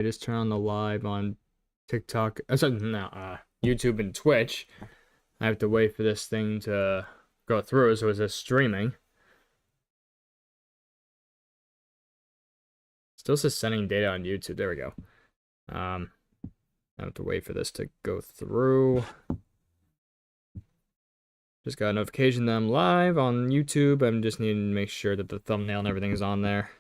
I just turn on the live on TikTok. YouTube and Twitch. I have to wait for this thing to go through, so it's just streaming. Still says sending data on YouTube. There we go. I have to wait for this to go through. Just got a notification that I'm live on YouTube. I'm just needing to make sure that the thumbnail and everything is on there.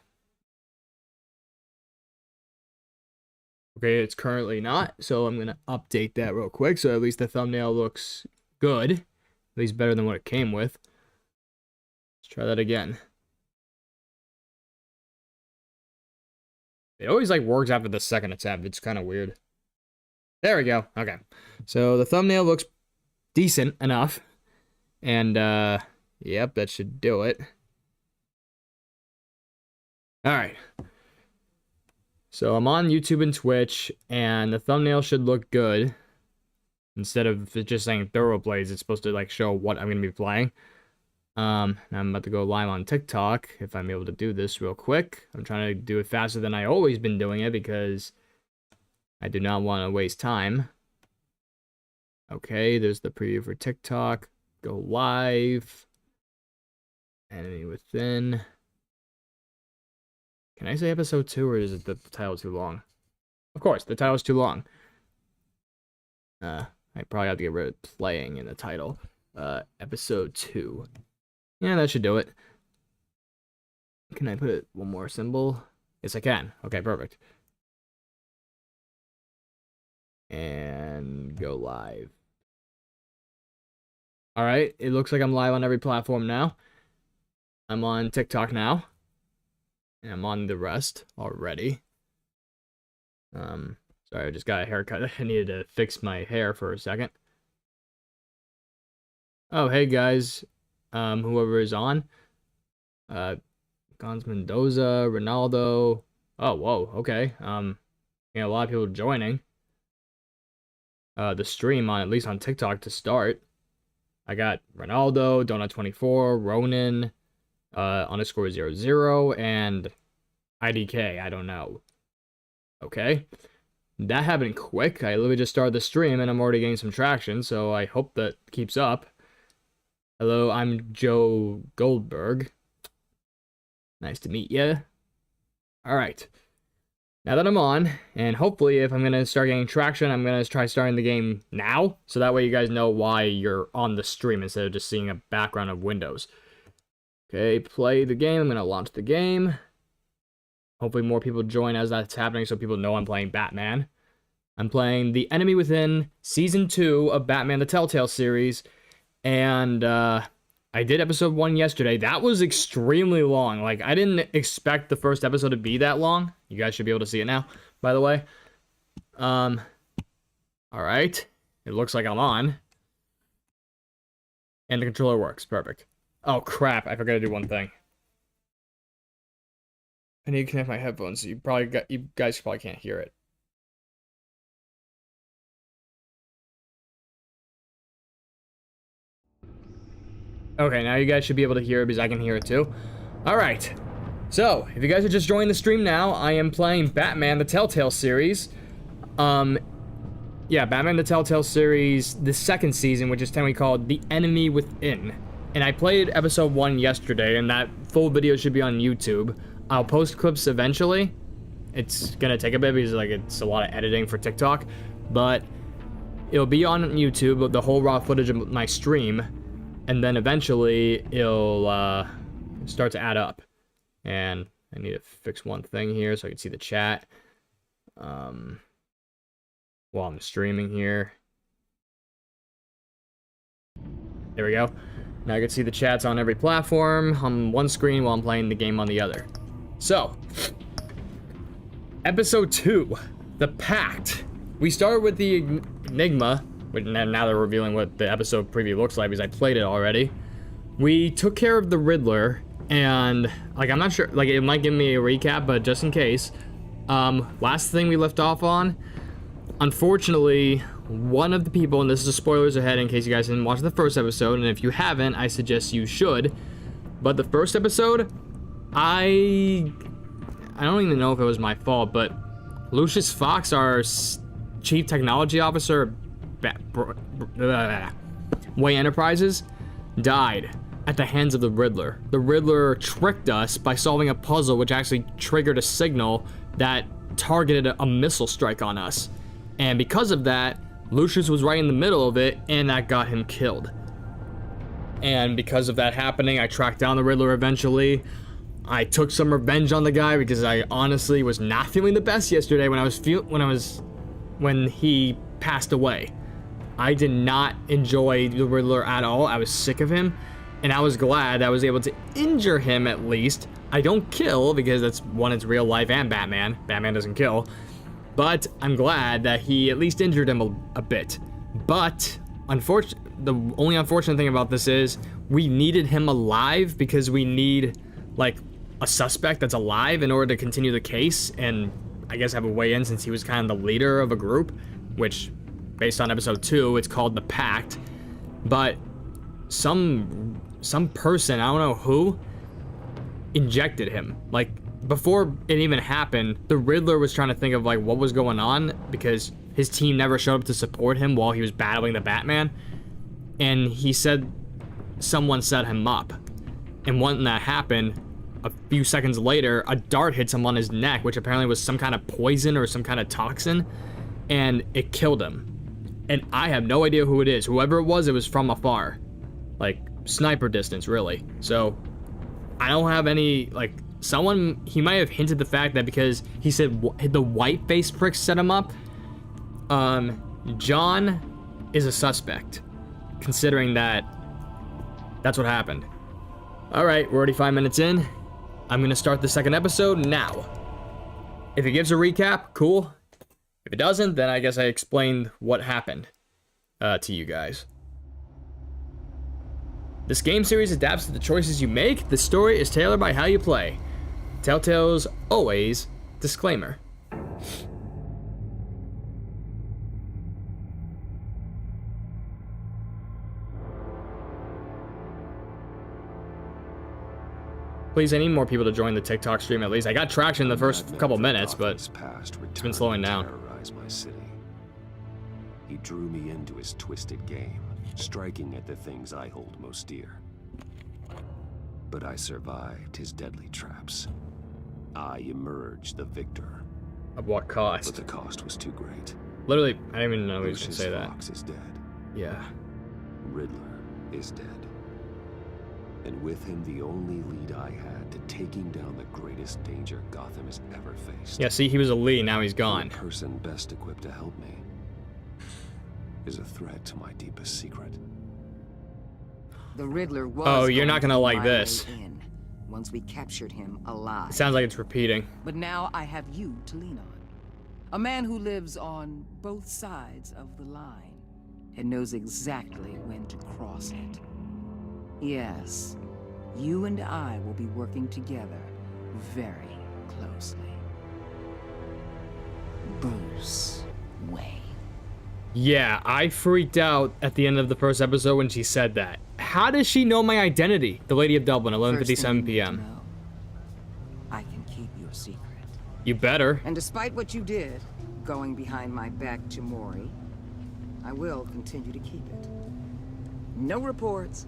Okay, it's currently not, so I'm gonna update that real quick so at least the thumbnail looks good. At least better than what it came with. Let's try that again. It always like works after the second attempt. It's kind of weird. There we go. Okay. So the thumbnail looks decent enough. And yep, that should do it. All right. So I'm on YouTube and Twitch, and the thumbnail should look good. Instead of it just saying thorough plays, it's supposed to like show what I'm gonna be playing. Now I'm about to go live on TikTok if I'm able to do this real quick. I'm trying to do it faster than I always been doing it because I do not want to waste time. Okay, there's the preview for TikTok. Go live. Enemy within. Can I say episode 2 or is it the title too long? Of course, the title's too long. I probably have to get rid of playing in the title. Episode 2. Yeah, that should do it. Can I put one more symbol? Yes, I can. Okay, perfect. And go live. Alright, it looks like I'm live on every platform now. I'm on TikTok now. And I'm on the rest already. Sorry, I just got a haircut. I needed to fix my hair for a second. Oh, hey guys. Whoever is on. Gons Mendoza, Ronaldo. Oh, whoa, okay. A lot of people joining. The stream on, at least on TikTok to start. I got Ronaldo, Donut24, Ronan, _00, and IDK, I don't know. Okay. That happened quick. I literally just started the stream and I'm already getting some traction, so I hope that keeps up. Hello, I'm Joe Goldberg. Nice to meet you. Alright. Now that I'm on, and hopefully if I'm going to start getting traction, I'm going to try starting the game now, so that way you guys know why you're on the stream instead of just seeing a background of windows. Okay, play the game. I'm going to launch the game. Hopefully more people join as that's happening so people know I'm playing Batman. I'm playing The Enemy Within Season 2 of Batman the Telltale series, and I did episode 1 yesterday. That was extremely long. Like, I didn't expect the first episode to be that long. You guys should be able to see it now, by the way. Alright. It looks like I'm on. And the controller works. Perfect. Oh, crap. I forgot to do one thing. I need to connect my headphones. You guys probably can't hear it. Okay, now you guys should be able to hear it because I can hear it too. Alright. So, if you guys are just joining the stream now, I am playing Batman the Telltale series. Yeah, Batman the Telltale series, the second season, which is technically called The Enemy Within. And I played episode 1 yesterday, and that full video should be on YouTube. I'll post clips eventually. It's gonna take a bit because like it's a lot of editing for TikTok, but it'll be on YouTube, the whole raw footage of my stream. And then eventually, it'll start to add up. And I need to fix one thing here so I can see the chat. While I'm streaming here. There we go. Now I can see the chats on every platform on one screen while I'm playing the game on the other. So, Episode 2, The Pact. We started with the Enigma. Now they're revealing what the episode preview looks like because I played it already. We took care of the Riddler, and like I'm not sure, like it might give me a recap, but just in case. Last thing we left off on, unfortunately, one of the people, and this is spoilers ahead in case you guys didn't watch the first episode, and if you haven't, I suggest you should. But the first episode, I don't even know if it was my fault, but Lucius Fox, our chief technology officer, Way Enterprises, died at the hands of the Riddler. The Riddler tricked us by solving a puzzle which actually triggered a signal that targeted a missile strike on us. And because of that, Lucius was right in the middle of it, and that got him killed. And because of that happening, I tracked down the Riddler eventually. I took some revenge on the guy because I honestly was not feeling the best yesterday when he passed away. I did not enjoy the Riddler at all. I was sick of him, and I was glad I was able to injure him at least. I don't kill because it's real life and Batman. Batman doesn't kill. But I'm glad that he at least injured him a bit. But the only unfortunate thing about this is we needed him alive because we need like a suspect that's alive in order to continue the case and I guess have a way in since he was kind of the leader of a group, which based on episode 2, it's called the Pact. But some person, I don't know who, injected him. Like before it even happened, the Riddler was trying to think of like what was going on because his team never showed up to support him while he was battling the Batman. And he said someone set him up. And when that happened, a few seconds later, a dart hits him on his neck, which apparently was some kind of poison or some kind of toxin, and it killed him. And I have no idea who it is. Whoever it was from afar. Like, sniper distance, really. So, I don't have any, like, he might have hinted the fact that because he said the white-faced prick set him up, John is a suspect, considering that that's what happened. Alright, we're already 5 minutes in. I'm gonna start the second episode now. If it gives a recap, cool. If it doesn't, then I guess I explained what happened to you guys. This game series adapts to the choices you make. The story is tailored by how you play. Telltale's always disclaimer. Please, I need more people to join the TikTok stream at least. I got traction in the first couple minutes, but it's been slowing down. My city. He drew me into his twisted game, striking at the things I hold most dear. But I survived his deadly traps. I emerged the victor. At what cost? But the cost was too great. Literally, I didn't even know he was gonna say that. Fox is dead. Yeah. Riddler is dead. And with him, the only lead I had to taking down the greatest danger Gotham has ever faced. Yeah, see, he was a lead, now he's gone. The person best equipped to help me is a threat to my deepest secret. The Riddler was. Oh, you're not gonna like this. Once we captured him alive. It sounds like it's repeating. But now I have you to lean on. A man who lives on both sides of the line and knows exactly when to cross it. Yes, you and I will be working together very closely. Bruce Wayne. Yeah, I freaked out at the end of the first episode when she said that. How does she know my identity? The Lady of Dublin, 11:57 p.m. I can keep your secret. You better. And despite what you did, going behind my back to Maury, I will continue to keep it. No reports,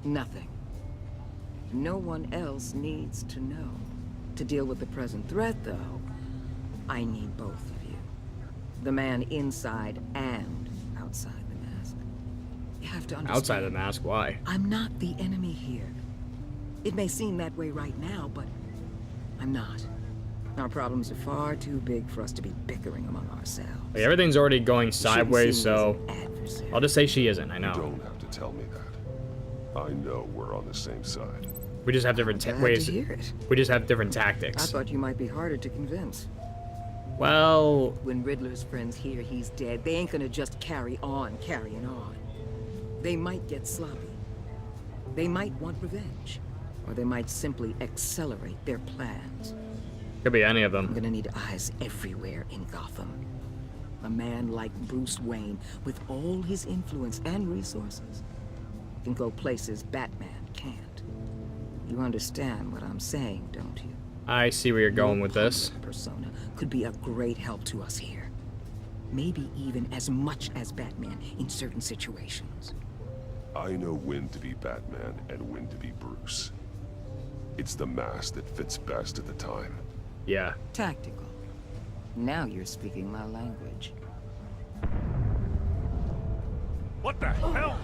nothing. No one else needs to know. To deal with the present threat, though, I need both of you. The man inside and outside the mask. You have to understand. Outside the mask, why? I'm not the enemy here. It may seem that way right now, but I'm not. Our problems are far too big for us to be bickering among ourselves. Like, everything's already going sideways, so I'll just say she isn't, I know. You don't have to tell me that. I know we're on the same side. We just have different ways. We just have different tactics. I thought you might be harder to convince. Well, when Riddler's friends hear he's dead, they ain't gonna just carrying on. They might get sloppy. They might want revenge. Or they might simply accelerate their plans. Could be any of them. I'm gonna need eyes everywhere in Gotham. A man like Bruce Wayne, with all his influence and resources, can go places Batman can't. You understand what I'm saying, don't you? I see where you're going with this. Persona could be a great help to us here. Maybe even as much as Batman in certain situations. I know when to be Batman and when to be Bruce. It's the mask that fits best at the time. Yeah. Tactical. Now you're speaking my language. What the hell?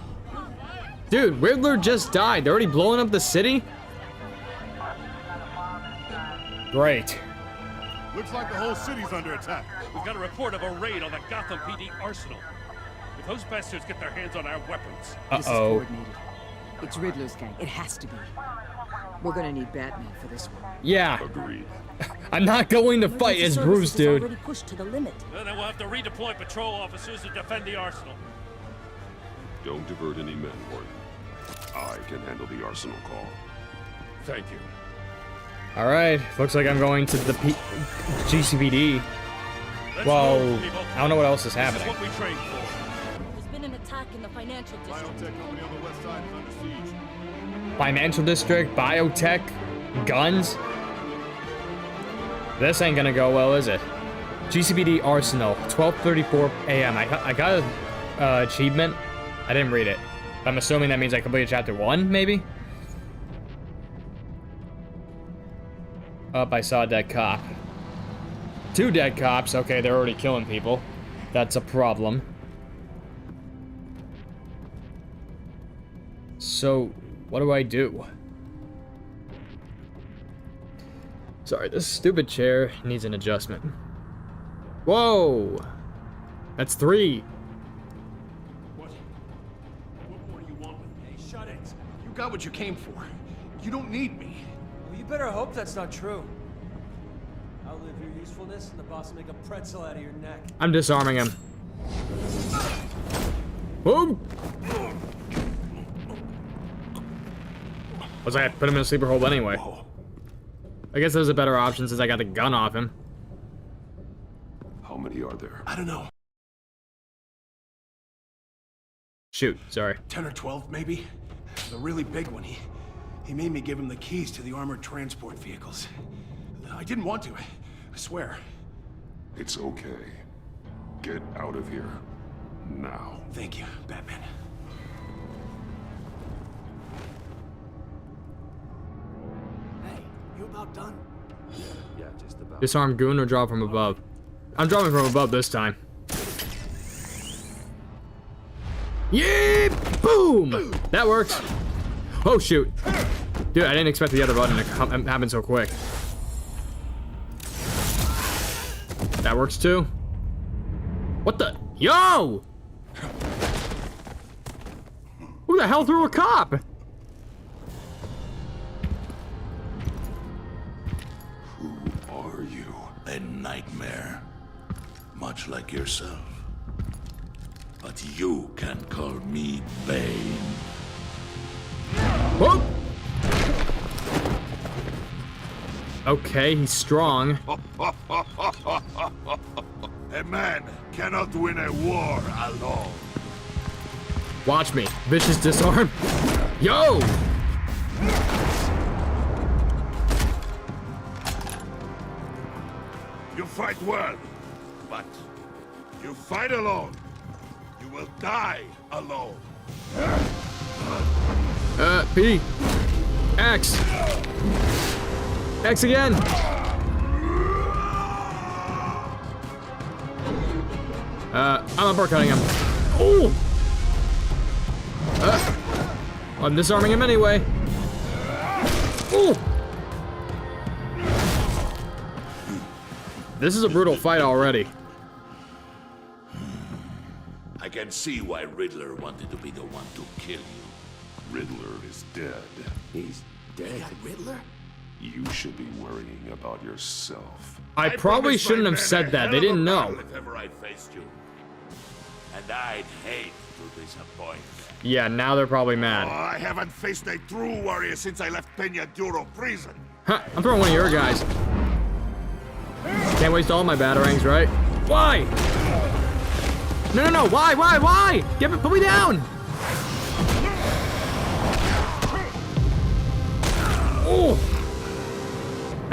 Dude, Riddler just died. They're already blowing up the city? Great. Looks like the whole city's under attack. We've got a report of a raid on the Gotham PD arsenal. If those bastards get their hands on our weapons... This is Uh-oh. coordinated. It's Riddler's gang. It has to be. We're gonna need Batman for this one. Yeah. Agreed. I'm not going to fight as Bruce, dude. Already pushed to the limit. Then we'll have to redeploy patrol officers to defend the arsenal. Don't divert any men, Warden. I can handle the arsenal call. Thank you. Alright, looks like I'm going to the GCPD. Let's Well, move, people. I don't know what else is This is happening. what we trained for. There's been an attack in the financial district. Biotech company on the west side is under siege. Financial district, biotech, guns. This ain't gonna go well, is it? GCPD Arsenal, 12:34 a.m. I got a achievement. I didn't read it. I'm assuming that means I completed chapter 1, maybe? Up, I saw a dead cop. 2 dead cops. Okay, they're already killing people. That's a problem. So, what do I do? Sorry, this stupid chair needs an adjustment. Whoa! That's 3. What more do you want with me? Hey, shut it. You got what you came for. You don't need me. Well, you better hope that's not true. Outlive your usefulness, and the boss will make a pretzel out of your neck. I'm disarming him. Boom! Was I put him in a sleeper hold anyway? I guess there's a better option since I got the gun off him. How many are there? I don't know. Shoot, sorry. 10 or 12, maybe? The really big one. He made me give him the keys to the armored transport vehicles. I didn't want to. I swear. It's okay. Get out of here. Now. Thank you, Batman. Hey, you about done? Yeah, just about. Disarm goon or drop from above. I'm dropping from above this time. Yeah! Boom! That works. Oh, shoot. Dude, I didn't expect the other button to happen so quick. That works too. What the? Yo! Who the hell threw a cop? Who are you? A nightmare, much like yourself. But you can call me Bane. Whoop! Okay, he's strong. A man cannot win a war alone. Watch me. Vicious disarm. Yo! You fight well, but you fight alone. You will die alone. B. X. X again. I'm uppercutting him. Oh! I'm disarming him anyway. Oh! This is a brutal fight already. I can see why Riddler wanted to be the one to kill you. Riddler is dead. He's dead. Riddler? You should be worrying about yourself. I probably promised my shouldn't have men said a that. hell They of a didn't know. battle If ever I faced you. And I'd hate to disappoint. Yeah, now they're probably Oh, mad. I haven't faced a true warrior since I left Peña Duro prison. Huh, I'm throwing one of your guys. Can't waste all my batarangs, right? Why? No, why? Put me down! Oh!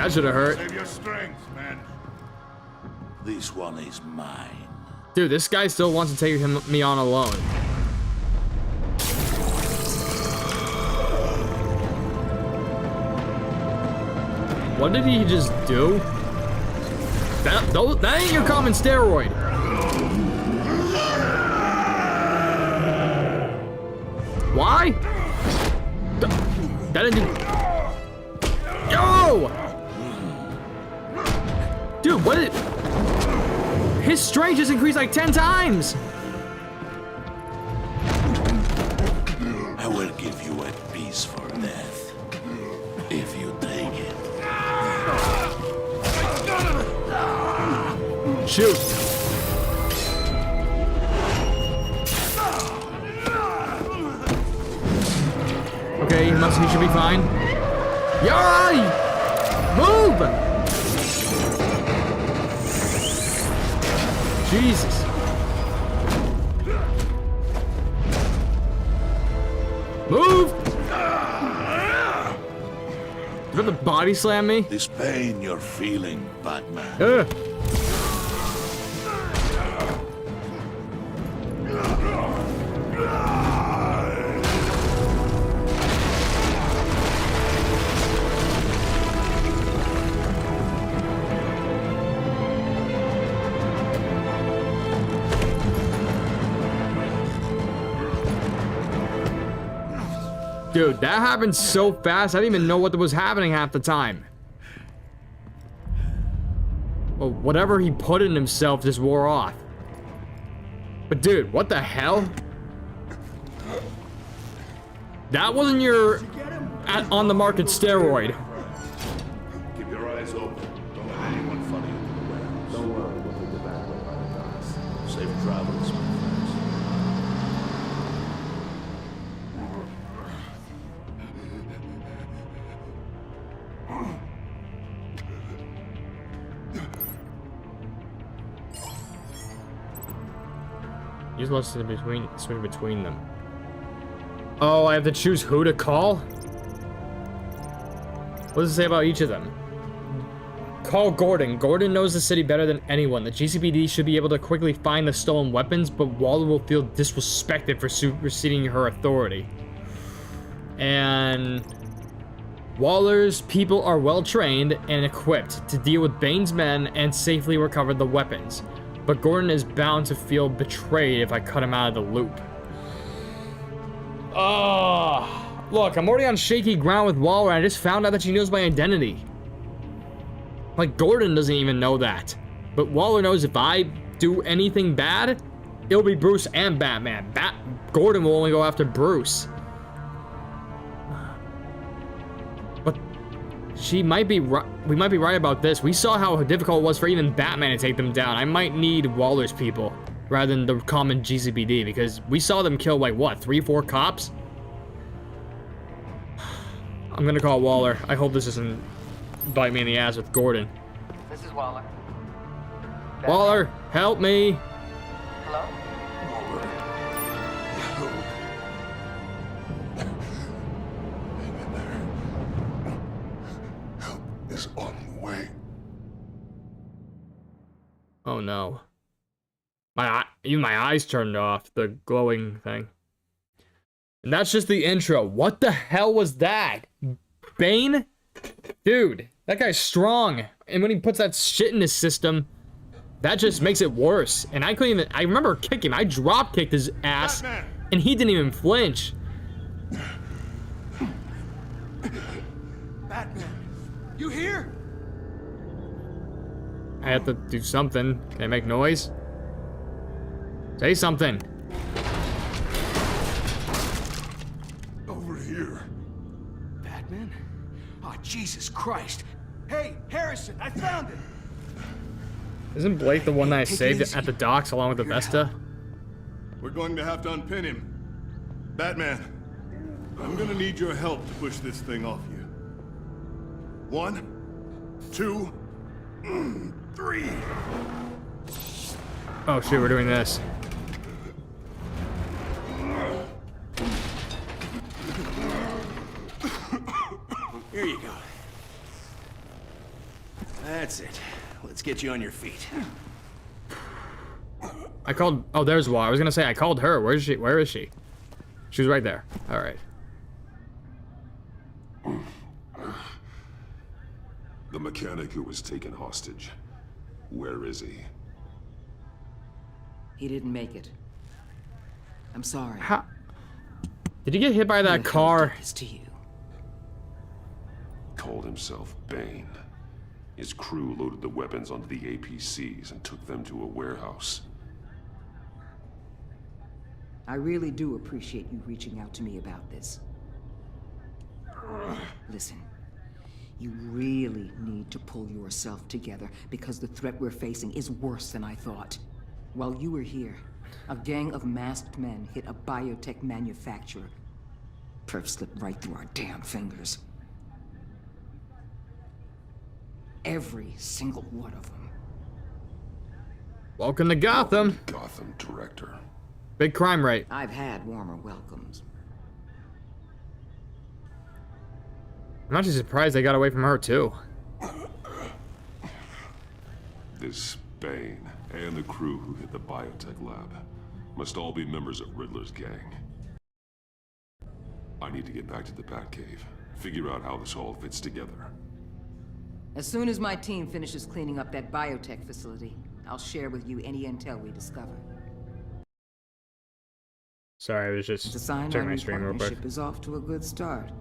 That should have hurt. Save your strength, man. This one is mine. Dude, this guy still wants to take me on alone. What did he just do? That ain't your common steroid. Why? That didn't. Yo! Dude, what is? His strength just increased like 10 times. I will give you a peaceful death if you take it. Shoot. Okay, he should be fine. Yay! Move! Jesus. Move! You got the body slam me? This pain you're feeling, Batman. Dude, that happened so fast, I didn't even know what was happening half the time. Well, whatever he put in himself just wore off. But dude, what the hell? That wasn't your on the market steroid. Keep your eyes open. Don't let anyone funny into the warehouse. Don't worry, we'll take the back way by the docks. Safe travels, my friends. You're supposed to swing between them. Oh, I have to choose who to call? What does it say about each of them? Call Gordon. Gordon knows the city better than anyone. The GCPD should be able to quickly find the stolen weapons, but Waller will feel disrespected for superseding her authority. And Waller's people are well trained and equipped to deal with Bane's men and safely recover the weapons. But Gordon is bound to feel betrayed if I cut him out of the loop. Look, I'm already on shaky ground with Waller, and I just found out that she knows my identity. Like, Gordon doesn't even know that. But Waller knows if I do anything bad, it'll be Bruce and Batman. Gordon will only go after Bruce. But she might be right. We might be right about this. We saw how difficult it was for even Batman to take them down. I might need Waller's people rather than the common GCPD, because we saw them kill, like, what, 3-4 cops? I'm gonna call Waller. I hope this doesn't bite me in the ass with Gordon. This is Waller. Waller, help me. Hello? Help is on the way. Oh no. Even my eyes turned off, the glowing thing. And that's just the intro. What the hell was that? Bane? Dude, that guy's strong. And when he puts that shit in his system, that just makes it worse. And I couldn't even, I remember kicking him. I drop kicked his ass, Batman! and he didn't even flinch. Batman, you here? I have to do something. Can I make noise? Say something. Over here. Batman? Oh, Jesus Christ. Hey, Harrison, I found it. Isn't Blake the one that I Take it saved easy. at the docks along with the Vesta? We're going to have to unpin him. Batman, I'm gonna need your help to push this thing off you. 1, 2, 3. Oh shit, we're doing this. Here you go. That's it. Let's get you on your feet. I called... Oh, there's Wall. I was gonna say, I called her. Where is she? Where is she? She was right there. Alright. The mechanic who was taken hostage. Where is he? He didn't make it. I'm sorry. How... Did he get hit by that car? To you. Called himself Bane. His crew loaded the weapons onto the APCs and took them to a warehouse. I really do appreciate you reaching out to me about this. Listen, you really need to pull yourself together because the threat we're facing is worse than I thought. While you were here, a gang of masked men hit a biotech manufacturer. Perf slipped right through our damn fingers. Every single one of them. Welcome to Gotham. Gotham director. Big crime rate. I've had warmer welcomes. I'm actually surprised they got away from her, too. This Bane and the crew who hit the biotech lab must all be members of Riddler's gang. I need to get back to the Batcave, figure out how this all fits together. As soon as my team finishes cleaning up that biotech facility, I'll share with you any intel we discover. Sorry, I was just It's a sign checking our my new stream real quick. partnership is off to a good start.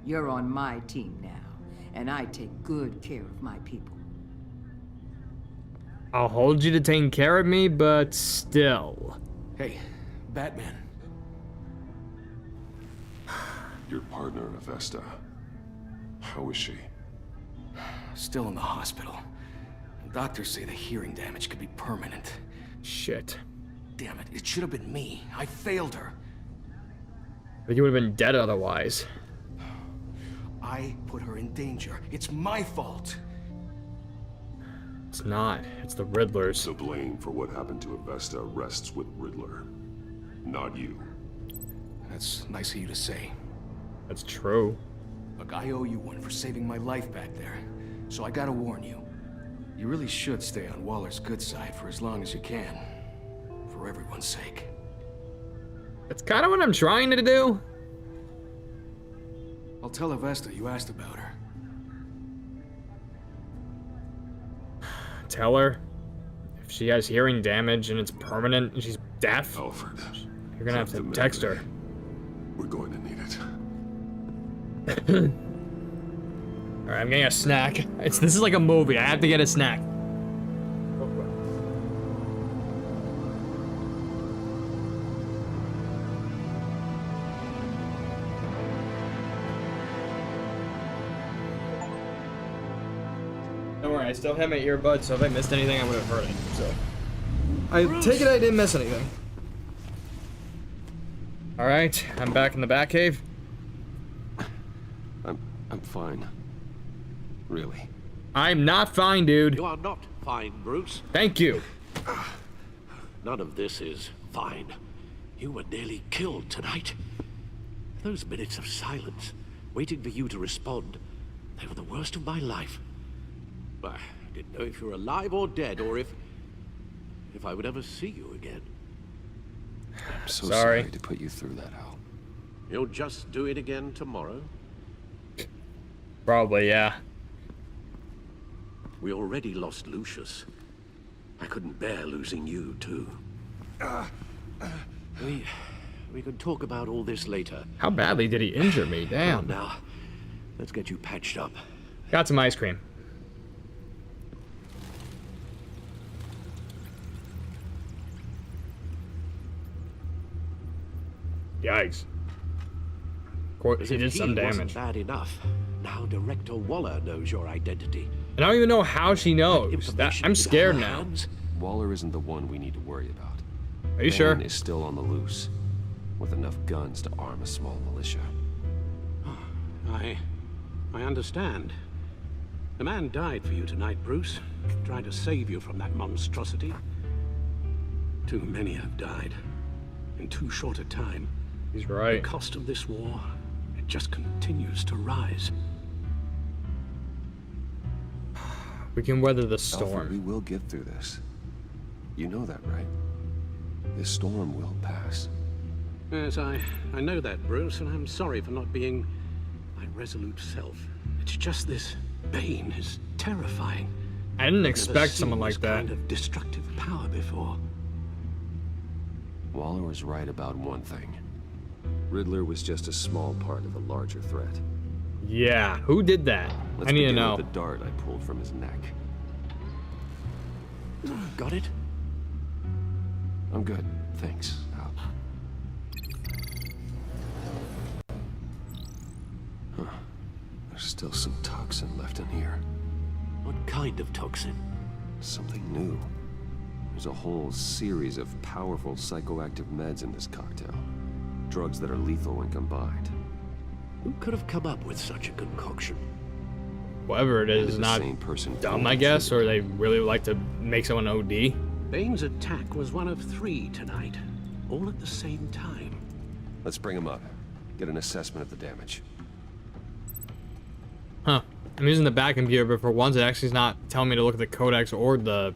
You're on my team now, and I take good care of my people. I'll hold you to taking care of me, but still. Hey, Batman. Your partner, Avesta. How is she? Still in the hospital. Doctors say the hearing damage could be permanent. Shit. Damn it, it should have been me. I failed her. But you would have been dead otherwise. I put her in danger. It's my fault. It's not. It's the Riddlers. The blame for what happened to Avesta rests with Riddler, not you. That's nice of you to say. That's true. Look, I owe you one for saving my life back there. So I gotta warn you. You really should stay on Waller's good side for as long as you can. For everyone's sake. That's kind of what I'm trying to do. I'll tell Avesta you asked about her. Tell her if she has hearing damage and it's permanent and she's deaf, Alfred, you're gonna have to text her. We're going to need it. Alright, I'm getting a snack. This is like a movie. I have to get a snack. Don't worry, I still have my earbuds, so if I missed anything, I would have heard it. So I take it I didn't miss anything. Alright, I'm back in the Batcave. I'm fine. Really. I'm not fine, dude. You are not fine, Bruce. Thank you. None of this is fine. You were nearly killed tonight. Those minutes of silence, waiting for you to respond, they were the worst of my life. I didn't know if you were alive or dead, or if I would ever see you again. I'm so sorry to put you through that, Al. You'll just do it again tomorrow? Probably, yeah. We already lost Lucius. I couldn't bear losing you, too. We could talk about all this later. How badly did he injure me? Damn. Now, let's get you patched up. Got some ice cream. Yikes. Of course, he did some damage. Wasn't bad enough. Now Director Waller knows your identity. And I don't even know how she knows. I'm scared now. Waller isn't the one we need to worry about. Are you sure? Bane is still on the loose, with enough guns to arm a small militia. I understand. The man died for you tonight, Bruce. Trying to save you from that monstrosity. Too many have died. In too short a time. He's right. The cost of this war, it just continues to rise. We can weather the Alfred, storm. we will get through this. You know that, right? This storm will pass. Yes, I know that, Bruce, and I'm sorry for not being my resolute self. It's just this Bane is terrifying. I didn't I've never expect seen someone this like that. kind of destructive power before. Waller was right about one thing. Riddler was just a small part of a larger threat. Yeah, who did that? Let's I need to begin know. with the dart I pulled from his neck. Got it? I'm good, thanks, Al. Huh. There's still some toxin left in here. What kind of toxin? Something new. There's a whole series of powerful psychoactive meds in this cocktail. Drugs that are lethal when combined. Who could have come up with such a concoction? Whoever it Only is the not same person dumb, could I guess, trigger or they really like to make someone OD. Bane's attack was one of 3 tonight, all at the same time. Let's bring him up. Get an assessment of the damage. Huh. I'm using the back computer, but for once it actually is not telling me to look at the codex or the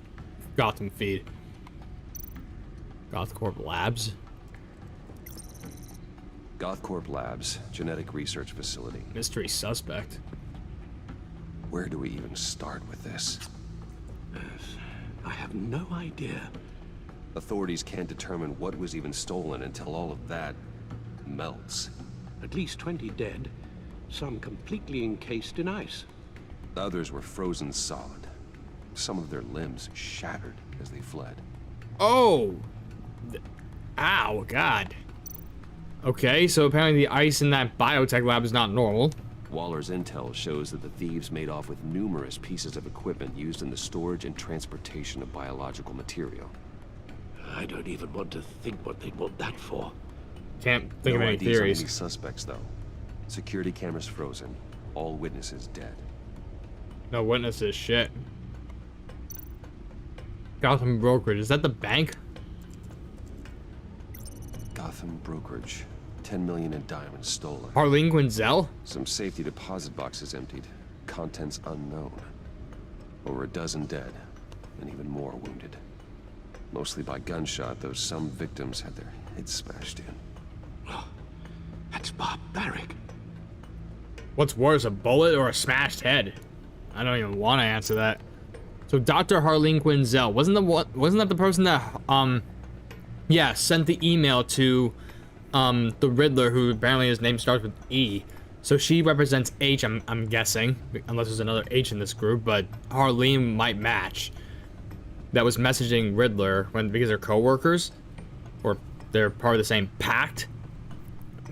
Gotham feed. GothCorp Labs. GothCorp Labs, genetic research facility. Mystery suspect. Where do we even start with this? I have no idea. Authorities can't determine what was even stolen until all of that melts. At least 20 dead, some completely encased in ice. Others were frozen solid. Some of their limbs shattered as they fled. Oh! Ow, God. Okay, so apparently the ice in that biotech lab is not normal. Waller's intel shows that the thieves made off with numerous pieces of equipment used in the storage and transportation of biological material. I don't even want to think what they'd want that for. Can't think of No any IDs on theories. any suspects, though. Security cameras frozen. All witnesses dead. No witnesses, shit. Gotham Brokerage, is that the bank? Gotham Brokerage. 10 million in diamonds stolen. Harleen Quinzel? Some safety deposit boxes emptied. Contents unknown. Over a dozen dead, and even more wounded. Mostly by gunshot, though some victims had their heads smashed in. That's barbaric. What's worse, a bullet or a smashed head? I don't even want to answer that. So Dr. Harleen Quinzel, wasn't that the person that yeah, sent the email to the Riddler, who apparently his name starts with E. So she represents H, I'm guessing, unless there's another H in this group, but Harleen might match. That was messaging Riddler because they're co-workers, or they're part of the same pact.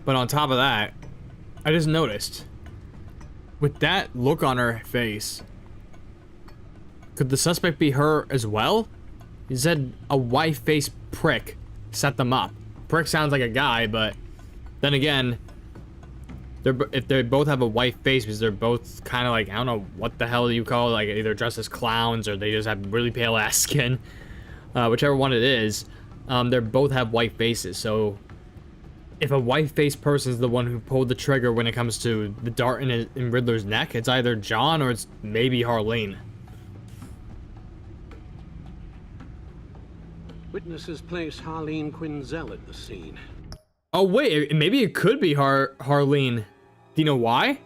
But on top of that, I just noticed, with that look on her face, could the suspect be her as well? He said a white-faced prick set them up. Prick sounds like a guy, but then again, if they both have a white face, because they're both kind of like, I don't know what the hell you call it, like either dressed as clowns or they just have really pale ass skin, whichever one it is, they both have white faces. So if a white-faced person is the one who pulled the trigger when it comes to the dart in Riddler's neck, it's either John or it's maybe Harleen. Witnesses place Harleen Quinzel at the scene. Oh wait, maybe it could be Harleen. Do you know why?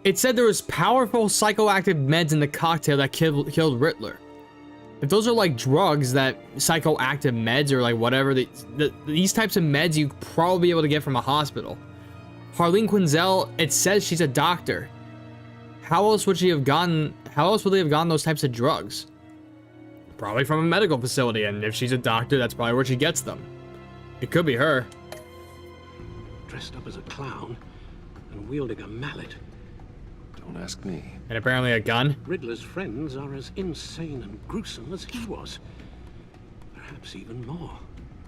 It said there was powerful psychoactive meds in the cocktail that killed Riddler. If those are like drugs, that psychoactive meds or like whatever, these types of meds you probably be able to get from a hospital. Harleen Quinzel, it says she's a doctor. How else would she have gotten? How else would they have gotten those types of drugs? Probably from a medical facility, and if she's a doctor, that's probably where she gets them. It could be her. Dressed up as a clown and wielding a mallet. Don't ask me. And apparently a gun. Riddler's friends are as insane and gruesome as he was. Perhaps even more.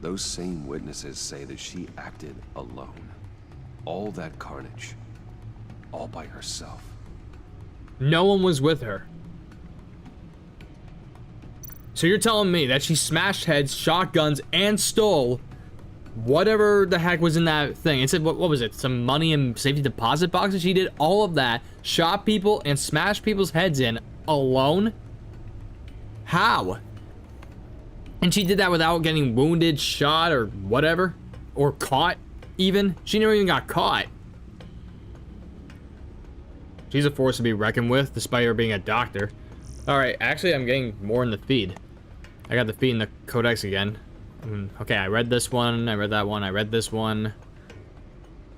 Those same witnesses say that she acted alone. All that carnage. All by herself. No one was with her. So you're telling me that she smashed heads, shot guns, and stole whatever the heck was in that thing. It said, what was it? Some money and safety deposit boxes? She did all of that, shot people, and smashed people's heads in alone? How? And she did that without getting wounded, shot, or whatever. Or caught, even. She never even got caught. She's a force to be reckoned with, despite her being a doctor. Alright, actually, I'm getting more in the feed. I got the feed in the codex again. Okay, I read this one, I read that one, I read this one.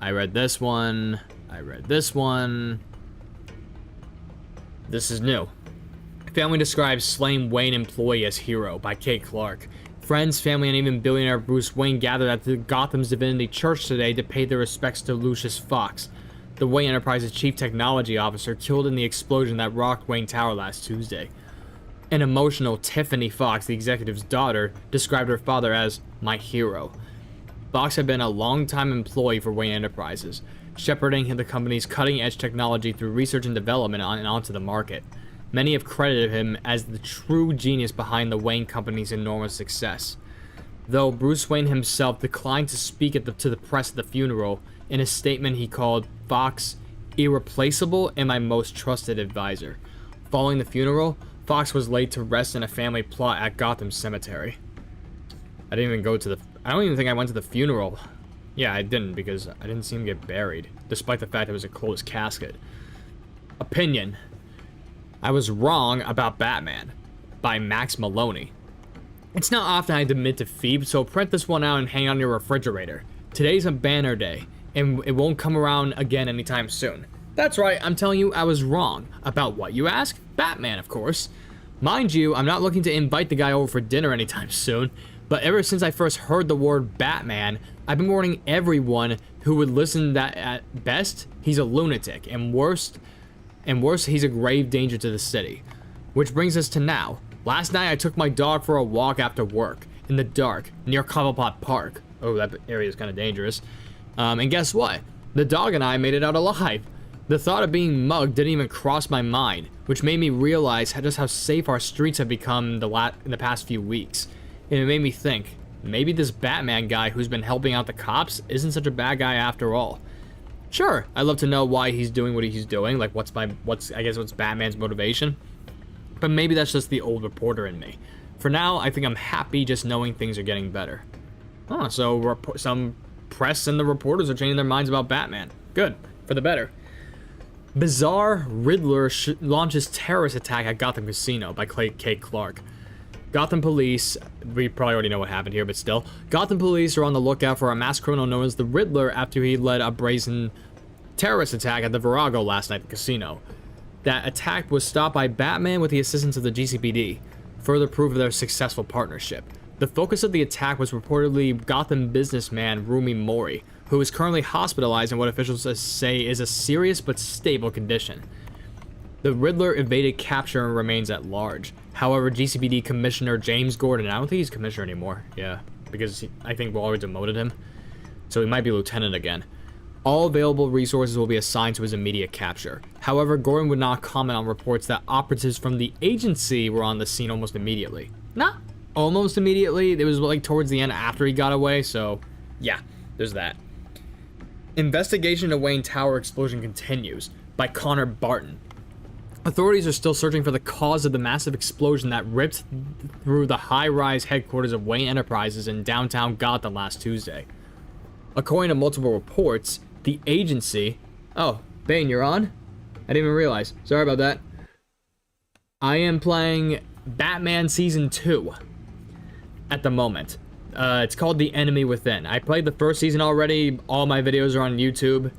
I read this one. I read this one. This is new. Family describes slain Wayne employee as hero by Kate Clark. Friends, family, and even billionaire Bruce Wayne gathered at the Gotham's Divinity Church today to pay their respects to Lucius Fox, the Wayne Enterprises chief technology officer killed in the explosion that rocked Wayne Tower last Tuesday. An emotional Tiffany Fox, the executive's daughter, described her father as my hero. Fox had been a long-time employee for Wayne Enterprises, shepherding the company's cutting-edge technology through research and development and onto the market. Many have credited him as the true genius behind the Wayne Company's enormous success. Though Bruce Wayne himself declined to speak to the press at the funeral, in a statement he called Fox irreplaceable and my most trusted advisor. Following the funeral, Fox was laid to rest in a family plot at Gotham Cemetery. I don't even think I went to the funeral. Yeah, I didn't, because I didn't see him get buried, despite the fact it was a closed casket. Opinion. I was wrong about Batman, by Max Maloney. It's not often I admit defeat, so print this one out and hang on your refrigerator. Today's a banner day, and it won't come around again anytime soon. That's right, I'm telling you I was wrong. About what, you ask? Batman, of course. Mind you, I'm not looking to invite the guy over for dinner anytime soon, but ever since I first heard the word Batman, I've been warning everyone who would listen that at best, he's a lunatic, and worse, he's a grave danger to the city. Which brings us to now. Last night I took my dog for a walk after work, in the dark, near Cobblepot Park. Oh, that area is kind of dangerous. And guess what? The dog and I made it out alive. The thought of being mugged didn't even cross my mind, which made me realize just how safe our streets have become in the past few weeks. And it made me think, maybe this Batman guy who's been helping out the cops isn't such a bad guy after all. Sure, I'd love to know why he's doing what he's doing, like what's Batman's motivation. But maybe that's just the old reporter in me. For now, I think I'm happy just knowing things are getting better. Oh, so some press and the reporters are changing their minds about Batman. Good, for the better. Bizarre Riddler launches terrorist attack at Gotham Casino by Kate Clark. Gotham police, we probably already know what happened here, but still. Gotham police are on the lookout for a masked criminal known as the Riddler after he led a brazen terrorist attack at the Virago last night at the casino. That attack was stopped by Batman with the assistance of the GCPD, further proof of their successful partnership. The focus of the attack was reportedly Gotham businessman Rumi Mori, who is currently hospitalized in what officials say is a serious but stable condition. The Riddler evaded capture and remains at large. However, GCPD Commissioner James Gordon, I don't think he's commissioner anymore, yeah, because I think we already demoted him, so he might be lieutenant again. All available resources will be assigned to his immediate capture. However, Gordon would not comment on reports that operatives from the agency were on the scene almost immediately. Not almost immediately, it was like towards the end after he got away, so yeah, there's that. Investigation into Wayne Tower explosion continues by Connor Barton. Authorities are still searching for the cause of the massive explosion that ripped through the high-rise headquarters of Wayne Enterprises in downtown Gotham last Tuesday. According to multiple reports, the agency... Oh, Bane, you're on? I didn't even realize. Sorry about that. I am playing Batman Season 2 at the moment. It's called The Enemy Within. I played the first season already. All my videos are on YouTube.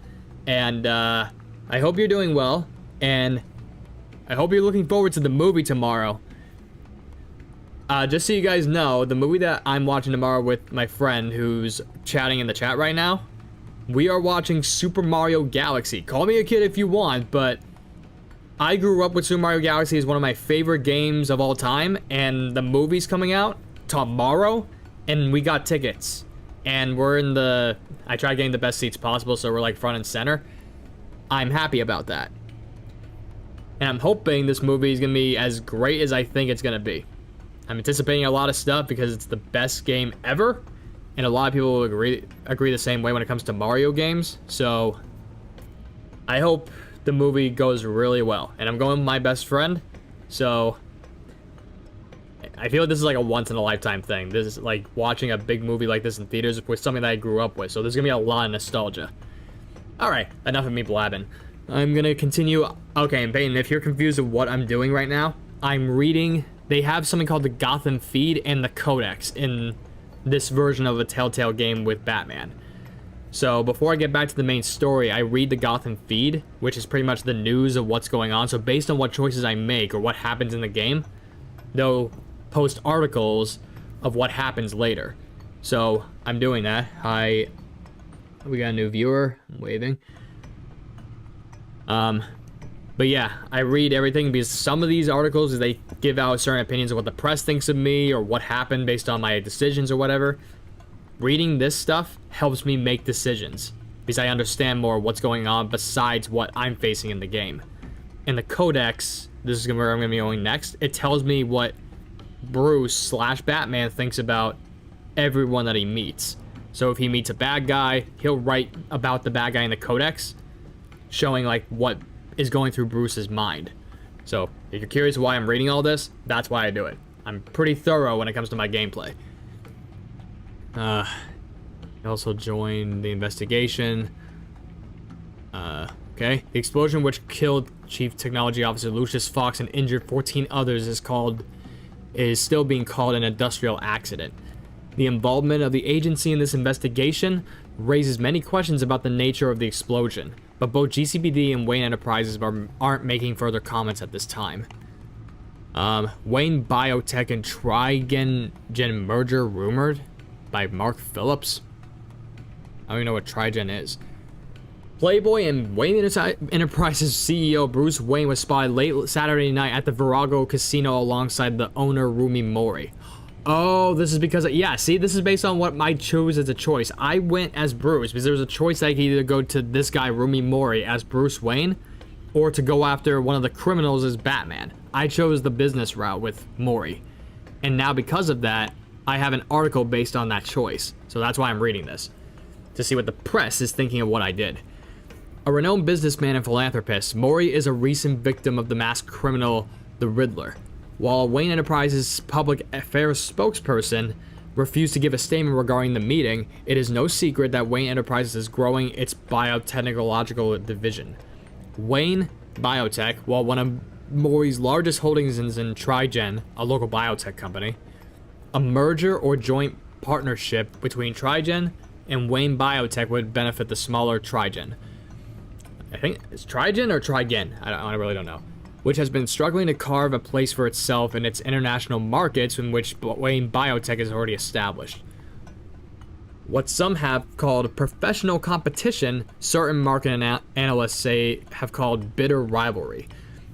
And I hope you're doing well. And I hope you're looking forward to the movie tomorrow. Just so you guys know, the movie that I'm watching tomorrow with my friend who's chatting in the chat right now, we are watching Super Mario Galaxy. Call me a kid if you want, but I grew up with Super Mario Galaxy as one of my favorite games of all time, and the movie's coming out tomorrow, and we got tickets. And we're in the... I tried getting the best seats possible, so we're like front and center. I'm happy about that. And I'm hoping this movie is going to be as great as I think it's going to be. I'm anticipating a lot of stuff because it's the best game ever. And a lot of people will agree the same way when it comes to Mario games. So I hope the movie goes really well. And I'm going with my best friend. So I feel like this is like a once-in-a-lifetime thing. This is like watching a big movie like this in theaters with something that I grew up with. So there's gonna be a lot of nostalgia. Alright, enough of me blabbing. I'm gonna continue. Okay, and Peyton, if you're confused of what I'm doing right now, I'm reading. They have something called the Gotham Feed and the Codex in this version of a Telltale game with Batman. So before I get back to the main story, I read the Gotham Feed, which is pretty much the news of what's going on. So based on what choices I make or what happens in the game, they'll post articles of what happens later. So I'm doing that. We got a new viewer. I'm waving. But yeah, I read everything because some of these articles, they give out certain opinions of what the press thinks of me or what happened based on my decisions or whatever. Reading this stuff helps me make decisions because I understand more what's going on besides what I'm facing in the game. And the Codex, this is where I'm going to be going next, it tells me what Bruce / Batman thinks about everyone that he meets. So if he meets a bad guy, he'll write about the bad guy in the Codex, showing like what is going through Bruce's mind. So if you're curious why I'm reading all this, that's why I do it. I'm pretty thorough when it comes to my gameplay. Also joined the investigation. Okay. The explosion which killed Chief Technology Officer Lucius Fox and injured 14 others is still being called an industrial accident. The involvement of the agency in this investigation raises many questions about the nature of the explosion, but both GCPD and Wayne Enterprises aren't making further comments at this time. Wayne Biotech and Trigen merger rumored by Mark Phillips. I don't even know what Trigen is. Playboy and Wayne Enterprises CEO Bruce Wayne was spotted late Saturday night at the Virago Casino alongside the owner Rumi Mori. Oh, this is because, yeah, see, this is based on what I chose as a choice. I went as Bruce because there was a choice I could either go to this guy, Rumi Mori, as Bruce Wayne, or to go after one of the criminals as Batman. I chose the business route with Mori. And now because of that, I have an article based on that choice. So that's why I'm reading this, to see what the press is thinking of what I did. A renowned businessman and philanthropist, Mori is a recent victim of the masked criminal, the Riddler. While Wayne Enterprises' public affairs spokesperson refused to give a statement regarding the meeting, it is no secret that Wayne Enterprises is growing its biotechnological division. Wayne Biotech, while one of Mori's largest holdings is in Trigen, a local biotech company, a merger or joint partnership between Trigen and Wayne Biotech would benefit the smaller Trigen. I think it's Trigen or Trigen, I really don't know, which has been struggling to carve a place for itself in its international markets in which Wayne Biotech is already established. What some have called professional competition, certain market analysts have called bitter rivalry.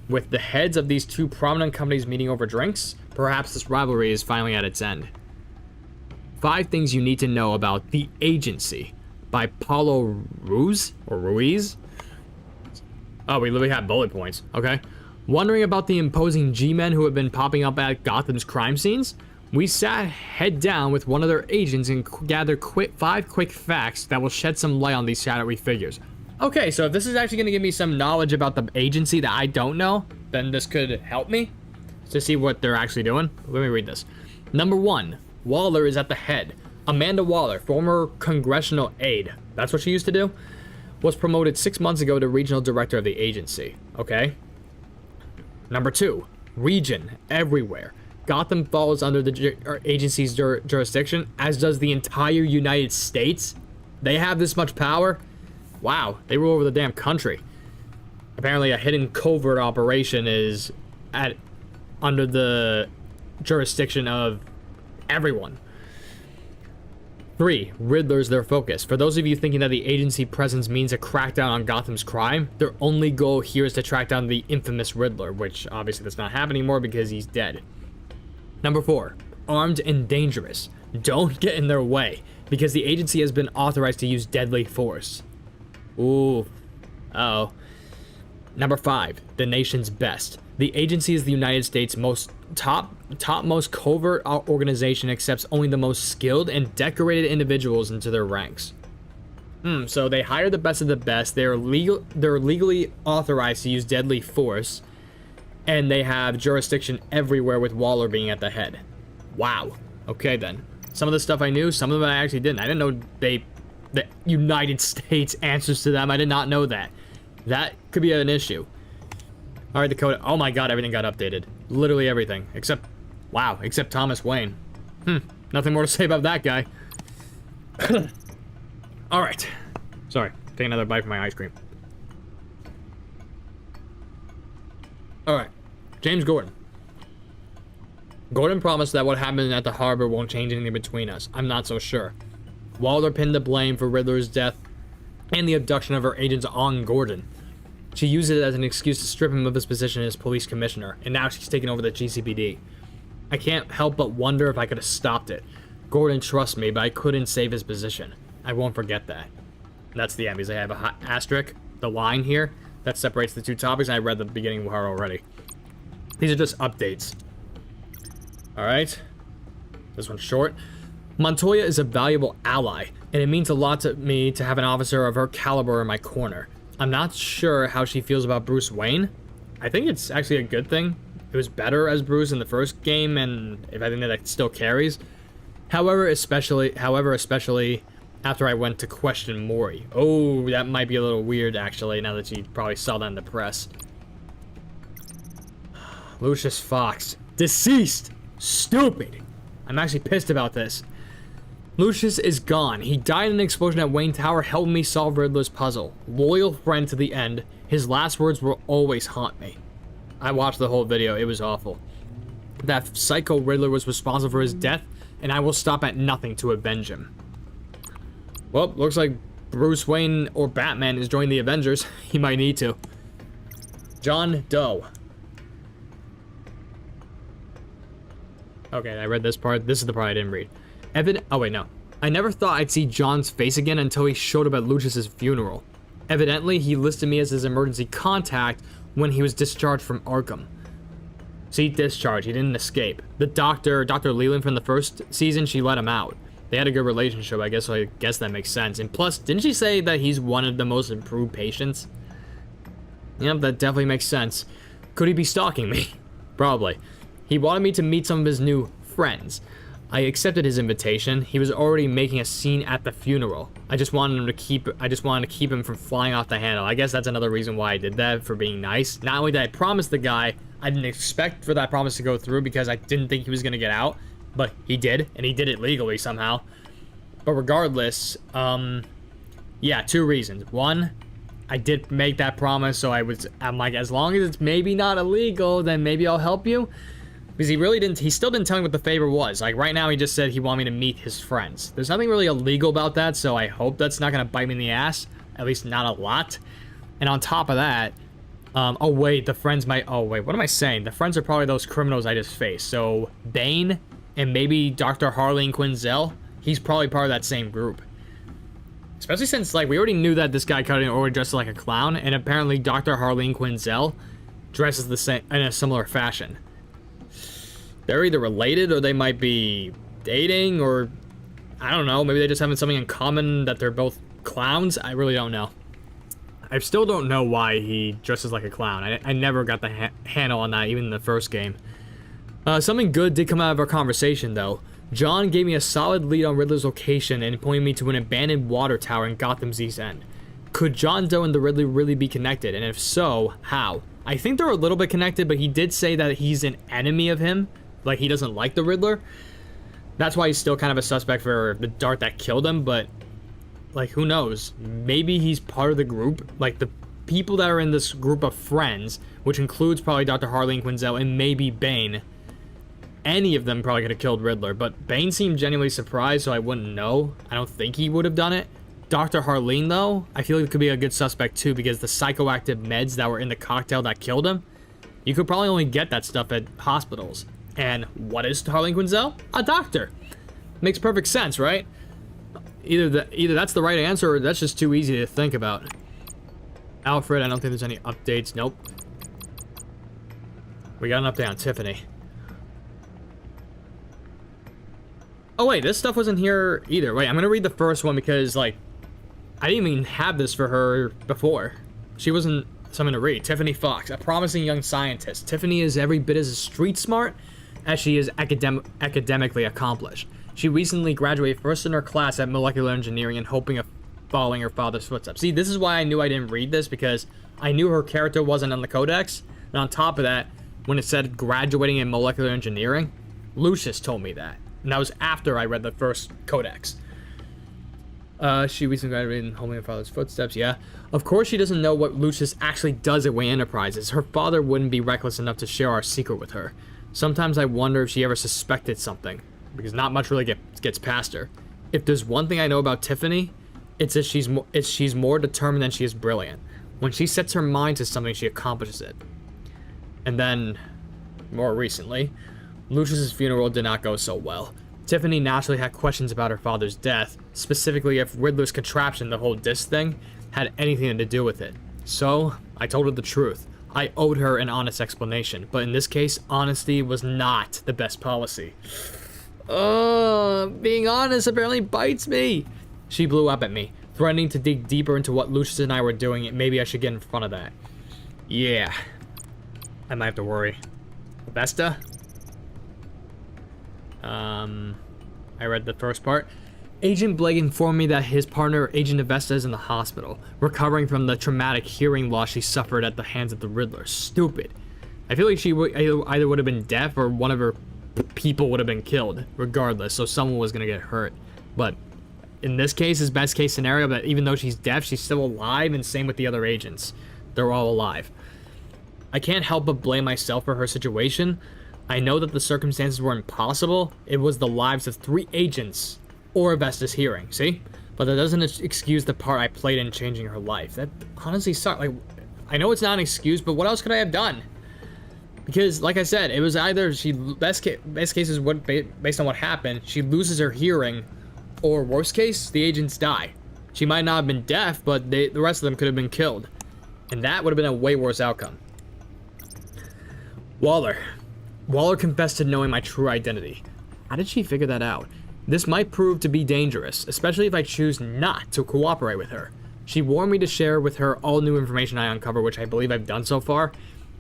With the heads of these two prominent companies meeting over drinks, perhaps this rivalry is finally at its end. 5 things you need to know about The Agency by Paulo Ruiz. Oh, we literally have bullet points. Okay. Wondering about the imposing G-men who have been popping up at Gotham's crime scenes? We sat head down with one of their agents and gathered 5 quick facts that will shed some light on these shadowy figures. Okay, so if this is actually going to give me some knowledge about the agency that I don't know, then this could help me to see what they're actually doing. Let me read this. Number 1, Waller is at the head. Amanda Waller, former congressional aide, that's what she used to do, was promoted 6 months ago to regional director of the agency. Okay. Number 2, region, everywhere. Gotham falls under the agency's jurisdiction, as does the entire United States. They have this much power? Wow, they rule over the damn country. Apparently a hidden covert operation is under the jurisdiction of everyone. 3, Riddler's their focus. For those of you thinking that the agency presence means a crackdown on Gotham's crime, their only goal here is to track down the infamous Riddler, which obviously that's not happening anymore because he's dead. Number 4, armed and dangerous. Don't get in their way, because the agency has been authorized to use deadly force. Ooh. Uh-oh. Number 5, the nation's best. The agency is the United States' topmost covert organization, accepts only the most skilled and decorated individuals into their ranks. So they hire the best of the best. They're legally authorized to use deadly force, and they have jurisdiction everywhere with Waller being at the head. Wow. Okay, then. Some of the stuff I knew, some of it I actually didn't. I didn't know the United States answers to them. I did not know that. That could be an issue. All right, the code. Oh my god, everything got updated. Literally everything. Except, wow, except Thomas Wayne. Nothing more to say about that guy. All right. Sorry, take another bite from my ice cream. All right, James Gordon. Gordon promised that what happened at the harbor won't change anything between us. I'm not so sure. Waller pinned the blame for Riddler's death and the abduction of her agents on Gordon. She used it as an excuse to strip him of his position as police commissioner, and now she's taking over the GCPD. I can't help but wonder if I could have stopped it. Gordon trusts me, but I couldn't save his position. I won't forget that. And that's the end, because I have a asterisk, the line here, that separates the two topics, and I read the beginning part already. These are just updates. Alright. This one's short. Montoya is a valuable ally, and it means a lot to me to have an officer of her caliber in my corner. I'm not sure how she feels about Bruce Wayne. I think it's actually a good thing. It was better as Bruce in the first game, and if I think that still carries. However, especially after I went to question Mori. Oh, that might be a little weird, actually, now that you probably saw that in the press. Lucius Fox. Deceased! Stupid! I'm actually pissed about this. Lucius is gone. He died in an explosion at Wayne Tower, helping me solve Riddler's puzzle. Loyal friend to the end. His last words will always haunt me. I watched the whole video. It was awful. That psycho Riddler was responsible for his death, and I will stop at nothing to avenge him. Well, looks like Bruce Wayne or Batman is joining the Avengers. He might need to. John Doe. Okay, I read this part. This is the part I didn't read. Oh wait, no. I never thought I'd see John's face again until he showed up at Lucius's funeral. Evidently, he listed me as his emergency contact when he was discharged from Arkham. See, discharged. He didn't escape. The doctor, Dr. Leland from the first season, she let him out. They had a good relationship, I guess, so I guess that makes sense. And plus, didn't she say that he's one of the most improved patients? Yep, that definitely makes sense. Could he be stalking me? Probably. He wanted me to meet some of his new friends. I accepted his invitation. He was already making a scene at the funeral. I just wanted to keep him from flying off the handle. I guess that's another reason why I did that, for being nice. Not only did I promise the guy, I didn't expect for that promise to go through because I didn't think he was going to get out, but he did, and he did it legally somehow. But regardless, yeah, two reasons. One, I did make that promise, so I'm like, as long as it's maybe not illegal, then maybe I'll help you. Because he still didn't tell me what the favor was. Like, right now, he just said he wanted me to meet his friends. There's nothing really illegal about that, so I hope that's not going to bite me in the ass. At least not a lot. And on top of that, oh wait, the friends might, oh wait, what am I saying? The friends are probably those criminals I just faced. So, Bane and maybe Dr. Harleen Quinzel, he's probably part of that same group. Especially since, like, we already knew that this guy cut in or dressed like a clown, and apparently Dr. Harleen Quinzel dresses the same in a similar fashion. They're either related or they might be dating, or I don't know, maybe they just having something in common that they're both clowns. I really don't know. I still don't know why he dresses like a clown. I never got the handle on that, even in the first game. Something good did come out of our conversation, though. John gave me a solid lead on Riddler's location and pointed me to an abandoned water tower in Gotham's East End. Could John Doe and the Riddler really be connected, and if so, how? I think they're a little bit connected, but he did say that he's an enemy of him. Like, he doesn't like the Riddler. That's why he's still kind of a suspect for the dart that killed him, but, like, who knows? Maybe he's part of the group. Like, the people that are in this group of friends, which includes probably Dr. Harleen Quinzel and maybe Bane, any of them probably could have killed Riddler, but Bane seemed genuinely surprised, so I wouldn't know. I don't think he would have done it. Dr. Harleen, though, I feel like it could be a good suspect, too, because the psychoactive meds that were in the cocktail that killed him, you could probably only get that stuff at hospitals. And what is Harleen Quinzel? A doctor. Makes perfect sense, right? Either that's the right answer, or that's just too easy to think about. Alfred, I don't think there's any updates. Nope. We got an update on Tiffany. Oh wait, this stuff wasn't here either. Wait, I'm gonna read the first one because, like, I didn't even have this for her before. She wasn't something to read. Tiffany Fox, a promising young scientist. Tiffany is every bit as street smart as she is academically accomplished. She recently graduated first in her class at molecular engineering and hoping of following her father's footsteps. See, this is why I knew I didn't read this, because I knew her character wasn't on the codex. And on top of that, when it said graduating in molecular engineering, Lucius told me that. And that was after I read the first codex. She recently graduated in hoping her father's footsteps, yeah. Of course she doesn't know what Lucius actually does at Wayne Enterprises. Her father wouldn't be reckless enough to share our secret with her. Sometimes I wonder if she ever suspected something, because not much really gets past her. If there's one thing I know about Tiffany, it's that she's more determined than she is brilliant. When she sets her mind to something, she accomplishes it. And then, more recently, Lucius's funeral did not go so well. Tiffany naturally had questions about her father's death, specifically if Riddler's contraption, the whole disc thing, had anything to do with it. So, I told her the truth. I owed her an honest explanation, but in this case, honesty was not the best policy. Being honest apparently bites me. She blew up at me, threatening to dig deeper into what Lucius and I were doing, and maybe I should get in front of that. Yeah. I might have to worry. Vesta? I read the first part. Agent Blake informed me that his partner, Agent Vesta, is in the hospital, recovering from the traumatic hearing loss she suffered at the hands of the Riddler. Stupid. I feel like she either would have been deaf or one of her people would have been killed, regardless, so someone was going to get hurt. But in this case, his best case scenario, that even though she's deaf, she's still alive, and same with the other agents. They're all alive. I can't help but blame myself for her situation. I know that the circumstances were impossible. It was the lives of 3 agents or Vesta's hearing, see? But that doesn't excuse the part I played in changing her life. That honestly sucked. Like, I know it's not an excuse, but what else could I have done? Because, like I said, it was either best case is what, based on what happened, she loses her hearing, or worst case, the agents die. She might not have been deaf, but the rest of them could have been killed. And that would have been a way worse outcome. Waller confessed to knowing my true identity. How did she figure that out? This might prove to be dangerous, especially if I choose not to cooperate with her. She warned me to share with her all new information I uncover, which I believe I've done so far.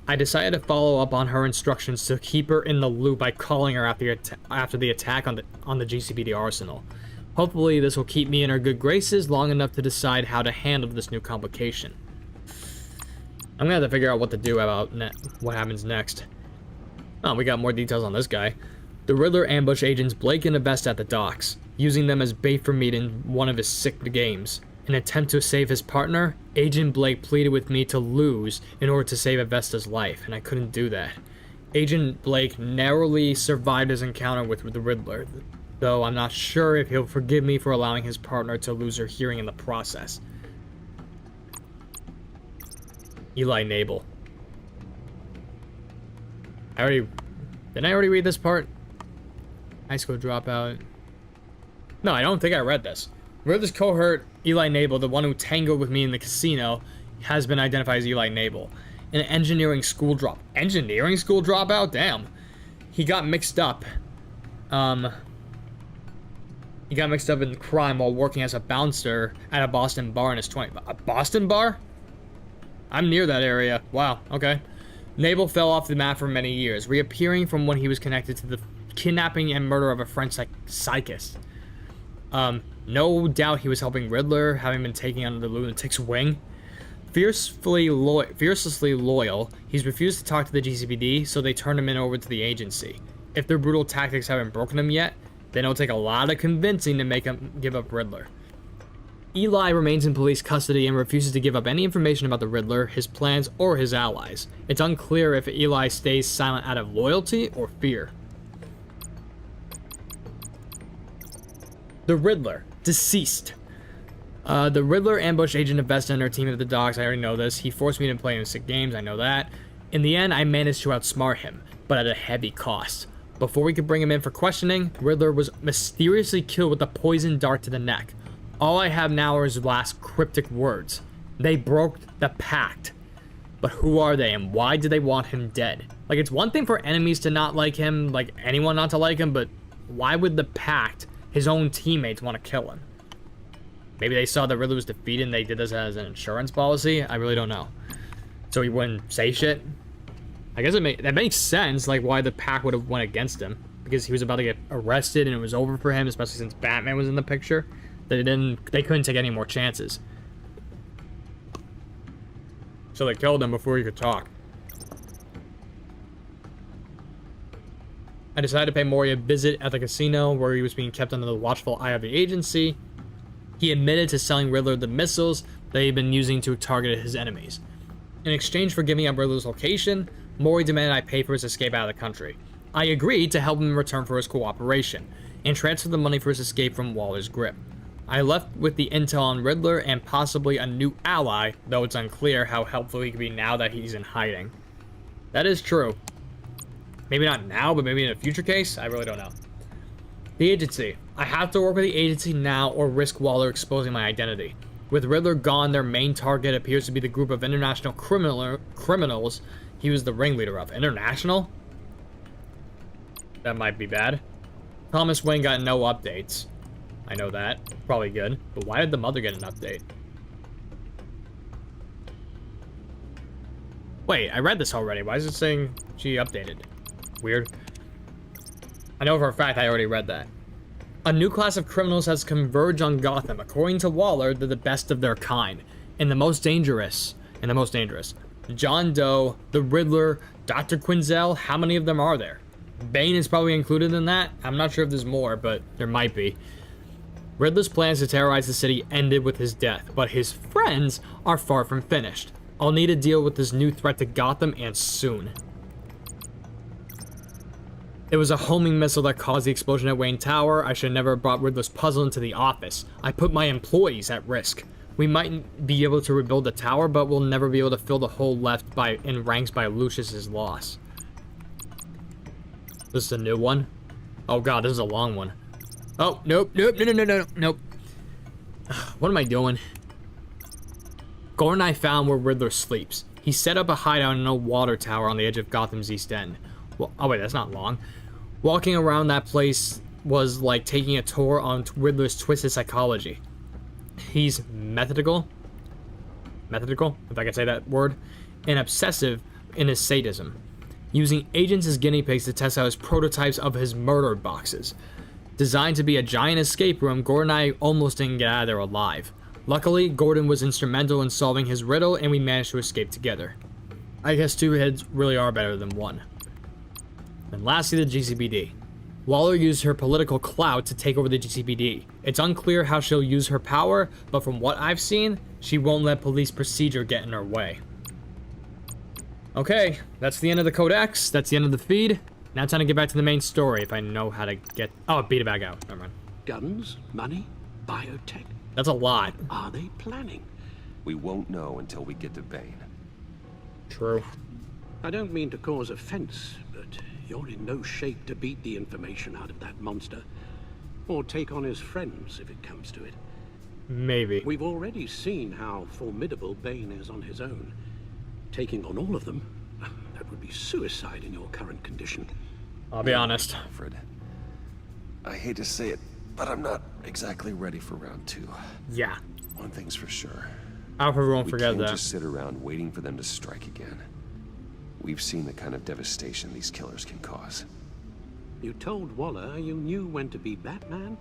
I decided to follow up on her instructions to keep her in the loop by calling her after the attack on the GCPD arsenal. Hopefully this will keep me in her good graces long enough to decide how to handle this new complication. I'm gonna have to figure out what to do about what happens next. Oh, we got more details on this guy. The Riddler ambushed agents Blake and Vesta at the docks, using them as bait for meat in one of his sick games. In an attempt to save his partner, Agent Blake pleaded with me to lose in order to save Vesta's life, and I couldn't do that. Agent Blake narrowly survived his encounter with the Riddler, though I'm not sure if he'll forgive me for allowing his partner to lose her hearing in the process. Eli Nabel. Didn't I already read this part? High school dropout. No, I don't think I read this. Riddler's cohort, Eli Nabel, the one who tangled with me in the casino, has been identified as Eli Nabel. An engineering school dropout? Damn. He got mixed up. He got mixed up in crime while working as a bouncer at a Boston bar in his 20s. A Boston bar? I'm near that area. Wow, okay. Nabel fell off the map for many years, reappearing from when he was connected to the kidnapping and murder of a French psychist. No doubt he was helping Riddler, having been taken under the lunatic's wing. Fiercely loyal, he's refused to talk to the GCPD, so they turned him over to the agency. If their brutal tactics haven't broken him yet, then it'll take a lot of convincing to make him give up Riddler. Eli remains in police custody and refuses to give up any information about the Riddler, his plans, or his allies. It's unclear if Eli stays silent out of loyalty or fear. The Riddler, deceased. The Riddler ambushed Agent Vesta and her team at the docks. I already know this. He forced me to play in sick games. I know that. In the end, I managed to outsmart him, but at a heavy cost. Before we could bring him in for questioning, Riddler was mysteriously killed with a poisoned dart to the neck. All I have now are his last cryptic words. They broke the pact. But who are they, and why do they want him dead? Like, it's one thing for enemies to not like him, like anyone not to like him, but why would the pact, his own teammates, want to kill him? Maybe they saw that Riddler was defeated and they did this as an insurance policy? I really don't know. So he wouldn't say shit? I guess that makes sense, like, why the pack would have went against him. Because he was about to get arrested and it was over for him, especially since Batman was in the picture. They couldn't take any more chances. So they killed him before he could talk. I decided to pay Mori a visit at the casino where he was being kept under the watchful eye of the agency. He admitted to selling Riddler the missiles that he'd been using to target his enemies. In exchange for giving up Riddler's location, Mori demanded I pay for his escape out of the country. I agreed to help him in return for his cooperation, and transfer the money for his escape from Waller's grip. I left with the intel on Riddler and possibly a new ally, though it's unclear how helpful he could be now that he's in hiding. That is true. Maybe not now, but maybe in a future case? I really don't know. The agency. I have to work with the agency now or risk Waller exposing my identity. With Riddler gone, their main target appears to be the group of international criminals he was the ringleader of. International? That might be bad. Thomas Wayne got no updates. I know that. Probably good. But why did the mother get an update? Wait, I read this already. Why is it saying she updated? Weird. I know for a fact I already read that. A new class of criminals has converged on Gotham. According to Waller, they're the best of their kind. And the most dangerous. John Doe, the Riddler, Dr. Quinzel, how many of them are there? Bane is probably included in that. I'm not sure if there's more, but there might be. Riddler's plans to terrorize the city ended with his death, but his friends are far from finished. I'll need to deal with this new threat to Gotham, and soon. It was a homing missile that caused the explosion at Wayne Tower. I should never have brought Riddler's puzzle into the office. I put my employees at risk. We might be able to rebuild the tower, but we'll never be able to fill the hole left in ranks by Lucius's loss. This is a new one? Oh god, this is a long one. Oh, nope. What am I doing? Gordon and I found where Riddler sleeps. He set up a hideout in a water tower on the edge of Gotham's East End. Well, oh wait, that's not long. Walking around that place was like taking a tour on Riddler's twisted psychology. He's methodical, if I can say that word, and obsessive in his sadism, using agents as guinea pigs to test out his prototypes of his murder boxes. Designed to be a giant escape room, Gordon and I almost didn't get out of there alive. Luckily, Gordon was instrumental in solving his riddle, and we managed to escape together. I guess two heads really are better than one. And lastly, the GCPD. Waller used her political clout to take over the GCPD. It's unclear how she'll use her power, but from what I've seen, she won't let police procedure get in her way. Okay, that's the end of the codex. That's the end of the feed. Now time to get back to the main story if I know how to get... Oh, beat it back out. Never mind. Guns, money, biotech. That's a lot. What are they planning? We won't know until we get to Bane. True. I don't mean to cause offense, but you're in no shape to beat the information out of that monster. Or take on his friends, if it comes to it. Maybe. We've already seen how formidable Bane is on his own. Taking on all of them, that would be suicide in your current condition. I'll be honest. Alfred, I hate to say it, but I'm not exactly ready for round 2. Yeah. One thing's for sure. Alfred won't forget We that. can't just sit around waiting for them to strike again. We've seen the kind of devastation these killers can cause. You told Waller you knew when to be Batman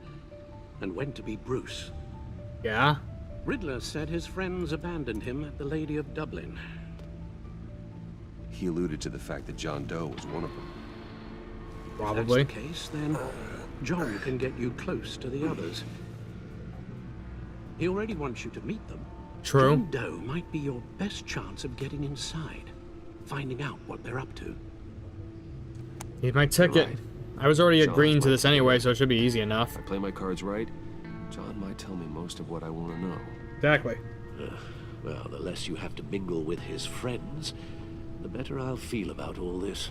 and when to be Bruce. Yeah? Riddler said his friends abandoned him at the Lady of Dublin. He alluded to the fact that John Doe was one of them. Probably. If that's the case, then John can get you close to the others. He already wants you to meet them. True. John Doe might be your best chance of getting inside, finding out what they're up to. Need my ticket. Right. I was already John's agreeing to my this anyway, so it should be easy enough. If I play my cards right, John might tell me most of what I want to know. Exactly. Well, the less you have to mingle with his friends, the better I'll feel about all this.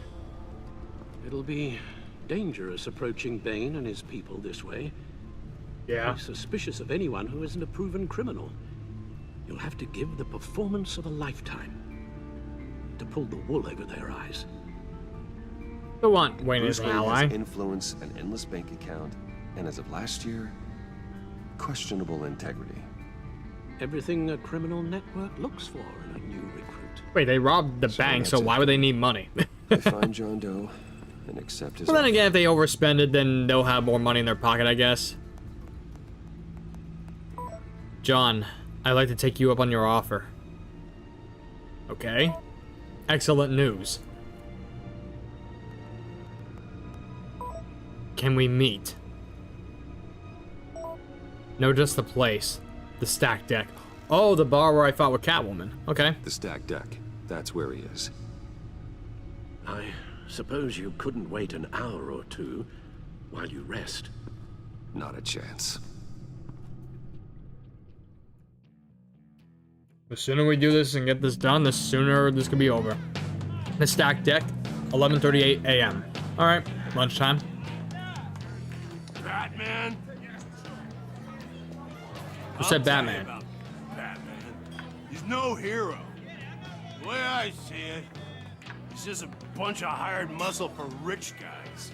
It'll be dangerous approaching Bane and his people this way. Yeah. Be suspicious of anyone who isn't a proven criminal. You'll have to give the performance of a lifetime to pull the wool over their eyes. The one Wayne is Bruce an Wayne ally. has influence, an endless bank account, and as of last year, questionable integrity. Everything a criminal network looks for in a new recruit. Wait, they robbed the bank, so that's why it. would they need money? I find John Doe and accept his But then offer. again, if they overspend it, then they'll have more money in their pocket, I guess. John, I'd like to take you up on your offer. Okay. Excellent news. Can we meet? No, just the place. The stack deck. Oh, the bar where I fought with Catwoman. Okay. The stack deck. That's where he is. I suppose you couldn't wait an hour or two while you rest. Not a chance. The sooner we do this and get this done, the sooner this could be over. The stack deck, 11:38 a.m. All right, lunchtime. Batman? Who said I'll tell you Batman? about Batman. He's no hero. The way I see it, he's just a bunch of hired muscle for rich guys.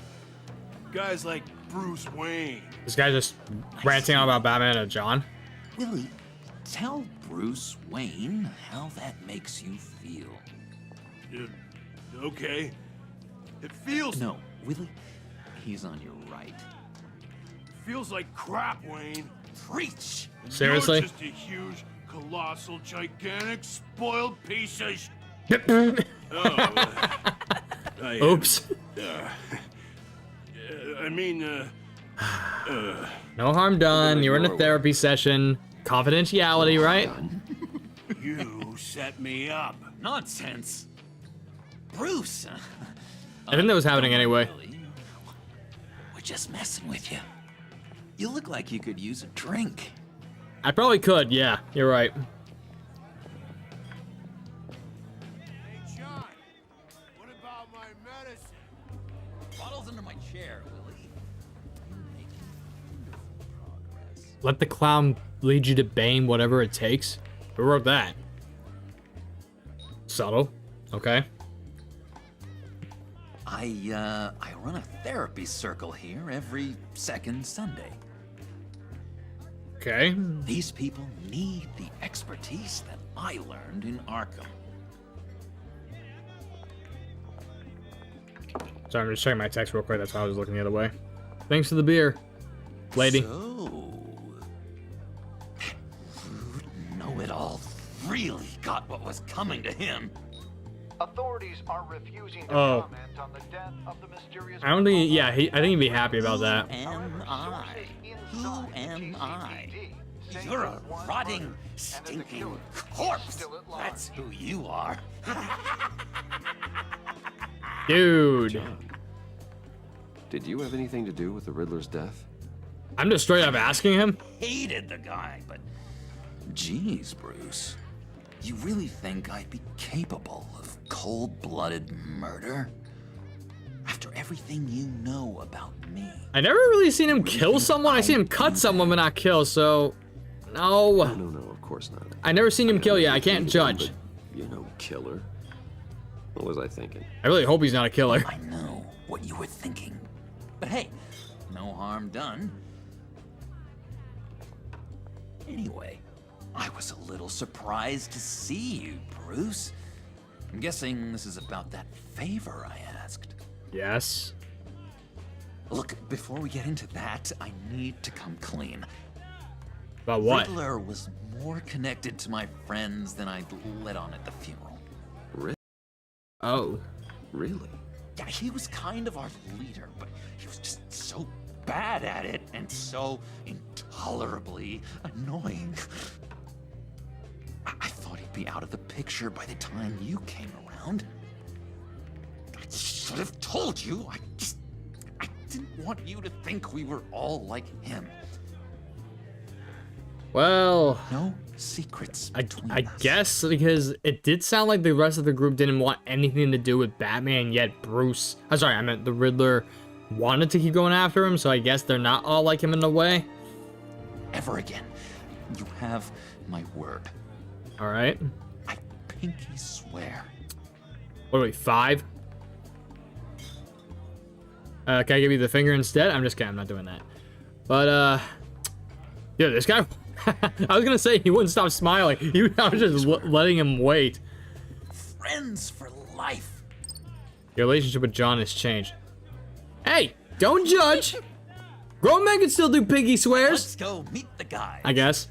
Guys like Bruce Wayne. This guy just ranting on about Batman to John. Willie, tell Bruce Wayne how that makes you feel. Okay. It feels... No, Willie, he's on your right. feels like crap, Wayne. Preach! Seriously? You're just a huge, colossal, gigantic, spoiled piece of sh... Oops. I mean, No harm done. You're in a therapy session. Confidentiality, right? you set me up. Nonsense. Bruce! I think that was happening anyway. Willie, we're just messing with you. You look like you could use a drink. I probably could, yeah. You're right. Hey, John, what about my medicine? Bottle's under my chair, Willie. You're making beautiful progress. Let the clown lead you to Bane, whatever it takes. Who wrote that? Subtle. Okay. I run a therapy circle here every second Sunday. Okay. These people need the expertise that I learned in Arkham. Sorry, I'm just checking my text real quick. That's why I was looking the other way. Thanks for the beer, lady. So, rude know-it-all really got what was coming to him. Authorities are refusing to Oh. comment on the death of the mysterious... I don't think. Yeah, I think he'd be happy about that. Who am I? Who am I? You're a rotting, stinking corpse. That's who you are. Dude. John, did you have anything to do with the Riddler's death? I'm just straight up asking him. Hated the guy, but... Geez, Bruce. You really think I'd be capable of cold-blooded murder? After everything you know about me. I never really seen him kill someone. I seen him cut someone but not kill, so... No. No, of course not. I never seen him kill, yeah, I can't judge. But, you know, killer. What was I thinking? I really hope he's not a killer. I know what you were thinking. But hey, no harm done. Anyway, I was a little surprised to see you, Bruce. I'm guessing this is about that favor I asked. Yes. Look, before we get into that, I need to come clean. About what? Riddler was more connected to my friends than I'd let on at the funeral. Oh. Really? Yeah, he was kind of our leader, but he was just so bad at it and so intolerably annoying. I thought he'd be out of the picture by the time you came around. I should have told you. I didn't want you to think we were all like him. Well, no secrets I us. guess, because it did sound like the rest of the group didn't want anything to do with Batman, yet Bruce... I'm sorry, I meant the Riddler wanted to keep going after him, so I guess they're not all like him in a way. Ever again. You have my word. Alright. I pinky swear. What are we, 5? Can I give you the finger instead? I'm just kidding, I'm not doing that. But, yeah, this guy... I was gonna say he wouldn't stop smiling. I was just letting him wait. Friends for life. Your relationship with John has changed. Hey, don't judge. Grown men can still do pinky swears. Let's go meet the guy. I guess.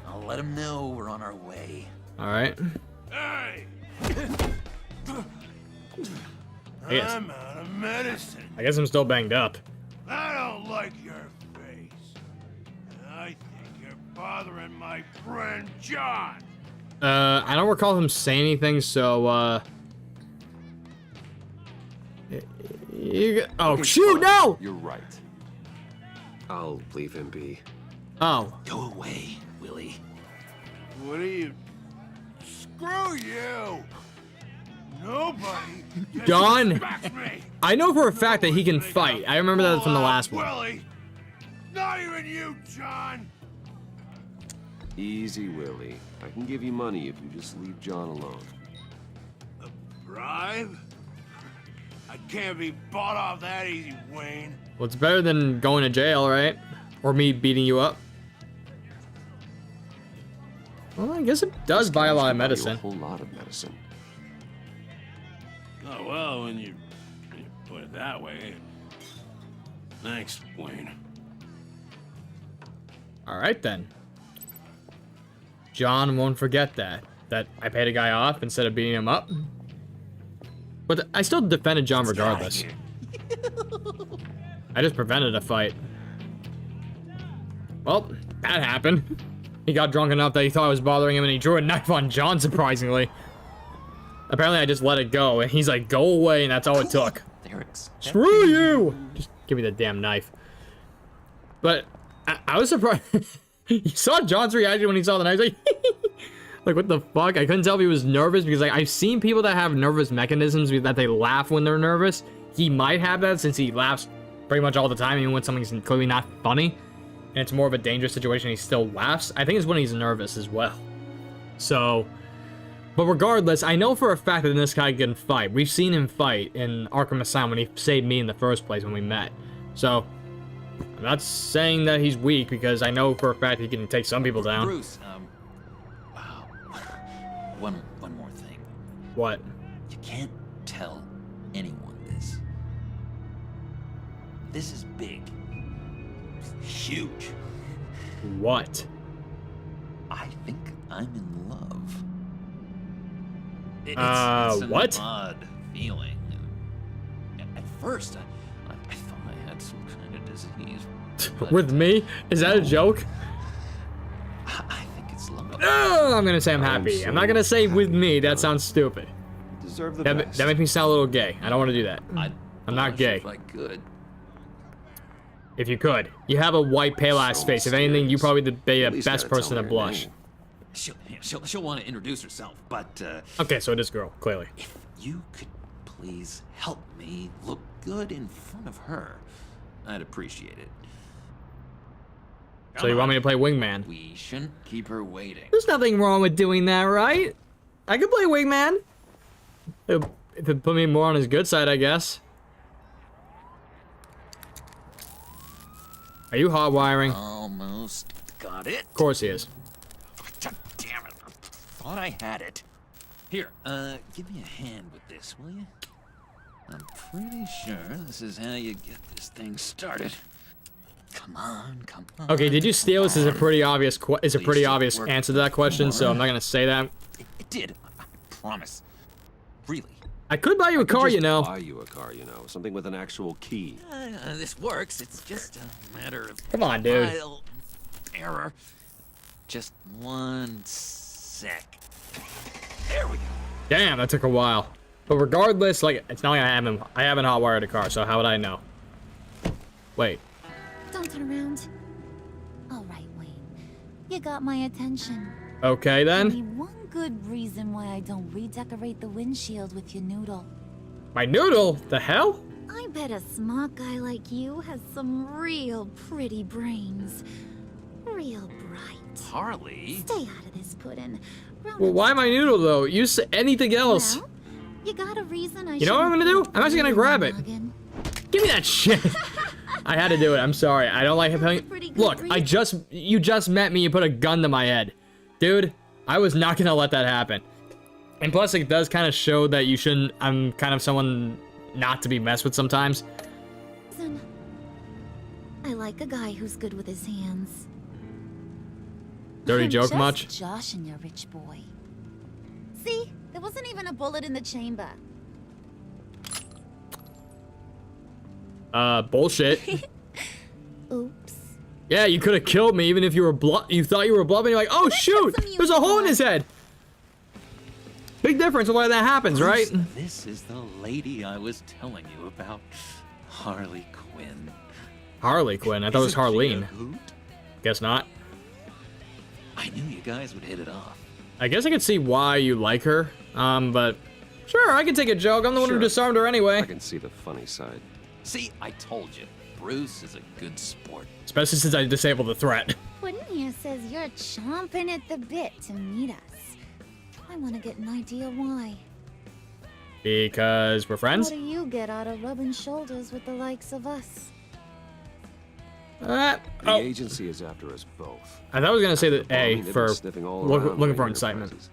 I'll let him know we're on our way. All right. Hey! Yes. I'm out of medicine. I guess I'm still banged up. I don't like your face. And I think you're bothering my friend John. I don't recall him saying anything, so, oh, shoot, no! You're right. I'll leave him be. Oh. Go away, Willie. What are you... Screw you! Nobody John, disrespects me! I know for a fact that he can fight. I remember that from the last one. Willie! Not even you, John! Easy, Willie. I can give you money if you just leave John alone. A bribe? I can't be bought off that easy, Wayne. Well, it's better than going to jail, right? Or me beating you up. Well, I guess it does buy a lot of medicine. A whole lot of medicine. Oh, well, when you put it that way. Thanks, Wayne. All right, then. John won't forget that I paid a guy off instead of beating him up. But I still defended John regardless. I just prevented a fight. Well, that happened. He got drunk enough that he thought I was bothering him and he drew a knife on John, surprisingly. Apparently I just let it go and he's like, go away, and that's all it took. Screw you! Just give me the damn knife. But I was surprised. You saw John's reaction when he saw the knife. Like, like, what the fuck? I couldn't tell if he was nervous because, like, I've seen people that have nervous mechanisms that they laugh when they're nervous. He might have that since he laughs pretty much all the time, even when something's clearly not funny. And it's more of a dangerous situation, he still laughs. I think it's when he's nervous as well. So, but regardless, I know for a fact that this guy can fight. We've seen him fight in Arkham Asylum when he saved me in the first place when we met. So, I'm not saying that he's weak because I know for a fact he can take some people down. Bruce, one more thing. What? You can't tell anyone this. This is big. Huge. What? I think I'm in love. It's what? An odd feeling. At first, I thought I had some kind of disease. With me? Is that a joke? I think it's love. Oh, I'm gonna say I'm happy. I'm not gonna say with me. That sounds stupid. You deserve the best. That makes me sound a little gay. I don't want to do that. I'm not gay. If I could. If you could. You have a white, pale-ass face. If anything, you probably be the best person to blush. She'll want to introduce herself, but, Okay, so it is girl, clearly. If you could please help me look good in front of her, I'd appreciate it. So you want me to play wingman? We shouldn't keep her waiting. There's nothing wrong with doing that, right? I could play wingman. If it put me more on his good side, I guess. Are you hot wiring? Almost got it. Of course he is. God damn it. I thought I had it. Here, give me a hand with this, will you? I'm pretty sure this is how you get this thing started. Come on, come on. Okay, did you steal this? Is a pretty obvious answer to that question, so I'm not gonna say that. It did. I promise. Really. I could buy you a car, you know. Buy you a car, you know. Something with an actual key. This works. It's just a matter of Come on, dude. file error. Just one sec. There we go. Damn, that took a while. But regardless, like, it's not like I haven't hot wired a car, so how would I know? Wait. Don't turn around. All right, Wayne. You got my attention. Okay, then. Give me one good reason why I don't redecorate the windshield with your noodle. My noodle? The hell? I bet a smart guy like you has some real pretty brains. Real bright. Harley? Stay out of this pudding. Well, why my noodle, though? You say anything else. Well, you got a reason You know what I'm gonna do? I'm actually gonna grab it. Give me that shit. I had to do it. I'm sorry. I don't like him. Look, you just met me. You put a gun to my head. Dude, I was not gonna let that happen. And plus, it does kind of show that you shouldn't. I'm kind of someone not to be messed with sometimes. Listen, I like a guy who's good with his hands. Dirty I'm joke just much? joshing you, rich boy. See? There wasn't even a bullet in the chamber. Bullshit. Oops. Yeah, you could have killed me even if you were you thought you were bluffing. You're like, oh shoot, there's a hole in his head. Big difference of why that happens, right? This is the lady I was telling you about. Harley Quinn. Harley Quinn. I thought it was Isn't she a Harleen. hoot? Guess not. I knew you guys would hit it off. I guess I could see why you like her. But sure, I can take a joke. I'm the one who disarmed her anyway. I can see the funny side. See, I told you. Bruce is a good sport. Especially since I disabled the threat. Puddin' here says you're chomping at the bit to meet us. I want to get an idea why. Because we're friends? What do you get out of rubbing shoulders with the likes of us? The agency is after us both. I thought I was going to say that A They've been for sniffing all looking around for Wayne incitement. Enterprises.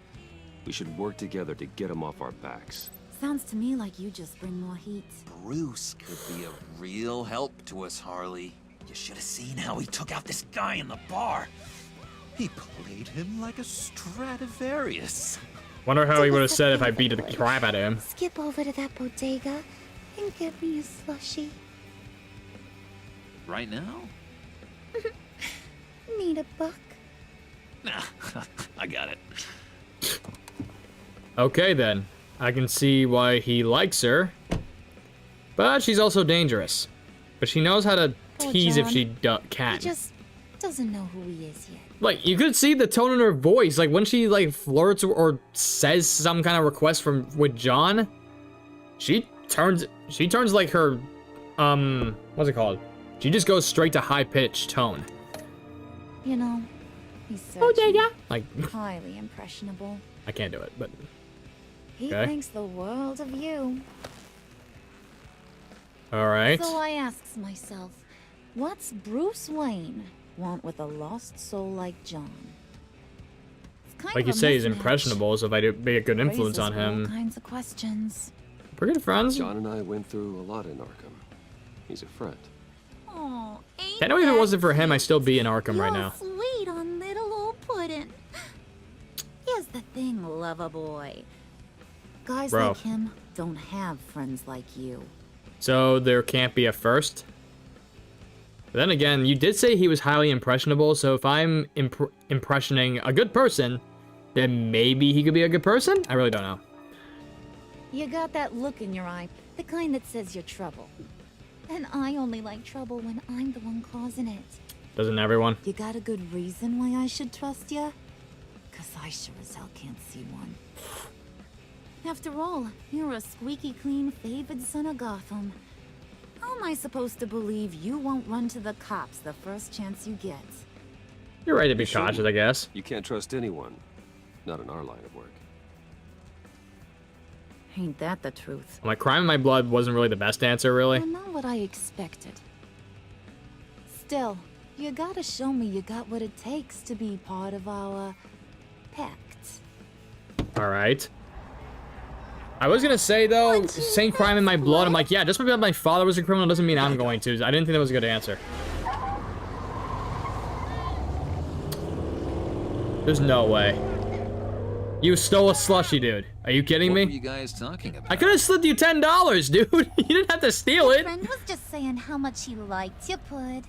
We should work together to get them off our backs. Sounds to me like you just bring more heat. Bruce could be a real help to us, Harley. You should have seen how he took out this guy in the bar. He played him like a Stradivarius. Wonder how he would have said if I beat the crap out of him. Skip over to that bodega and get me a slushie. Right now? Need a buck? Nah, I got it. Okay then. I can see why he likes her. But she's also dangerous. But she knows how to tease if she can. He just doesn't know who he is yet. Like, you could see the tone in her voice. Like, when she, like, flirts or says some kind of request with John, she turns like her, what's it called? She just goes straight to high-pitched tone. You know, he's searching. Like, Highly impressionable. I can't do it, but... He Okay. thinks the world of you. Alright. So I asks myself, what's Bruce Wayne want with a lost soul like John? It's kind Like of you a say, he's mismatch. impressionable, so if I do be a good influence Raises on all him... kinds of questions. We're good friends. John and I went through a lot in Arkham. He's a friend. Oh, ain't I know if it that wasn't for him, I'd still be in Arkham right You're now. sweet on little old Puddin'. Here's the thing, lover boy. Guys Bro. like him don't have friends like you. So there can't be a first? But then again, you did say he was highly impressionable, so if I'm impressioning a good person, then maybe he could be a good person? I really don't know. You got that look in your eye, the kind that says you're trouble. And I only like trouble when I'm the one causing it. Doesn't everyone? You got a good reason why I should trust you? 'Cause I sure as hell can't see one. After all, you're a squeaky clean favored son of Gotham. How am I supposed to believe you won't run to the cops the first chance you get? You're right to be cautious, I guess. You can't trust anyone. Not in our line of work. Ain't that the truth? My crime in my blood wasn't really the best answer, really. Well, not what I expected. Still, you gotta show me you got what it takes to be part of our pact. Alright. I was gonna say, though, saying crime in my blood, I'm like, yeah, just because my father was a criminal doesn't mean I'm going to. I didn't think that was a good answer. There's no way. You stole a slushie, dude. Are you kidding What me? were you guys talking about? I could have slipped you $10, dude. You didn't have to steal it. Friend was just saying how much he liked you, Pud.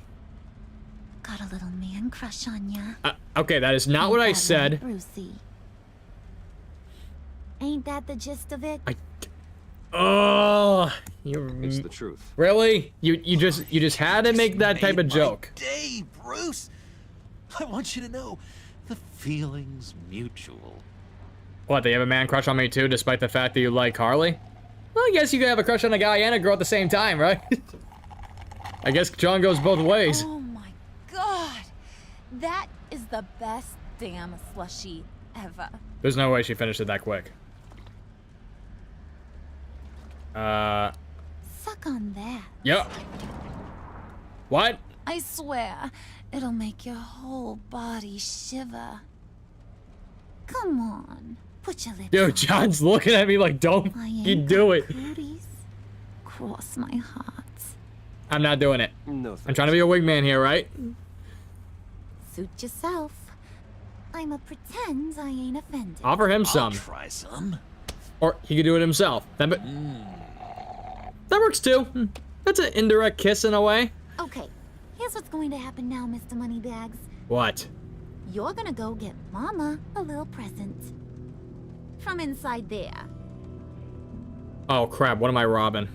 Got a little man crush on ya. Okay, that is not what I said. Brucey. Ain't that the gist of it? Oh, It's the truth. Really? You just had to make that type of joke. Day, Bruce. I want you to know, the feeling's mutual. What, they have a man crush on me too, despite the fact that you like Harley? Well, I guess you could have a crush on a guy and a girl at the same time, right? I guess John goes both ways. Oh my god. That is the best damn slushie ever. There's no way she finished it that quick. Suck on that. Yep. What? I swear, it'll make your whole body shiver. Come on, put your lips Dude, on. John's looking at me like, don't I you ain't do got it. cooties. cross my heart. I'm not doing it. No, I'm thanks. trying to be a wingman here, right? Suit yourself. I'ma pretend I ain't offended. Offer him I'll some. try some. Or he could do it himself. That works too. That's an indirect kiss in a way. Okay, here's what's going to happen now, Mr. Moneybags. What? You're gonna go get Mama a little present. From inside there. Oh crap, what am I robbing?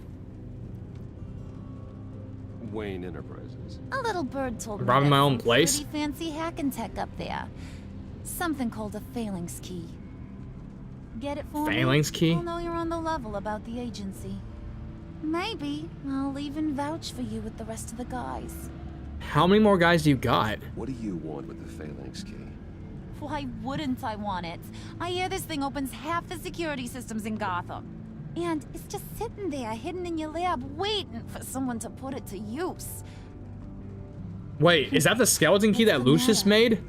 Wayne Enterprises. A little bird told me Robbing my there's own some place? pretty fancy hacking tech up there. Something called a phalanx key. Get it for me? Phalanx key? I'll know you're on the level about the agency. Maybe I'll even vouch for you with the rest of the guys. How many more guys do you got? What do you want with the phalanx key? Why wouldn't I want it? I hear this thing opens half the security systems in Gotham. And it's just sitting there, hidden in your lab, waiting for someone to put it to use. Wait, is that the skeleton key that Lucius made?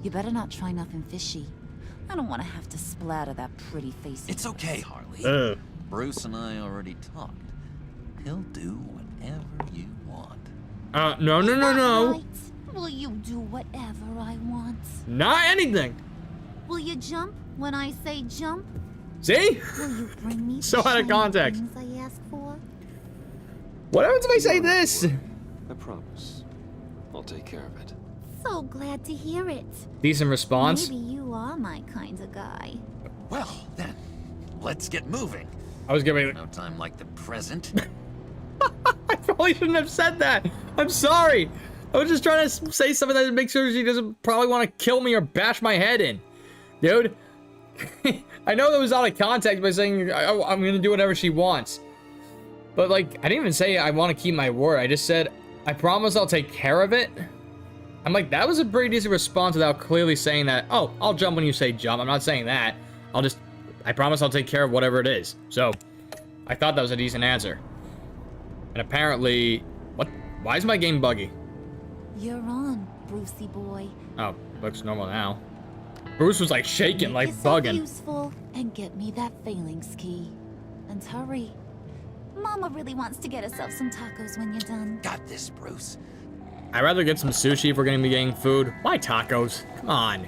You better not try nothing fishy. I don't want to have to splatter that pretty face. It's okay, Harley. Ugh. Bruce and I already talked. He'll do whatever you want. No. Right? Will you do whatever I want? Not anything. Will you jump when I say jump? See? Will you bring me So the out of shiny context. things I ask for? What happens if I say this? I promise. I'll take care of it. So glad to hear it. Decent response. Maybe you are my kind of guy. Well, then, let's get moving. I was giving. No time like the present. I probably shouldn't have said that. I'm sorry. I was just trying to say something that makes sure she doesn't probably want to kill me or bash my head in. Dude. I know that was out of context by saying I'm gonna do whatever she wants. But like, I didn't even say I want to keep my word. I just said, I promise I'll take care of it. I'm like, that was a pretty decent response without clearly saying that, oh, I'll jump when you say jump. I'm not saying that. I promise I'll take care of whatever it is. So, I thought that was a decent answer. And apparently, what? Why is my game buggy? You're on, Brucey boy. Oh, looks normal now. Bruce was like shaking, like Make yourself bugging. useful and get me that phalanx key. And hurry. Mama really wants to get herself some tacos when you're done. Got this, Bruce. I'd rather get some sushi if we're gonna be getting food. Why tacos? Come on.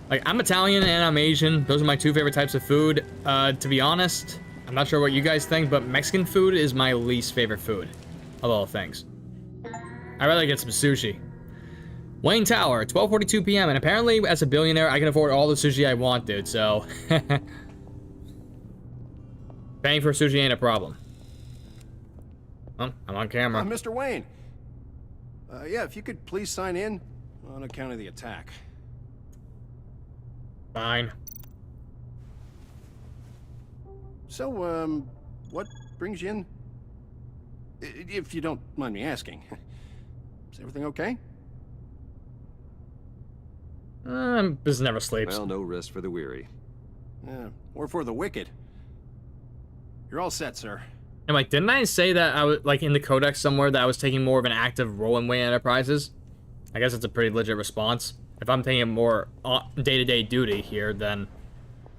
Like, I'm Italian and I'm Asian. Those are my two favorite types of food. To be honest, I'm not sure what you guys think, but Mexican food is my least favorite food of all things. I'd rather get some sushi. Wayne Tower, 12:42 p.m. And apparently, as a billionaire, I can afford all the sushi I want, dude. So, paying for sushi ain't a problem. Oh, I'm on camera. Mr. Wayne. Yeah, if you could please sign in on account of the attack. Fine. So, what brings you in? If you don't mind me asking. Is everything okay? This never sleeps. Well, no rest for the weary. Yeah, or for the wicked. You're all set, sir. And like, didn't I say that I was like in the codex somewhere that I was taking more of an active role in Wayne Enterprises? I guess it's a pretty legit response. If I'm taking more day-to-day duty here, then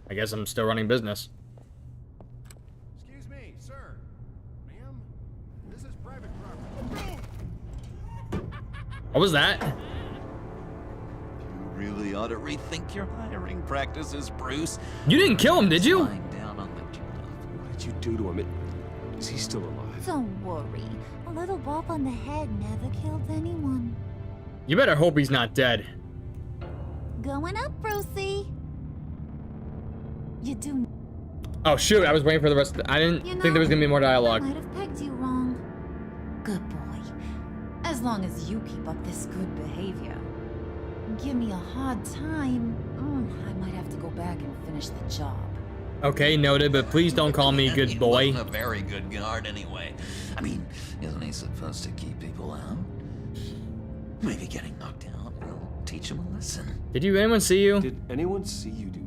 I guess I'm still running business. Excuse me, sir. Ma'am, this is private property. What was that? You really ought to rethink your hiring practices, Bruce. You didn't kill him, did you? Lying down on the job. What did you do to him? Is he still alive? Don't worry. A little bump on the head never killed anyone. You better hope he's not dead. Going up, Brucey. You do. Oh shoot, I was waiting for the rest of the, I didn't think there was gonna be more dialogue. I might have pegged you wrong. Good boy. As long as you keep up this good behavior. Give me a hard time, I might have to go back and finish the job. Okay, noted, but please don't call me good boy. He's a very good guard anyway. I mean, isn't he supposed to keep people out? Maybe getting knocked out will teach him a lesson. Did anyone see you? Did anyone see you do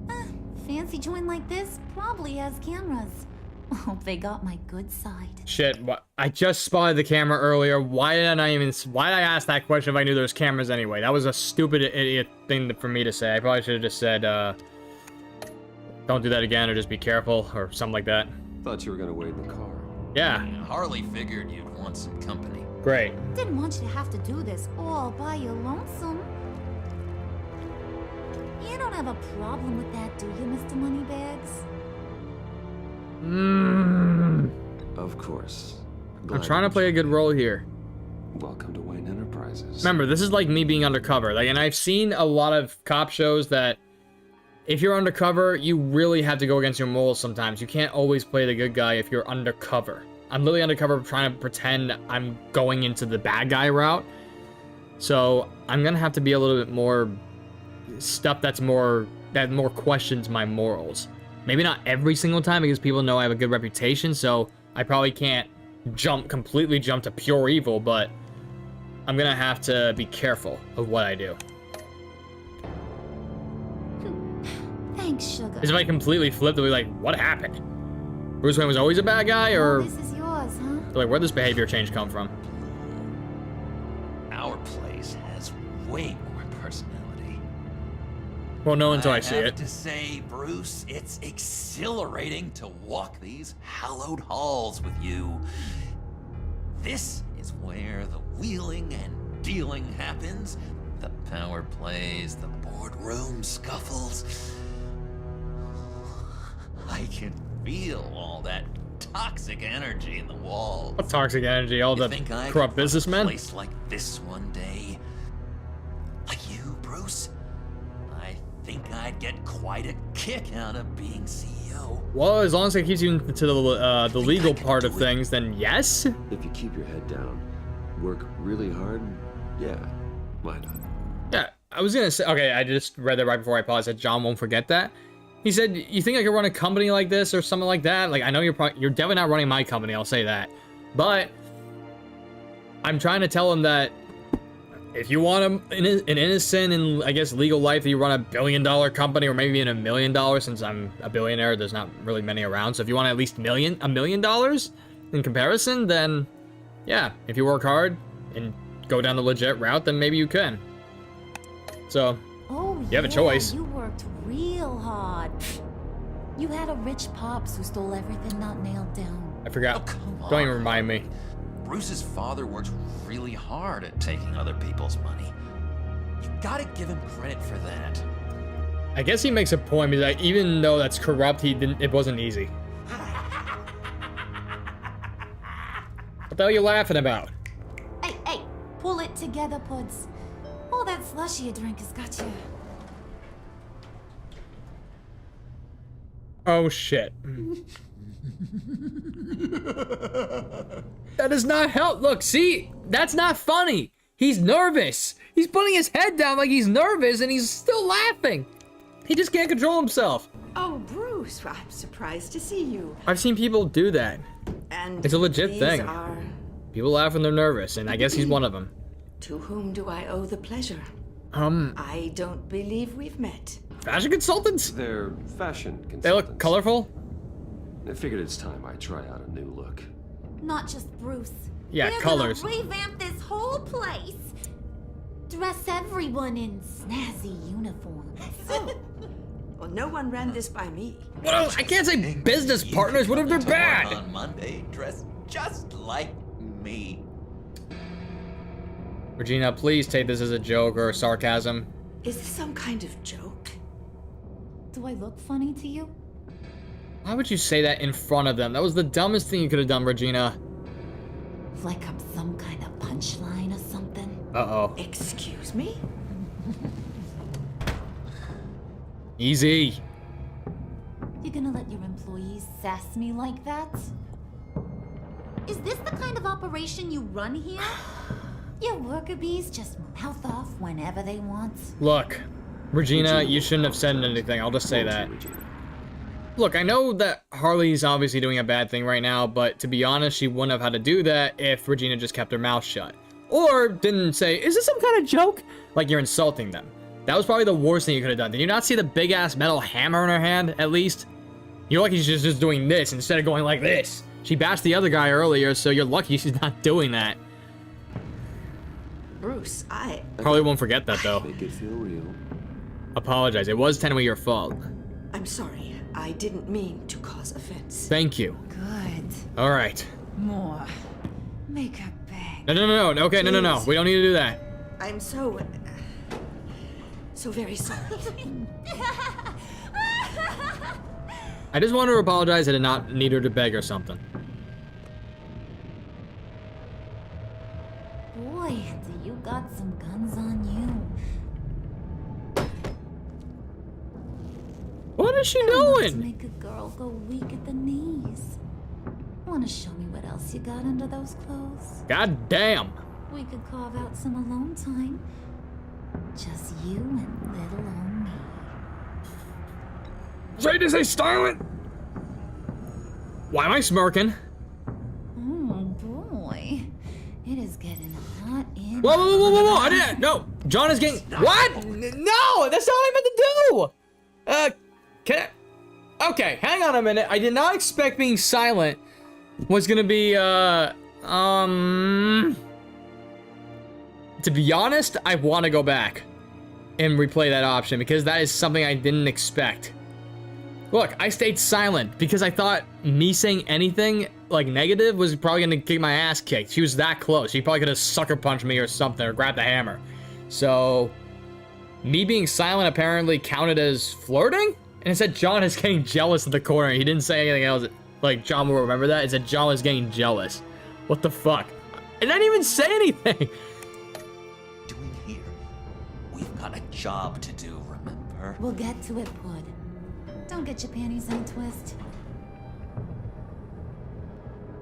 that? Fancy joint like this probably has cameras. Hope they got my good side. Shit, what? I just spotted the camera earlier. Why did I ask that question if I knew there was cameras anyway? That was a stupid idiot thing for me to say. I probably should have just said, don't do that again, or just be careful, or something like that. Thought you were gonna wait in the car. Yeah. Harley figured you'd want some company. Great. Didn't want you to have to do this all by your lonesome. You don't have a problem with that, do you, Mr. Moneybags? Of course. I'm trying to play a good role here. Welcome to Wayne Enterprises. Remember, this is like me being undercover. Like, and I've seen a lot of cop shows that if you're undercover, you really have to go against your morals sometimes. You can't always play the good guy if you're undercover. I'm literally undercover trying to pretend I'm going into the bad guy route. So I'm gonna have to be a little bit more stuff that more questions my morals. Maybe not every single time because people know I have a good reputation, so I probably can't completely jump to pure evil, but I'm gonna have to be careful of what I do. Thanks, sugar. Because if I completely flipped, it'll be like, what happened? Bruce Wayne was always a bad guy, or This is yours, huh? like, where'd this behavior change come from? Our place has way more personality. Won't know until I see I have it. to say, Bruce, it's exhilarating to walk these hallowed halls with you. This is where the wheeling and dealing happens. The power plays, the boardroom scuffles. I can feel all that toxic energy in the walls. What toxic energy? All the Think I corrupt could run businessmen? a place like this one day? Like you, Bruce? I think I'd get quite a kick out of being CEO. Well, as long as it keeps you to the legal part of things, then yes. If you keep your head down, work really hard, yeah, why not? Yeah, I was gonna say. Okay, I just read that right before I paused. That John won't forget that. He said, "You think I could run a company like this or something like that?" Like, I know you're definitely not running my company. I'll say that, but I'm trying to tell him that if you want an innocent and I guess legal life, that you run $1 billion company or maybe even $1 million. Since I'm a billionaire, there's not really many around. So if you want at least $1 million in comparison, then yeah, if you work hard and go down the legit route, then maybe you can. So you have a choice. You worked real hard. You had a rich pops who stole everything not nailed down. I forgot. Oh, come on. Don't even remind me. Bruce's father worked really hard at taking other people's money. You gotta give him credit for that. I guess he makes a point because like, even though that's corrupt, it wasn't easy. What the hell are you laughing about? Hey, pull it together, Puds. All that slushy you drink has got you. Oh shit. That does not help. Look, see? That's not funny. He's nervous. He's putting his head down like he's nervous and he's still laughing. He just can't control himself. Oh, Bruce, I'm surprised to see you. I've seen people do that. And it's a legit these thing. Are... People laugh when they're nervous, and I guess he's one of them. To whom do I owe the pleasure? I don't believe we've met. Fashion consultants? They're fashion consultants. They look colorful? I figured it's time I try out a new look. Not just Bruce. Yeah, We're colors. Gonna revamp this whole place. Dress everyone in snazzy uniforms. Oh. Well, no one ran this by me. Well, I can't say business partners. What if they're bad? On Monday, dressed just like me. Regina, please take this as a joke or sarcasm. Is this some kind of joke? Do I look funny to you? Why would you say that in front of them? That was the dumbest thing you could have done, Regina. Like I'm some kind of punchline or something? Uh-oh. Excuse me? Easy. You gonna let your employees sass me like that? Is this the kind of operation you run here? Your worker bees just mouth off whenever they want? Look, Regina, you shouldn't have said anything. I'll just say that. Look, I know that Harley's obviously doing a bad thing right now, but to be honest, she wouldn't have had to do that if Regina just kept her mouth shut. Or didn't say, is this some kind of joke? Like you're insulting them. That was probably the worst thing you could have done. Did you not see the big-ass metal hammer in her hand, at least? You're lucky she's just doing this instead of going like this. She bashed the other guy earlier, so you're lucky she's not doing that. Bruce, Probably won't forget that, though. Make it feel real. Apologize. It was technically your fault. I'm sorry. I didn't mean to cause offense. Thank you. Good. All right. More. Make her beg. No. Okay, no. We don't need to do that. I'm so very sorry. I just want to apologize. I did not need her to beg or something. Boy, do you got some guns on you. What is she Enough to doing? make a girl go weak at the knees. Wanna show me what else you got under those clothes? God damn. We could carve out some alone time. Just you and little old me. Try to say silent. Why am I smirking? Oh boy, it is getting hot in. Whoa! I didn't. No, John is getting. What? No, that's not what I meant to do. Can I? Okay, hang on a minute. I did not expect being silent was gonna be To be honest, I want to go back and replay that option because that is something I didn't expect. Look, I stayed silent because I thought me saying anything like negative was probably gonna get my ass kicked. She was that close. She probably could have sucker punched me or something or grabbed the hammer. So me being silent apparently counted as flirting? And it said John is getting jealous in the corner. He didn't say anything else. Like, John will remember that. It said John was getting jealous. What the fuck? And I didn't even say anything. Doing here? We've got a job to do, remember? We'll get to it, Pud. Don't get your panties in a twist.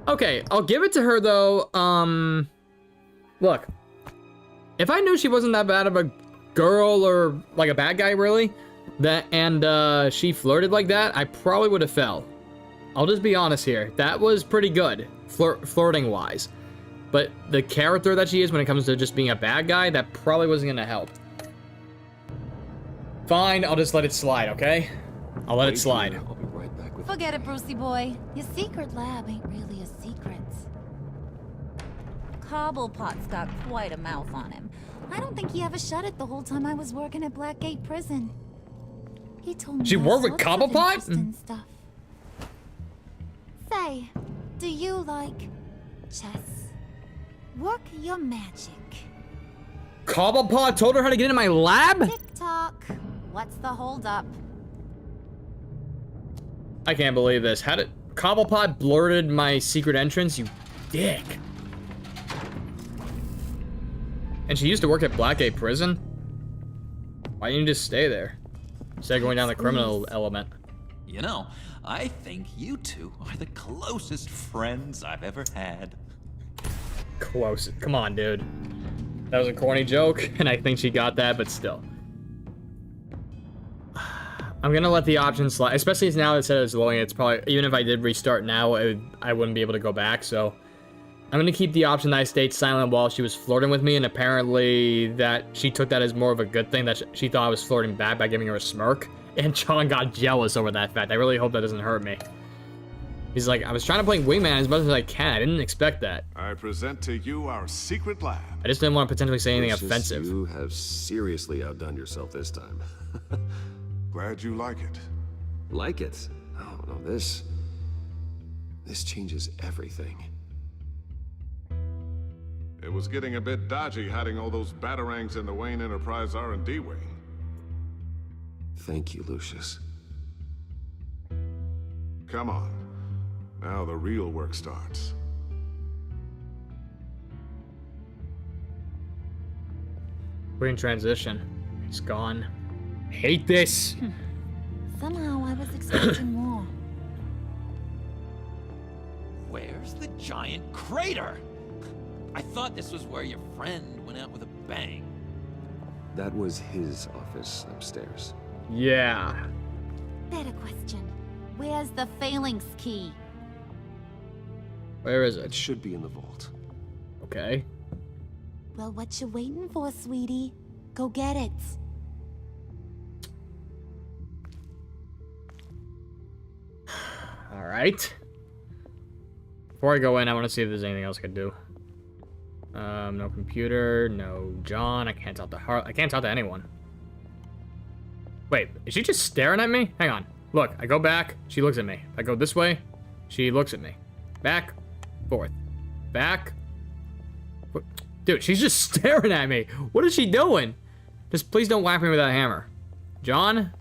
Okay, I'll give it to her though. Look, if I knew she wasn't that bad of a girl or like a bad guy really, and she flirted like that, I probably would have fell. I'll just be honest here. That was pretty good, flirting wise. But the character that she is when it comes to just being a bad guy, that probably wasn't gonna help. Fine, I'll just let it slide, okay? I'll let it slide. I'll be right back with Forget it, Brucey boy. Your secret lab ain't really a secret. Cobblepot's got quite a mouth on him. I don't think he ever shut it the whole time I was working at Blackgate Prison. He told me She all worked with sorts of Cobblepot? interesting stuff. Say, do you like chess? Work your magic. Cobblepot told her how to get into my lab? Tick-tock. What's the holdup? I can't believe this. How did Cobblepot blurted my secret entrance? You dick. And she used to work at Blackgate Prison? Why didn't you just stay there? Instead of going down the criminal element. You know, I think you two are the closest friends I've ever had. Close. Come on, dude. That was a corny joke, and I think she got that, but still. I'm gonna let the option slide, especially now that it said it's loading. It's probably, even if I did restart now, I wouldn't be able to go back, so I'm gonna keep the option that I stayed silent while she was flirting with me, and apparently that she took that as more of a good thing, that she thought I was flirting back by giving her a smirk, and John got jealous over that fact. I really hope that doesn't hurt me. He's like, I was trying to play Wingman as much as I can. I didn't expect that. I present to you our secret lab. I just didn't want to potentially say anything Lucius, offensive. You have seriously outdone yourself this time. Glad you like it. Like it? Oh, no, this changes everything. It was getting a bit dodgy hiding all those batarangs in the Wayne Enterprise R&D wing. Thank you, Lucius. Come on. Now the real work starts. We're in transition. He's gone. Hate this. Somehow I was expecting more. Where's the giant crater? I thought this was where your friend went out with a bang. That was his office upstairs. Yeah. Better question. Where's the phalanx key? Where is It it? should be in the vault. Okay. Well, what you waiting for, sweetie? Go get it. All right. Before I go in, I want to see if there's anything else I could do. No computer, no John. I can't talk to her. I can't talk to anyone. Wait, is she just staring at me? Hang on. Look, I go back, she looks at me. I go this way, she looks at me. Back, forth. Back. Dude, she's just staring at me. What is she doing? Just please don't whack me with that hammer. John?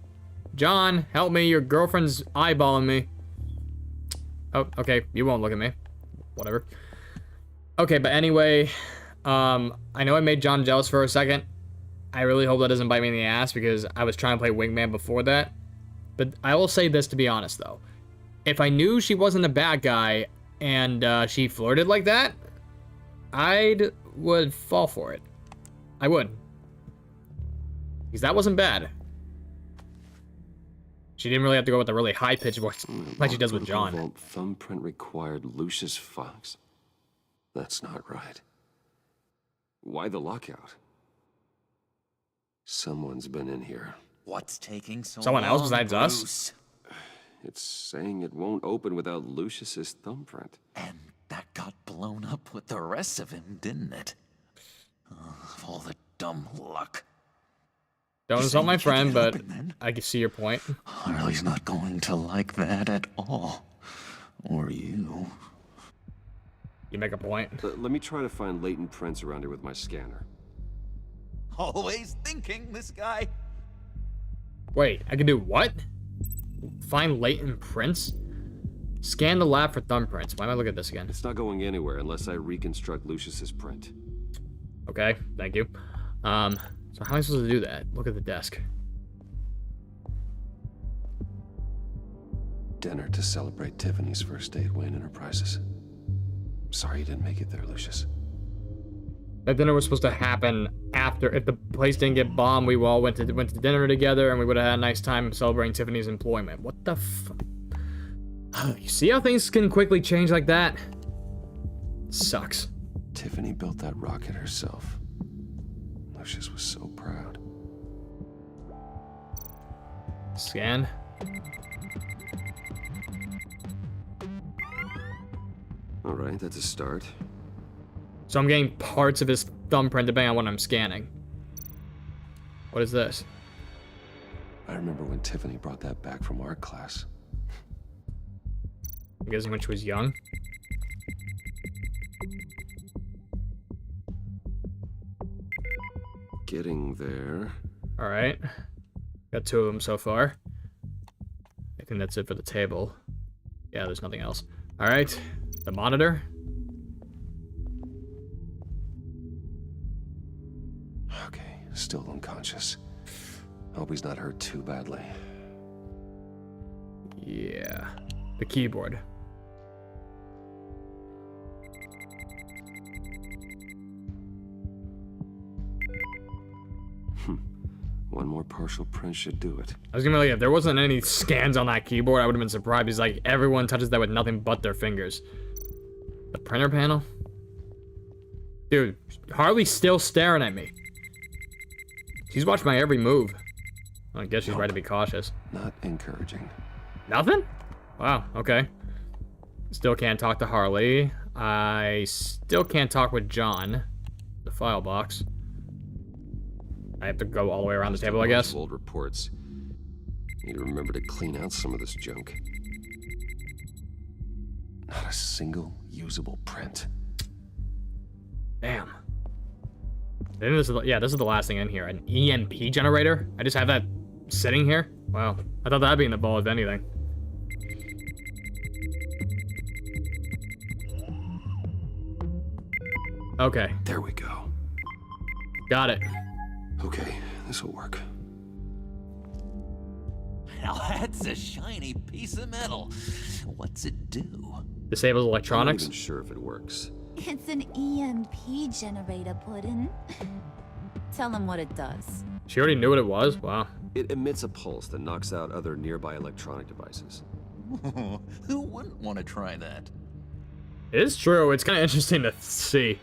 John, help me. Your girlfriend's eyeballing me. Oh, okay. You won't look at me. Whatever. Okay, but anyway, I know I made John jealous for a second. I really hope that doesn't bite me in the ass because I was trying to play Wingman before that. But I will say this to be honest, though. If I knew she wasn't a bad guy and she flirted like that, would fall for it. I would. Because that wasn't bad. She didn't really have to go with a really high-pitched voice like she does with John. Thumbprint required Lucius Fox. That's not right. Why the lockout? Someone's been in here. What's taking so long? Someone else besides Bruce? us? It's saying it won't open without Lucius's thumbprint. And that got blown up with the rest of him, didn't it? All the dumb luck. Don't insult my friend, but I can see your point. Harley's not going to like that at all. Or you. You make a point. Let me try to find latent prints around here with my scanner. Always thinking, this guy. Wait, I can do what? Find latent prints? Scan the lab for thumbprints. Why am I looking at this again? It's not going anywhere unless I reconstruct Lucius's print. Okay, thank you. So how am I supposed to do that? Look at the desk. Dinner to celebrate Tiffany's first date, Wayne Enterprises. Sorry you didn't make it there, Lucius. That dinner was supposed to happen after. If the place didn't get bombed, we all went to dinner together, and we would have had a nice time celebrating Tiffany's employment. What the You see how things can quickly change like that? Sucks. Tiffany built that rocket herself. Lucius was so proud. Scan. All right, that's a start. So I'm getting parts of his thumbprint depending on what I'm scanning. What is this? I remember when Tiffany brought that back from art class. I'm guessing when she was young. Getting there. All right. Got 2 of them so far. I think that's it for the table. Yeah, there's nothing else. All right. The monitor. Okay, still unconscious. Hope he's not hurt too badly. Yeah. The keyboard. One more partial print should do it. I was gonna be like, if there wasn't any scans on that keyboard, I would have been surprised. Because like everyone touches that with nothing but their fingers. The printer panel? Dude, Harley's still staring at me. She's watched my every move. I guess she's right to be cautious. Not encouraging. Nothing? Wow, okay. Still can't talk to Harley. I still can't talk with John. The file box. I have to go all the way around the table, I guess. Old reports. Need to remember to clean out some of this junk. Not a single usable print. Damn. Then this is the last thing in here. An EMP generator? I just have that sitting here? Wow. I thought that'd be in the bowl, if anything. Okay. There we go. Got it. Okay, this will work. Now that's a shiny piece of metal. What's it do? Disables electronics? I'm not even sure if it works. It's an EMP generator, Puddin'. Tell him what it does. She already knew what it was? Wow. It emits a pulse that knocks out other nearby electronic devices. Who wouldn't want to try that? It is true. It's kind of interesting to see.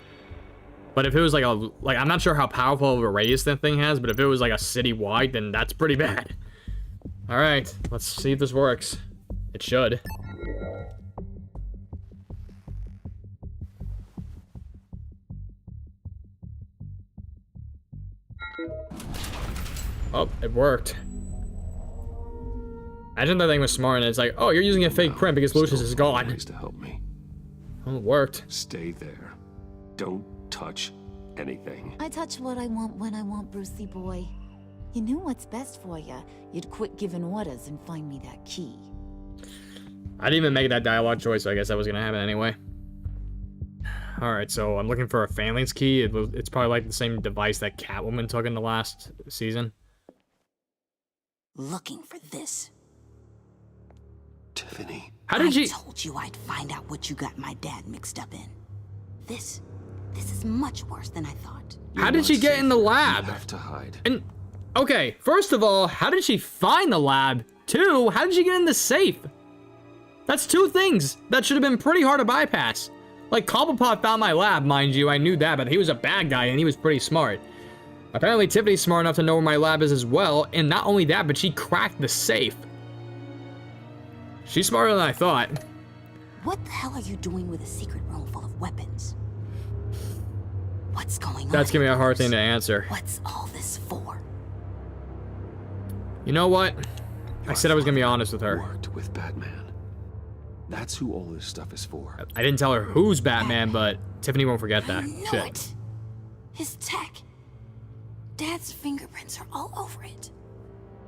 But if it was like I'm not sure how powerful of a radius that thing has, but if it was like a city-wide, then that's pretty bad. All right, let's see if this works. It should. Oh, it worked. Imagine that thing was smart and it's like, oh, you're using a fake print because Lucius is gone. Ways to help me. Well, it worked. Stay there. Don't touch anything. I touch what I want when I want, Brucey boy. You knew what's best for you. You'd quit giving orders and find me that key. I didn't even make that dialogue choice, so I guess that was gonna happen anyway. Alright, so I'm looking for a Fanling's key. It's probably like the same device that Catwoman took in the last season. Looking for this. Tiffany. How did I told you I'd find out what you got my dad mixed up in. This is much worse than I thought. How did she get in the lab? You have to hide. And, okay, first of all, how did she find the lab? 2, how did she get in the safe? That's 2 things that should have been pretty hard to bypass. Like, Cobblepot found my lab, mind you, I knew that, but he was a bad guy and he was pretty smart. Apparently Tiffany's smart enough to know where my lab is as well, and not only that, but she cracked the safe. She's smarter than I thought. What the hell are you doing with a secret room full of weapons? What's going on? That's gonna be a hard thing to answer. What's all this for? You know what? I said I was gonna be honest with her. Worked with Batman. That's who all this stuff is for. I didn't tell her who's Batman, but Tiffany won't forget that. I know Shit. it. His tech. Dad's fingerprints are all over it.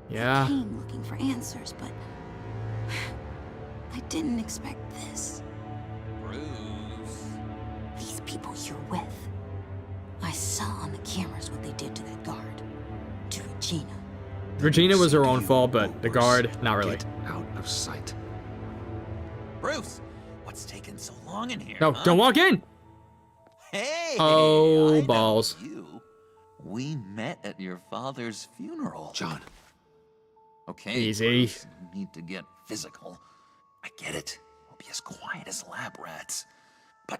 Yeah. I came looking for answers, but I didn't expect this. Bruce. These people you're with. I saw on the cameras what they did to that guard. To Regina. Regina was her own fault, but the guard, not really. Get out of sight. Bruce, what's taking so long in here? No, huh? don't walk in! Hey! Oh, I know balls. You. We met at your father's funeral. John. Okay. Easy. Bruce, no need to get physical. I get it. We'll be as quiet as lab rats. But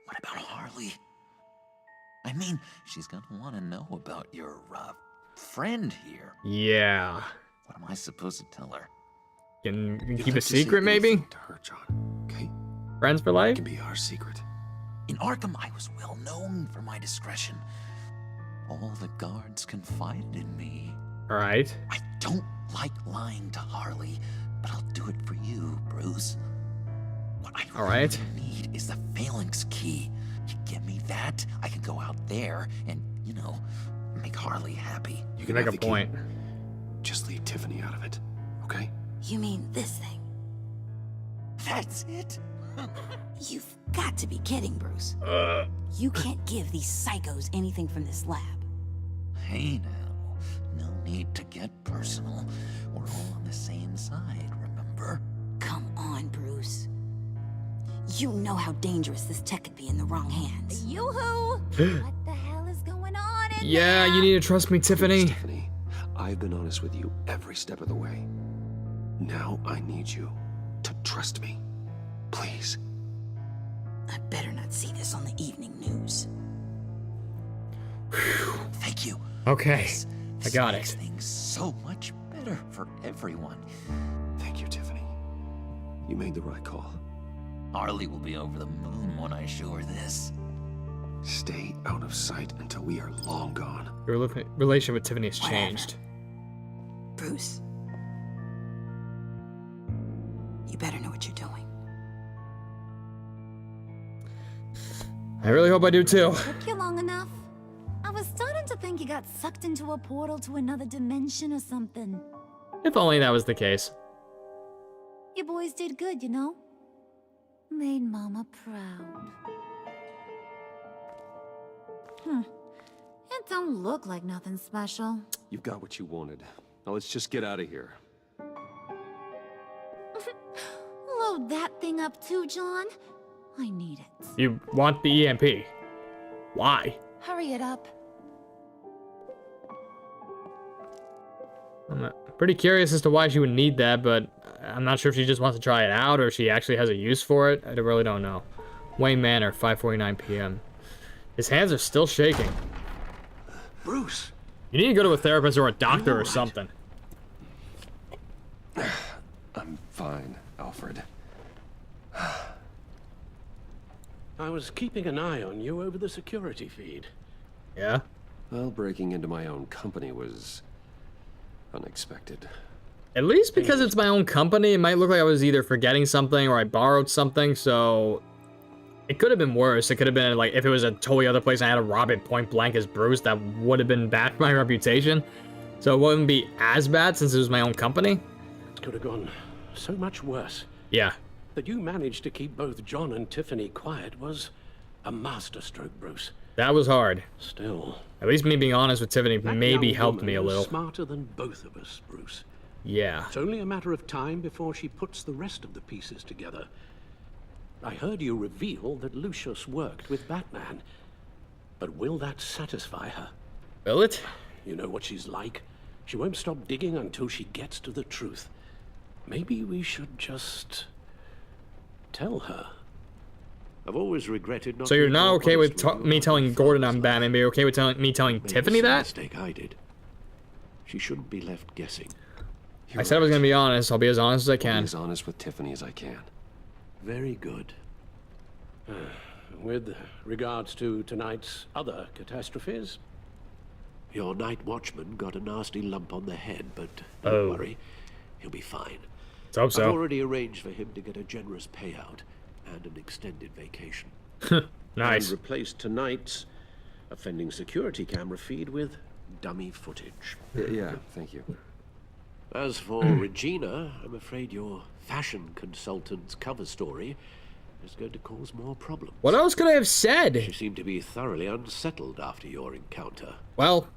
what about Harley? I mean, she's gonna want to know about your friend here. Yeah. What am I supposed to tell her? Can you You keep a have to say secret, maybe? anything to her, John. Okay? Friends for It life? can be our secret. In Arkham, I was well known for my discretion. All the guards confided in me. Alright. I don't like lying to Harley, but I'll do it for you, Bruce. What I really need is the phalanx key. You give me that, I can go out there and, you know, make Harley happy. You can make have a the key. point. Just leave Tiffany out of it, okay? You mean this thing? That's it? You've got to be kidding, Bruce. You can't give these psychos anything from this lab. Hey now, no need to get personal. We're all on the same side, remember? Come on, Bruce. You know how dangerous this tech could be in the wrong hands. Yoo-hoo! What the hell is going on in Yeah, you need to trust me, Tiffany. Tiffany, I've been honest with you every step of the way. Now I need you to trust me. Please. I better not see this on the evening news. Thank you. Okay, This I got makes it. things so much better for everyone. Thank you, Tiffany. You made the right call. Harley will be over the moon when I show her this. Stay out of sight until we are long gone. Your relation with Tiffany has changed. Bruce. You better know what you're doing. I really hope I do too. Took you long enough? I was starting to think you got sucked into a portal to another dimension or something. If only that was the case. You boys did good, you know? Made Mama proud. It don't look like nothing special. You've got what you wanted. Now let's just get out of here. Load that thing up too, John. I need it. You want the EMP. Why? Hurry it up. I'm pretty curious as to why she would need that, but I'm not sure if she just wants to try it out or if she actually has a use for it. I really don't know. Wayne Manor, 5:49 p.m. His hands are still shaking. Bruce! You need to go to a therapist or a doctor or something. I'm fine, Alfred. I was keeping an eye on you over the security feed. Yeah? Well, breaking into my own company was unexpected. At least because it's my own company, it might look like I was either forgetting something or I borrowed something, so it could have been worse. It could have been like if it was a totally other place and I had to rob it point blank as Bruce, that would have been bad for my reputation. So it wouldn't be as bad since it was my own company. It could have gone so much worse. Yeah. That you managed to keep both John and Tiffany quiet was a masterstroke, Bruce. That was hard. Still. At least me being honest with Tiffany That maybe young helped woman me a was little. Smarter than both of us, Bruce. Yeah. It's only a matter of time before she puts the rest of the pieces together. I heard you reveal that Lucius worked with Batman. But will that satisfy her? Will it? You know what she's like. She won't stop digging until she gets to the truth. Maybe we should just tell her. I've always regretted not. So you're not okay with me telling Gordon I'm Batman, but you're okay with me telling Tiffany that? Mistake I did. She shouldn't be left guessing. I said I was gonna be honest. I'll be as honest as I can. Be as honest with Tiffany as I can. Very good. With regards to tonight's other catastrophes, your night watchman got a nasty lump on the head, but don't worry, he'll be fine. Let's hope so. I've already arranged for him to get a generous payout and an extended vacation. Nice. And replaced tonight's offending security camera feed with dummy footage. Yeah, thank you. As for Regina, I'm afraid your fashion consultant's cover story is going to cause more problems. What else could I have said? She seemed to be thoroughly unsettled after your encounter. Well,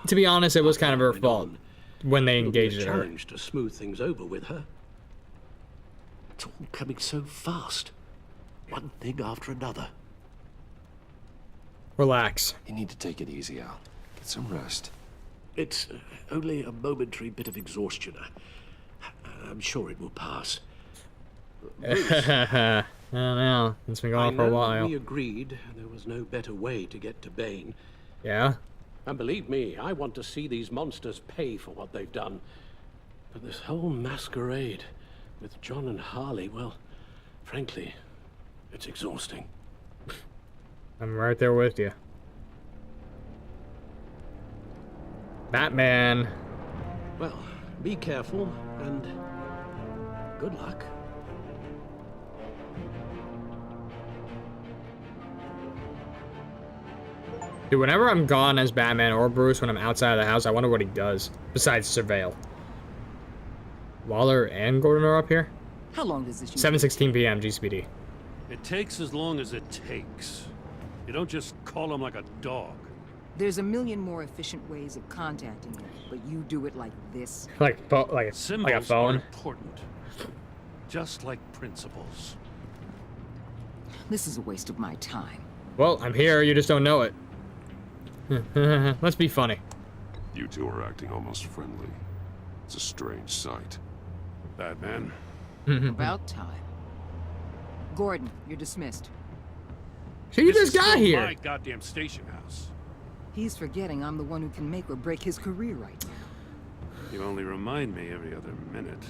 to be honest, it was kind of her fault when they engaged her. Challenge to smooth things over with her. It's all coming so fast. One thing after another. Relax. You need to take it easy, Al. Get some rest. It's only a momentary bit of exhaustion. I'm sure it will pass. I don't know. It's been going on for a while. We agreed there was no better way to get to Bane. Yeah? And believe me, I want to see these monsters pay for what they've done. But this whole masquerade with John and Harley, well, frankly, it's exhausting. I'm right there with you. Batman. Well, be careful and good luck. Dude, whenever I'm gone as Batman or Bruce when I'm outside of the house, I wonder what he does besides surveil. Waller and Gordon are up here? How long does this 7:16 p.m. GCPD. It takes as long as it takes. You don't just call him like a dog. There's a million more efficient ways of contacting him, but you do it like this. like a Symbols phone. are important. Just like principles. This is a waste of my time. Well, I'm here, you just don't know it. Let's be funny. You two are acting almost friendly. It's a strange sight. Batman. About time. Gordon, you're dismissed. So you This just is got still here. my goddamn station house. He's forgetting I'm the one who can make or break his career right now. You only remind me every other minute.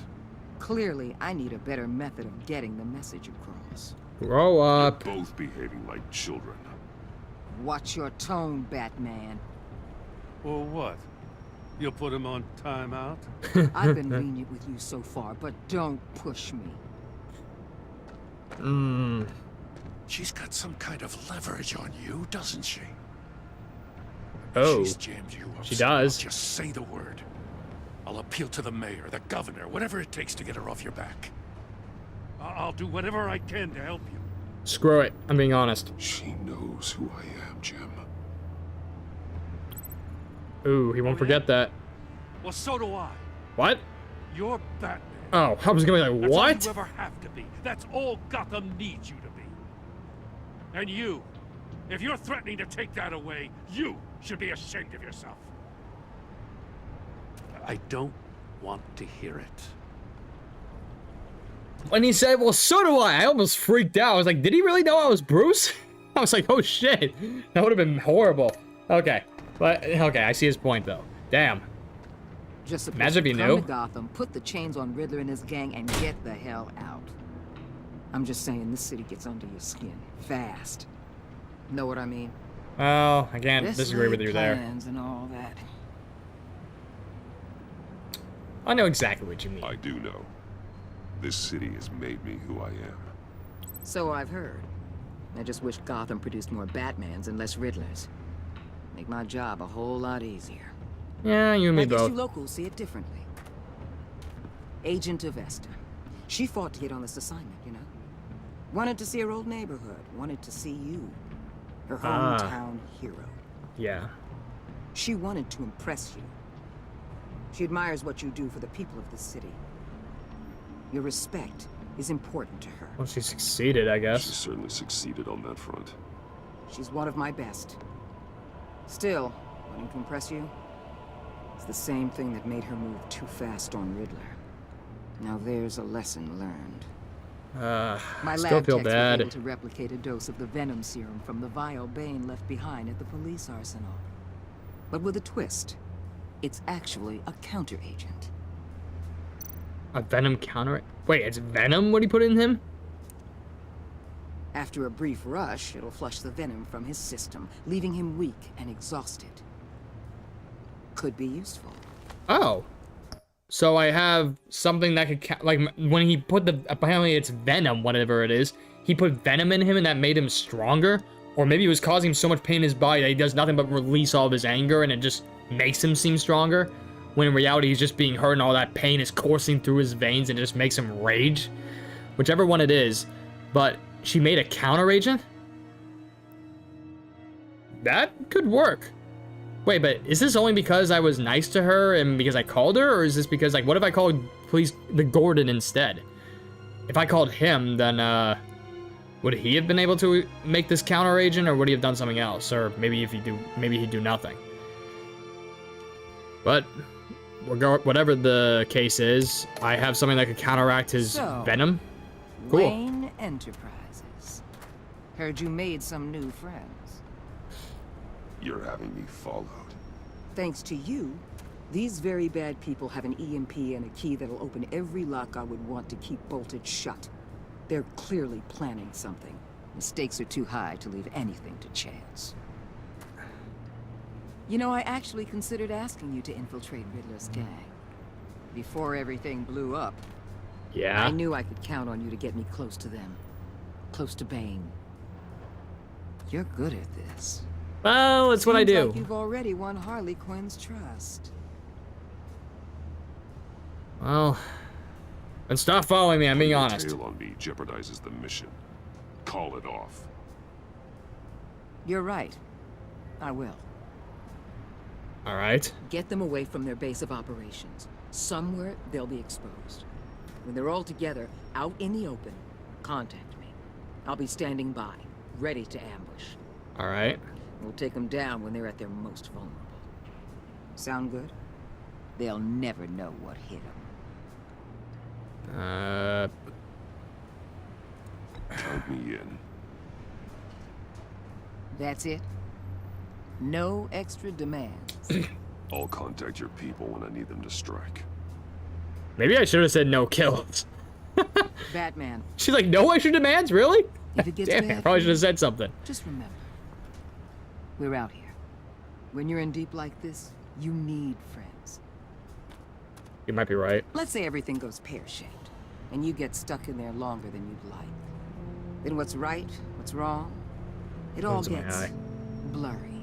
Clearly, I need a better method of getting the message across. Grow up. You're both behaving like children. Watch your tone, Batman. Or what? You'll put him on timeout? I've been lenient with you so far, but don't push me. She's got some kind of leverage on you, doesn't she? Oh, She's jammed you up. she does. Just say the word. I'll appeal to the mayor, the governor, whatever it takes to get her off your back. I'll do whatever I can to help you. Screw it. I'm being honest. She knows who I am, Jim. Ooh, he won't forget that. Well, so do I. What? You're Batman. Oh, I was gonna be like, That's all what? you ever have to be. That's all Gotham needs you to be. And you, if you're threatening to take that away, you should be ashamed of yourself. I don't want to hear it. When he said, well, so do I almost freaked out. I was like, did he really know I was Bruce? I was like, oh shit. That would have been horrible. Okay. But, okay, I see his point though. Damn. Just Imagine if you come knew. to Gotham, put the chains on Riddler and his gang, and get the hell out. I'm just saying, this city gets under your skin fast. Know what I mean? Well, I can't Let's disagree with lay you there. plans and all that. I know exactly what you mean. I do know. This city has made me who I am. So I've heard. I just wish Gotham produced more Batmans and less Riddlers. Make my job a whole lot easier. Yeah, you and me I guess both. you locals see it differently. Agent Avesta. She fought to get on this assignment, you know? Wanted to see her old neighborhood. Wanted to see you. Her hometown hero. Yeah. She wanted to impress you. She admires what you do for the people of this city. Your respect is important to her. Well, she succeeded, I guess. She certainly succeeded on that front. She's one of my best. Still, wanting to impress you, it's the same thing that made her move too fast on Riddler. Now there's a lesson learned. still My lab feel techs were bad. able to replicate a dose of the venom serum from the vial Bane left behind at the police arsenal. But with a twist. It's actually a counter-agent. A Venom counter? Wait, it's Venom what he put in him? After a brief rush, it'll flush the venom from his system, leaving him weak and exhausted. Could be useful. Oh. So I have something that could, like, when he put the, apparently it's Venom, whatever it is, he put Venom in him and that made him stronger? Or maybe it was causing him so much pain in his body that he does nothing but release all of his anger and it just makes him seem stronger? When in reality he's just being hurt and all that pain is coursing through his veins and it just makes him rage? Whichever one it is. But she made a counter agent? That could work. Wait, but is this only because I was nice to her and because I called her? Or is this because, like, what if I called the Gordon instead? If I called him, then, would he have been able to make this counter agent, or would he have done something else? Or maybe if maybe he'd do nothing. But whatever the case is, I have something that could counteract his venom. Cool. Wayne Enterprises. Heard you made some new friends. You're having me followed. Thanks to you, these very bad people have an EMP and a key that'll open every lock I would want to keep bolted shut. They're clearly planning something. The stakes are too high to leave anything to chance. You know, I actually considered asking you to infiltrate Riddler's gang. Before everything blew up. Yeah? I knew I could count on you to get me close to them. Close to Bane. You're good at this. Well, it's what I do. Like you've already won Harley Quinn's trust. Well, and stop following me, I'm being honest. Tail on me jeopardizes the mission. Call it off. You're right. I will. All right. Get them away from their base of operations. Somewhere they'll be exposed. When they're all together, out in the open, contact me. I'll be standing by, ready to ambush. All right. We'll take them down when they're at their most vulnerable. Sound good? They'll never know what hit them. Count me in. That's it? No extra demands. I'll contact your people when I need them to strike. Maybe I should have said no kills. Batman. She's like, no extra demands? Really? If it gets Damn, I bad probably for should have said something. Just remember, we're out here. When you're in deep like this, you need friends. You might be right. Let's say everything goes pear-shaped, and you get stuck in there longer than you'd like. Then what's right, what's wrong, it all Into my gets eye. blurry.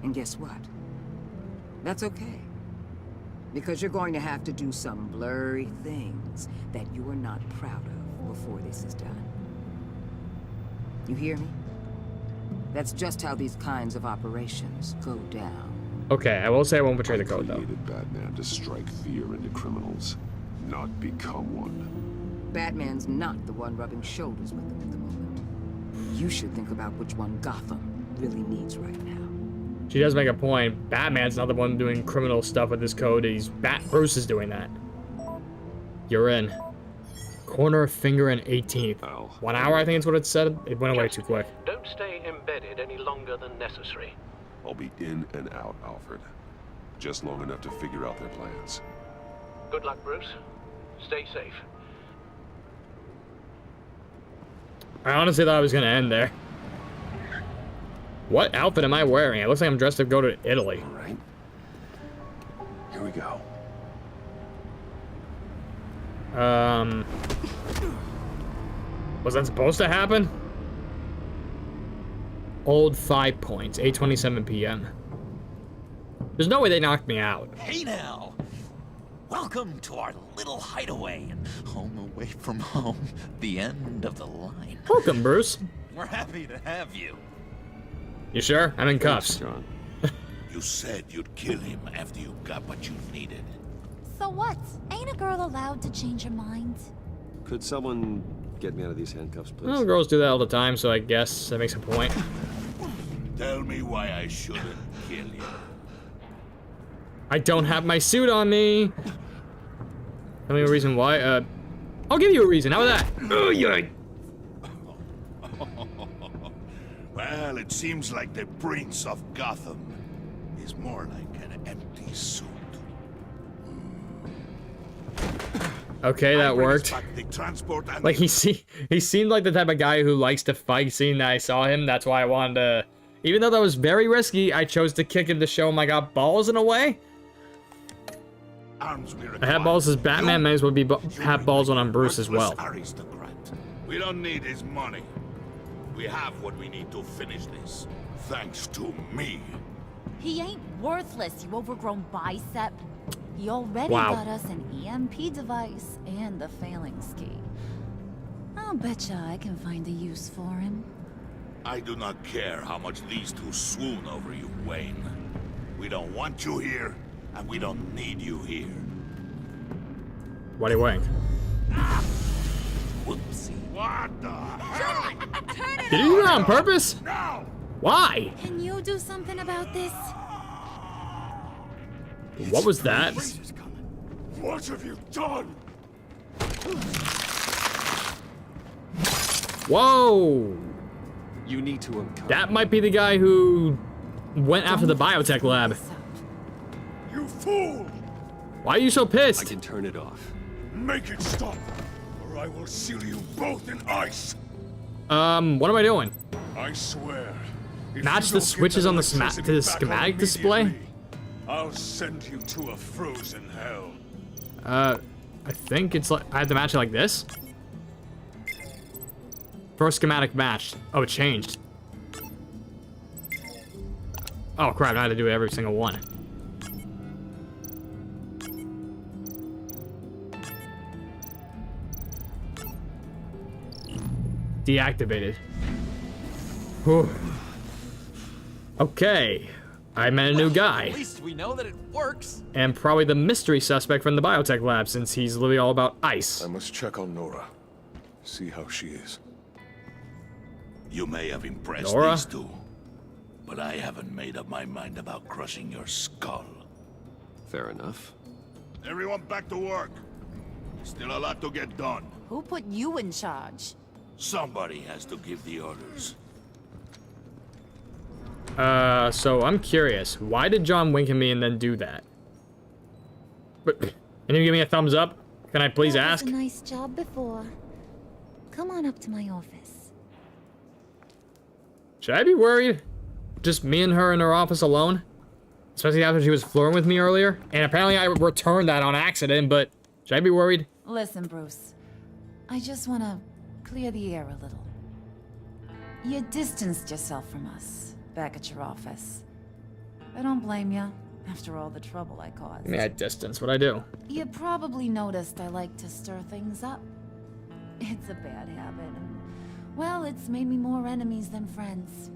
And guess what? That's okay. Because you're going to have to do some blurry things that you are not proud of before this is done. You hear me? That's just how these kinds of operations go down. Okay, I will say I won't betray the code, though. I created Batman to strike fear into criminals, not become one. Batman's not the one rubbing shoulders with them at the moment. You should think about which one Gotham really needs right now. She does make a point. Batman's not the one doing criminal stuff with this code. Bruce is doing that. You're in. Corner, finger, and 18th. 1 hour, I think is what it said. It went away too quick. Don't stay embedded any longer than necessary. I'll be in and out, Alfred. Just long enough to figure out their plans. Good luck, Bruce. Stay safe. I honestly thought I was gonna end there. What outfit am I wearing? It looks like I'm dressed to go to Italy. All right. Here we go. Was that supposed to happen? Old 5 points, 8:27 p.m. There's no way they knocked me out. Hey now! Welcome to our little hideaway. Home away from home. The end of the line. Welcome, Bruce. We're happy to have you. You sure? I'm in cuffs. John. You said you'd kill him after you got what you needed. So what? Ain't a girl allowed to change her mind? Could someone get me out of these handcuffs, please? Well, girls do that all the time, so I guess that makes a point. Tell me why I shouldn't kill you. I don't have my suit on me. Tell me a reason why. I'll give you a reason. How about that? Oh, yeah. Well, it seems like the Prince of Gotham is more like an empty suit. Okay, that worked. The transport and Like he seemed like the type of guy who likes to fight. Seeing that I saw him, that's why I wanted to. Even though that was very risky, I chose to kick him to show him I got balls in a way. I had balls as Batman, may as well have balls on Bruce as well. Aristocrat. We don't need his money. We have what we need to finish this. Thanks to me. He ain't worthless, you overgrown bicep. He already Wow. got us an EMP device and the phalanx key. I'll betcha I can find a use for him. I do not care how much these two swoon over you, Wayne. We don't want you here, and we don't need you here. What are you wearing? Whoopsie. What the hell? Did you do that on purpose? No! Why? Can you do something about this? What was that? What have you done? Whoa! You need to uncover. That might be the guy who went after the biotech lab. You fool! Why are you so I pissed? can turn it off. Make it stop, or I will seal you both in ice. What am I doing? I swear. if Match you the don't get switches that on the electricity to the back on schematic display? immediately, I'll send you to a frozen hell. I think it's like I have to match it like this. First schematic matched. Oh, it changed. Oh crap! I had to do every single one. Deactivated. Whew. Okay, I met a new guy. At least we know that it works. And probably the mystery suspect from the biotech lab, since he's literally all about ice. I must check on Nora. See how she is. You may have impressed Nora? these two, but I haven't made up my mind about crushing your skull. Fair enough. Everyone back to work. Still a lot to get done. Who put you in charge? Somebody has to give the orders. So I'm curious. Why did John wink at me and then do that? But, can you give me a thumbs up? Can I please That ask? was a nice job before. Come on up to my office. Should I be worried? Just me and her in her office alone? Especially after she was flirting with me earlier? And apparently I returned that on accident, but should I be worried? Listen, Bruce. I just want to clear the air a little. You distanced yourself from us back at your office. I don't blame you, after all the trouble I caused. I mean, at distance, what'd I do? You probably noticed I like to stir things up. It's a bad habit, and, well, it's made me more enemies than friends.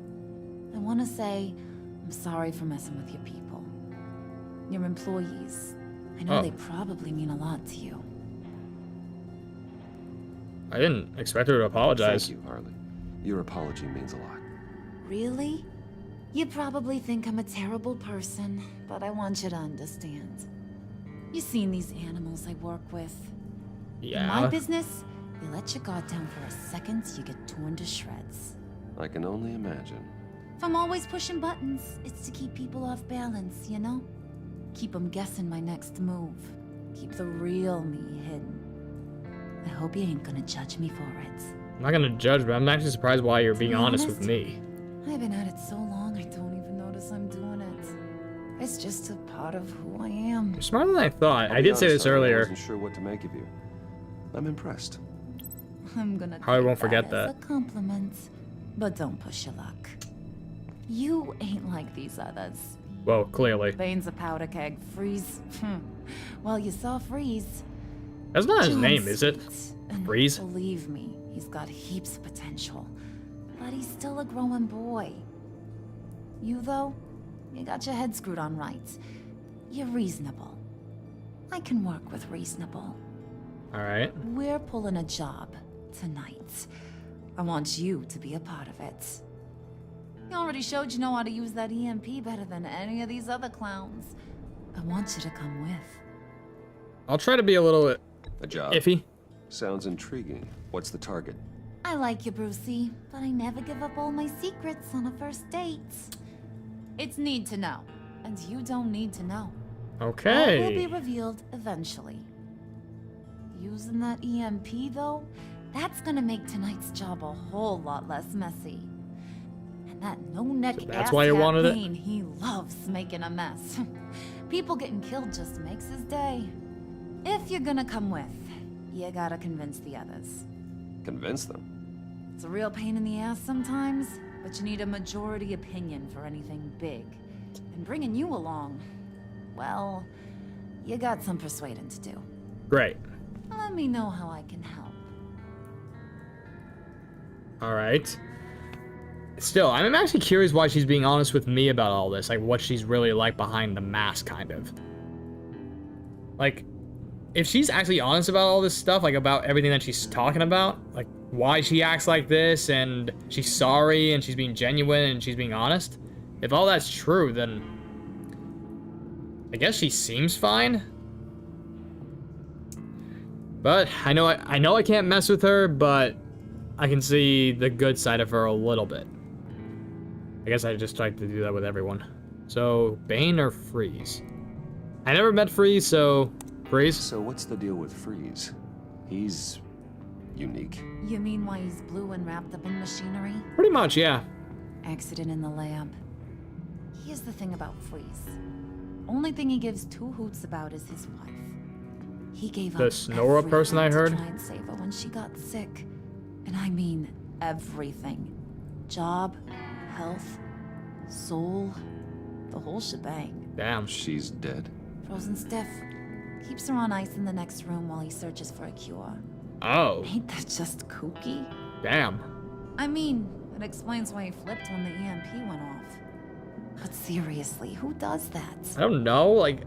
I want to say I'm sorry for messing with your people. Your employees. I know they probably mean a lot to you. I didn't expect her to apologize. Thank you, Harley. Your apology means a lot. Really? You probably think I'm a terrible person, but I want you to understand. You've seen these animals I work with. Yeah. In my business, they let your guard down for a second, you get torn to shreds. I can only imagine. If I'm always pushing buttons, it's to keep people off balance, you know? Keep them guessing my next move. Keep the real me hidden. I hope you ain't gonna judge me for it. I'm not gonna judge, but I'm actually surprised why you're being honest with me. I've been at it so long, I don't even notice I'm doing it. It's just a part of who I am. You're smarter than I thought. I'll I be did say honest, this Harley, I earlier. wasn't sure what to make of you. I'm impressed. I'm gonna Probably take won't forget as that. a compliment, but don't push your luck. You ain't like these others. Well, clearly. Bane's a powder keg. Freeze. Well, you saw Freeze. That's not his John's name, is it? sweet, and Freeze? Believe me, he's got heaps of potential. But he's still a growing boy. You, though, you got your head screwed on right. You're reasonable. I can work with reasonable. Alright. We're pulling a job tonight. I want you to be a part of it. You already showed you know how to use that EMP better than any of these other clowns. I want you to come with. I'll try to be a little A job. iffy. Sounds intriguing. What's the target? I like you, Brucey, but I never give up all my secrets on a first date. It's need to know, and you don't need to know. Okay. All will be revealed eventually. Using that EMP, though, that's gonna make tonight's job a whole lot less messy. And that no-neck So that's why you wanted it? Bane, he loves making a mess. People getting killed just makes his day. If you're gonna come with, you gotta convince the others. Convince them. It's a real pain in the ass sometimes, but you need a majority opinion for anything big. And bringing you along, well, you got some persuading to do. Great. Let me know how I can help. Alright. Still, I'm actually curious why she's being honest with me about all this. Like, what she's really like behind the mask, kind of. Like, if she's actually honest about all this stuff, like, about everything that she's talking about, like, why she acts like this, and she's sorry, and she's being genuine, and she's being honest, if all that's true, then I guess she seems fine. But I know I can't mess with her, but I can see the good side of her a little bit. I guess I just like to do that with everyone. So, Bane or Freeze? I never met Freeze, so Freeze. So what's the deal with Freeze? He's unique. You mean why he's blue and wrapped up in machinery? Pretty much, yeah. Accident in the lab. Here's the thing about Freeze. Only thing he gives two hoots about is his wife. He gave The up Snora person I everything heard? to try and save her when she got sick. And I mean everything. Job, health, soul, the whole shebang. Damn. She's dead. Frozen stiff. Keeps her on ice in the next room while he searches for a cure. Oh. Ain't that just kooky? Damn. I mean, it explains why he flipped when the EMP went off. But seriously, who does that? I don't know, like,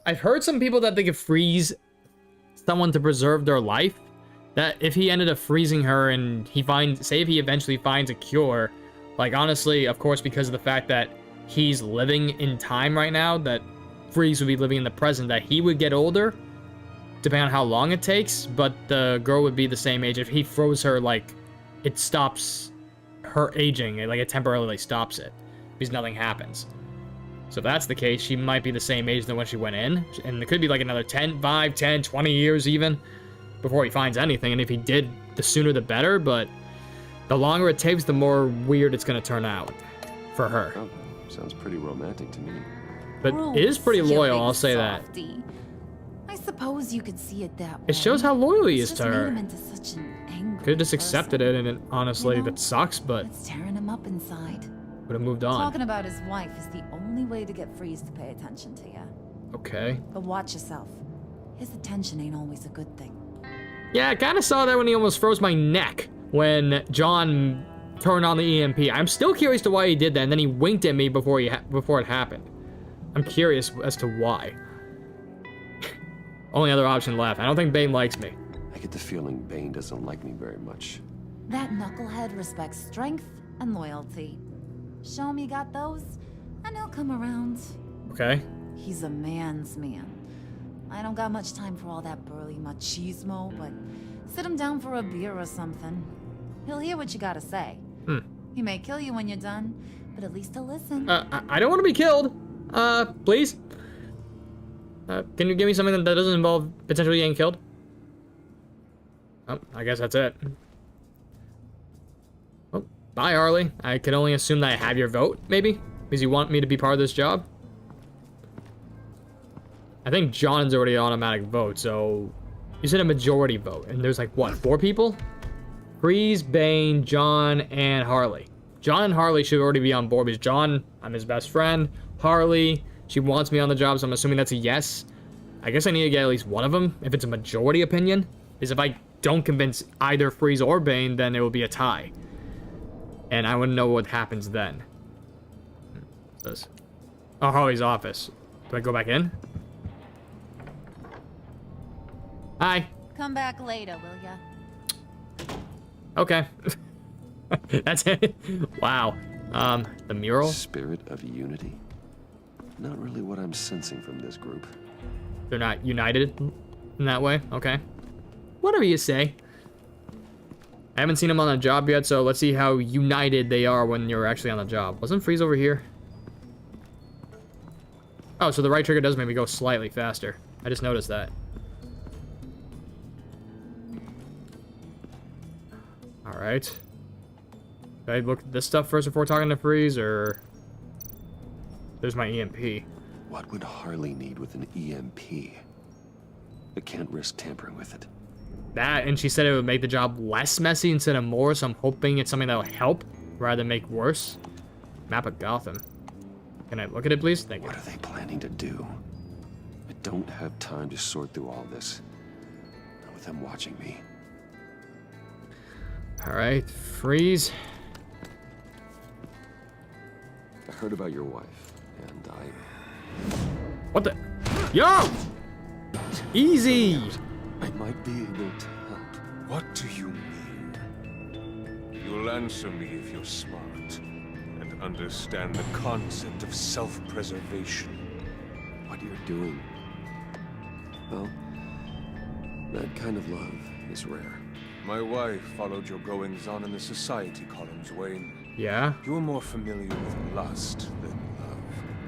I've heard some people that they could freeze someone to preserve their life. That if he ended up freezing her and say if he eventually finds a cure, like, honestly, of course, because of the fact that he's living in time right now, that Freeze would be living in the present, that he would get older, depending on how long it takes, but the girl would be the same age. If he froze her, like, it stops her aging, it temporarily stops it, because nothing happens. So if that's the case, she might be the same age than when she went in, and it could be like another 5, 10, 20 years even, before he finds anything, and if he did, the sooner the better, but the longer it takes, the more weird it's gonna turn out for her. Oh, sounds pretty romantic to me. But it is pretty loyal, I'll say that. I suppose you could see it that way. It shows how loyal he is It's to just made her. him into such an angry Could have just accepted it, and honestly, that sucks, but It's tearing him up inside. would have moved on. Talking about his wife is the only way to get Freeze to pay attention to you. Okay. But watch yourself. His attention ain't always a good thing. Yeah, I kind of saw that when he almost froze my neck when John turned on the EMP. I'm still curious to why he did that, and then he winked at me before it happened. I'm curious as to why. Only other option left. I don't think Bane likes me. I get the feeling Bane doesn't like me very much. That knucklehead respects strength and loyalty. Show him you got those, and he'll come around. Okay. He's a man's man. I don't got much time for all that burly machismo, but sit him down for a beer or something. He'll hear what you gotta say. He may kill you when you're done, but at least he'll listen. I don't want to be killed. Please? Can you give me something that doesn't involve potentially getting killed? Oh, I guess that's it. Oh, bye, Harley. I can only assume that I have your vote, maybe? Because you want me to be part of this job? I think John's already an automatic vote, so You said a majority vote, and there's like, what, 4 people? Freeze, Bane, John, and Harley. John and Harley should already be on board because John, I'm his best friend. Harley, she wants me on the job, so I'm assuming that's a yes. I guess I need to get at least one of them, if it's a majority opinion. Is if I don't convince either Freeze or Bane, then it will be a tie. And I wouldn't know what happens then. This. Oh, Harley's office. Do I go back in? Hi. Come back later, will ya? Okay. That's it. Wow. The mural? Spirit of unity? Not really what I'm sensing from this group. They're not united in that way? Okay. Whatever you say. I haven't seen them on a job yet, so let's see how united they are when you're actually on the job. Wasn't Freeze over here? Oh, so the right trigger does make me go slightly faster. I just noticed that. Alright. Should I look at this stuff first before talking to Freeze, or... There's my EMP. What would Harley need with an EMP? I can't risk tampering with it. That, and she said it would make the job less messy instead of more, so I'm hoping it's something that'll help rather than make worse. Map of Gotham. Can I look at it, please? Thank you. What are they planning to do? I don't have time to sort through all this. Not with them watching me. Alright, Freeze. I heard about your wife, and I... What the? Yo! Easy! I might be able to help. What do you mean? You'll answer me if you're smart and understand the concept of self-preservation. What you're doing. Well, that kind of love is rare. My wife followed your goings-on in the society columns, Wayne. Yeah? You were more familiar with lust than love.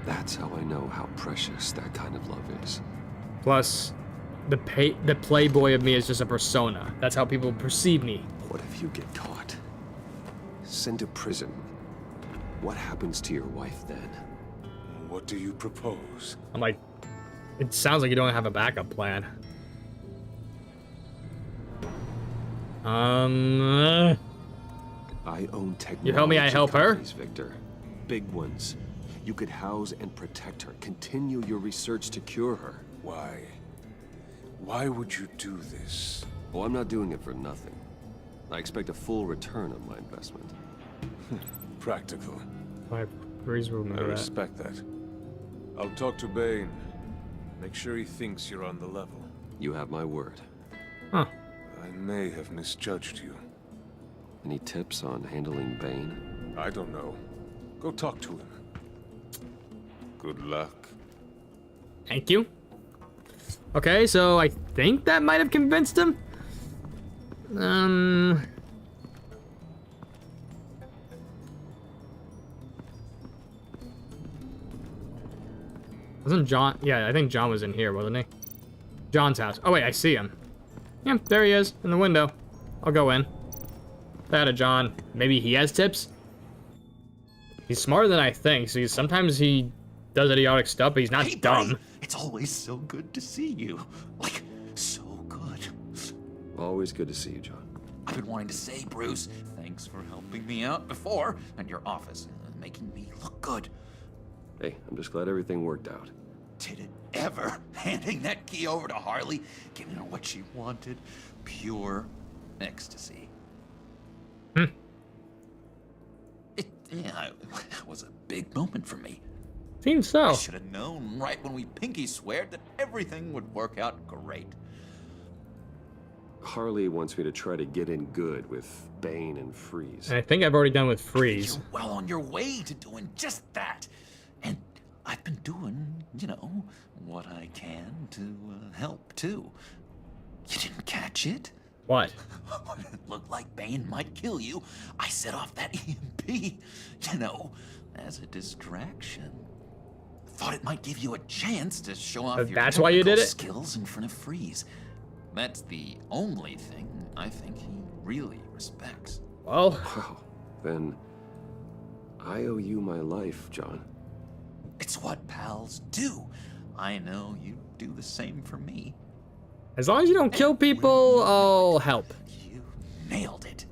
That's how I know how precious that kind of love is. Plus, the playboy of me is just a persona. That's how people perceive me. What if you get caught? Sent to prison. What happens to your wife then? What do you propose? I'm like, it sounds like you don't have a backup plan. I own technology. You help me, I help her? Victor. Big ones. You could house and protect her. Continue your research to cure her. Why? Why would you do this? Oh, I'm not doing it for nothing. I expect a full return on my investment. Practical. I respect that. I'll talk to Bane. Make sure he thinks you're on the level. You have my word. Huh. I may have misjudged you. Any tips on handling Bane? I don't know. Go talk to him. Good luck. Thank you. Okay, so I think that might have convinced him. Wasn't John? Yeah, I think John was in here, wasn't he? John's house. Oh wait, I see him. Yeah, there he is, in the window. I'll go in. That a John. Maybe he has tips? He's smarter than I think, so sometimes he does idiotic stuff, but he's not dumb. Buddy, it's always so good to see you. Like, so good. Always good to see you, John. I've been wanting to say, Bruce, thanks for helping me out before, and your office, making me look good. Hey, I'm just glad everything worked out. Did it ever? Handing that key over to Harley, giving her what she wanted. Pure ecstasy. It was a big moment for me. Seems so. I should have known right when we pinky sweared that everything would work out great. Harley wants me to try to get in good with Bane and Freeze. And I think I've already done with Freeze. You're well on your way to doing just that. And I've been doing, you know, what I can to help, too. You didn't catch it? What? When it looked like Bane might kill you, I set off that EMP, you know, as a distraction. Thought it might give you a chance to show off your that's why you did it? skills in front of Freeze. That's the only thing I think he really respects. Well, wow. Then I owe you my life, John. It's what pals do. I know you do the same for me. As long as you don't kill people, I'll help. You nailed it.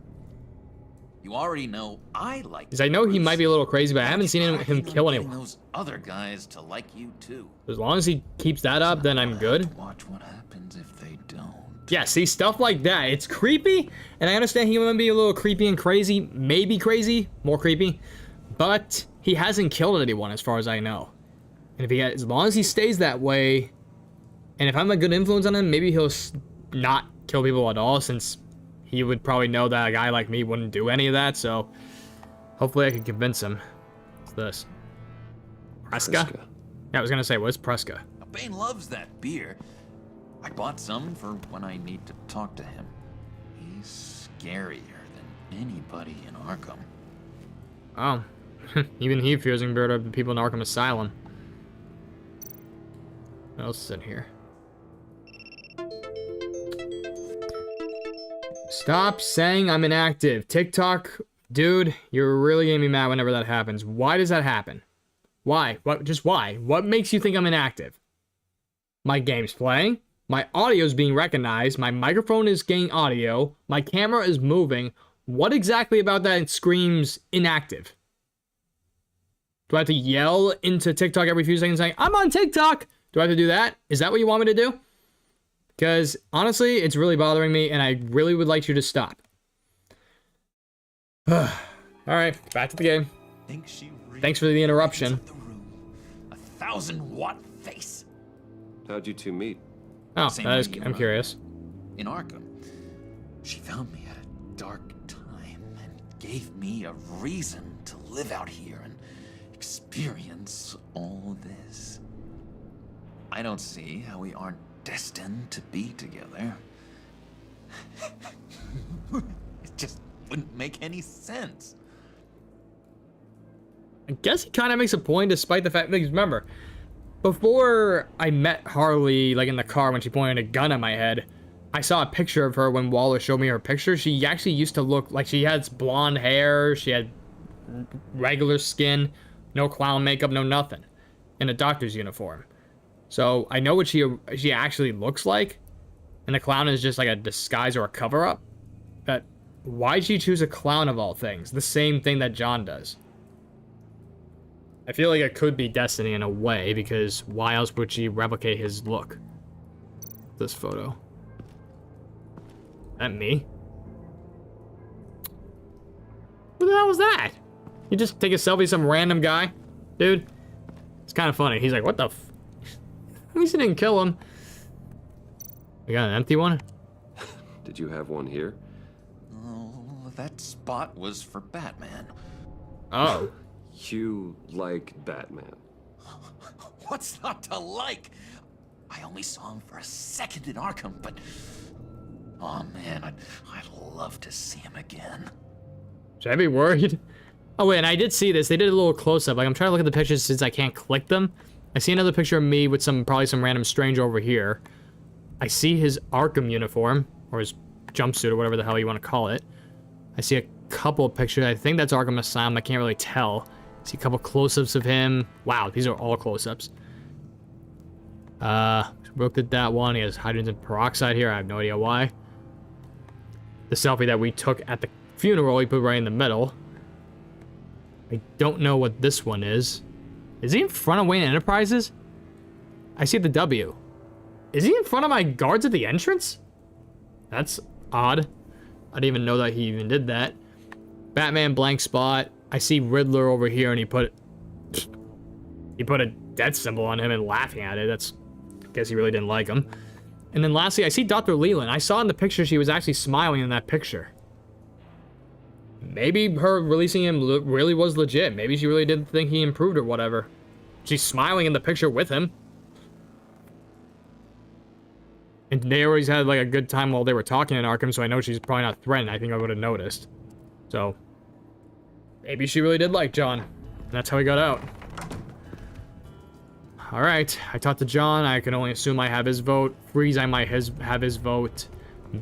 You already know I like. Because I know he might be a little crazy, but I haven't seen him kill anyone. Those other guys to like you too. As long as he keeps that up, then I'm good. Watch what happens if they don't. Yeah, see, stuff like that. It's creepy, and I understand he might be a little creepy and crazy. Maybe crazy, more creepy. But he hasn't killed anyone as far as I know. And if he, as long as he stays that way, and if I'm a good influence on him, maybe he'll not kill people at all, since he would probably know that a guy like me wouldn't do any of that. So hopefully I can convince him. What's this? Preska? Yeah, I was gonna say, what's Preska? Bane loves that beer. I bought some for when I need to talk to him. He's scarier than anybody in Arkham. Oh, even he fears compared to the people in Arkham Asylum. What else is in here? Stop saying I'm inactive. TikTok, dude, you're really getting me mad whenever that happens. Why does that happen? Why? What? Just why? What makes you think I'm inactive? My game's playing. My audio's being recognized. My microphone is getting audio. My camera is moving. What exactly about that screams inactive? Do I have to yell into TikTok every few seconds saying, I'm on TikTok? Do I have to do that? Is that what you want me to do? Because, honestly, it's really bothering me, and I really would like you to stop. Alright, back to the game. Thanks for the interruption. 1,000-watt face. How'd you two meet? Oh, that is, I'm curious. In Arkham. She found me at a dark time and gave me a reason to live out here and experience all this. I don't see how we aren't destined to be together. It just wouldn't make any sense. I guess he kind of makes a point despite the fact, because remember, before I met Harley, like in the car when she pointed a gun at my head, I saw a picture of her when Waller showed me her picture. She actually used to look like she had blonde hair, she had regular skin, no clown makeup, no nothing, in a doctor's uniform. So I know what she actually looks like, and the clown is just like a disguise or a cover-up. But why'd she choose a clown of all things? The same thing that John does. I feel like it could be destiny in a way, because why else would she replicate his look? This photo. That me? Who the hell was that? You just take a selfie with some random guy? Dude, it's kind of funny. He's like, what the f... At least he didn't kill him. We got an empty one? Did you have one here? Oh, that spot was for Batman. Oh. You like Batman? What's not to like? I only saw him for a second in Arkham, but... Oh man, I'd love to see him again. Should I be worried? Oh wait, and I did see this. They did a little close-up. Like, I'm trying to look at the pictures since I can't click them. I see another picture of me with probably some random stranger over here. I see his Arkham uniform, or his jumpsuit, or whatever the hell you want to call it. I see a couple of pictures. I think that's Arkham Asylum. I can't really tell. I see a couple close-ups of him. Wow, these are all close-ups. Looked at that one. He has hydrogen peroxide here. I have no idea why. The selfie that we took at the funeral, he put right in the middle. I don't know what this one is. Is he in front of Wayne Enterprises? I see the W. Is he in front of my guards at the entrance? That's odd. I didn't even know that he even did that. Batman blank spot. I see Riddler over here, and he put a death symbol on him and laughing at it. I guess he really didn't like him. And then lastly, I see Dr. Leland. I saw in the picture she was actually smiling in that picture. Maybe her releasing him really was legit. Maybe she really didn't think he improved or whatever. She's smiling in the picture with him. And they always had like a good time while they were talking in Arkham, so I know she's probably not threatened. I think I would have noticed. So, maybe she really did like John. And that's how he got out. Alright, I talked to John. I can only assume I have his vote. Freeze, I might have his vote.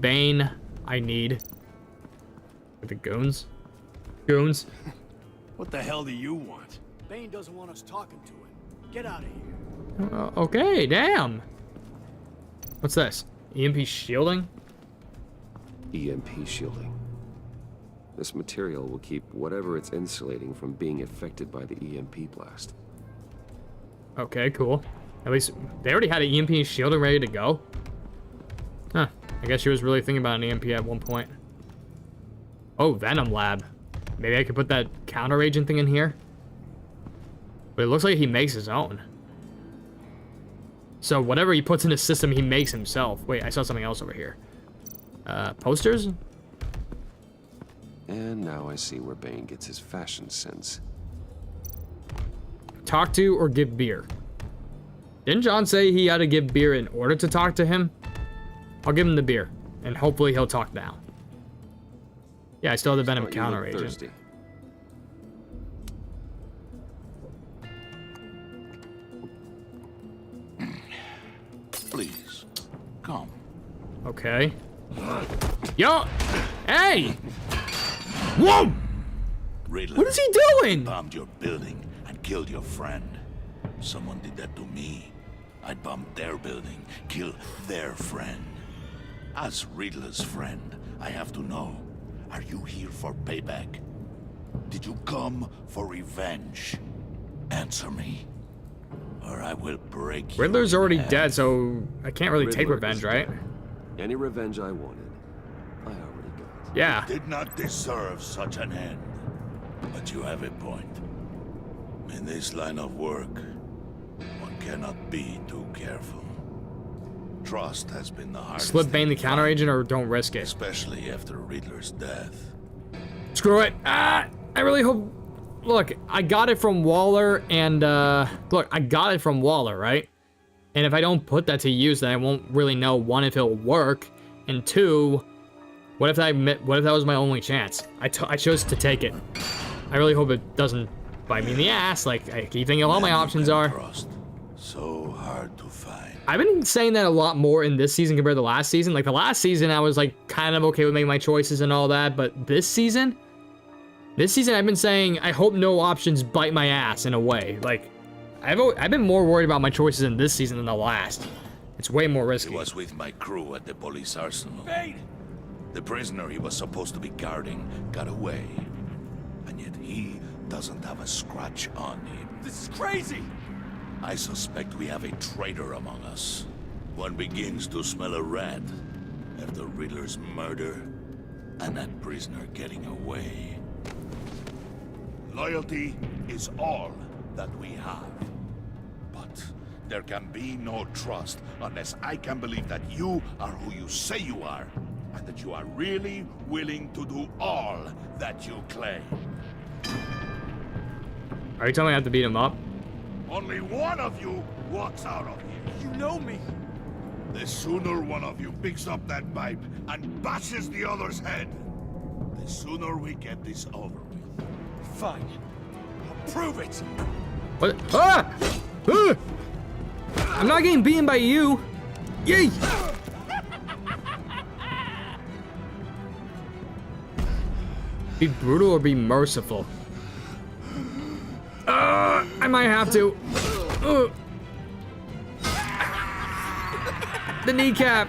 Bane, I need. The goons? Goons? What the hell do you want? Bane doesn't want us talking to him. Get out of here. Okay, damn. What's this? EMP shielding? EMP shielding. This material will keep whatever it's insulating from being affected by the EMP blast. Okay, cool. At least they already had an EMP shielding ready to go. Huh. I guess she was really thinking about an EMP at one point. Oh, Venom Lab. Maybe I could put that counter agent thing in here. But it looks like he makes his own. So whatever he puts in his system, he makes himself. Wait, I saw something else over here. Posters? And now I see where Bane gets his fashion sense. Talk to or give beer. Didn't John say he had to give beer in order to talk to him? I'll give him the beer, and hopefully he'll talk now. Yeah, I still have the Venom counter agent. Thirsty. Please, come. Okay. Yo! Hey! Whoa! Riddler, what is he doing? Bombed your building and killed your friend. Someone did that to me. I'd bomb their building, kill their friend. As Riddler's friend, I have to know, are you here for payback? Did you come for revenge? Answer me, or I will break you. Riddler's already dead, so I can't really take revenge, right? Any revenge I wanted, I already got. Yeah. You did not deserve such an end. But you have a point. In this line of work, one cannot be too careful. Trust has been the hardest. Slip Bane the counter agent or don't risk it. Especially after Riddler's death. Screw it. I really hope... Look, I got it from Waller and, look, I got it from Waller, right? And if I don't put that to use, then I won't really know, one, if it'll work, and two, what if that was my only chance? I chose to take it. I really hope it doesn't bite me in the ass, like I keep thinking all my options are. So hard to find. I've been saying that a lot more in this season compared to last season. Like the last season, I was like kind of okay with making my choices and all that, but this season I've been saying I hope no options bite my ass in a way. Like I've been more worried about my choices in this season than the last. It's way more risky. He was with my crew at the police arsenal. The prisoner he was supposed to be guarding got away. And yet he doesn't have a scratch on him. This is crazy! I suspect we have a traitor among us. One begins to smell a rat after Riddler's murder and that prisoner getting away. Loyalty is all that we have. But there can be no trust unless I can believe that you are who you say you are, and that you are really willing to do all that you claim. Are you telling me I have to beat him up? Only one of you walks out of here. You know me. The sooner one of you picks up that pipe and bashes the other's head, the sooner we get this over with. Fine. I'll prove it. What? Ah! Ah! I'm not getting beaten by you. Yay! Be brutal or be merciful. I might have to. The kneecap.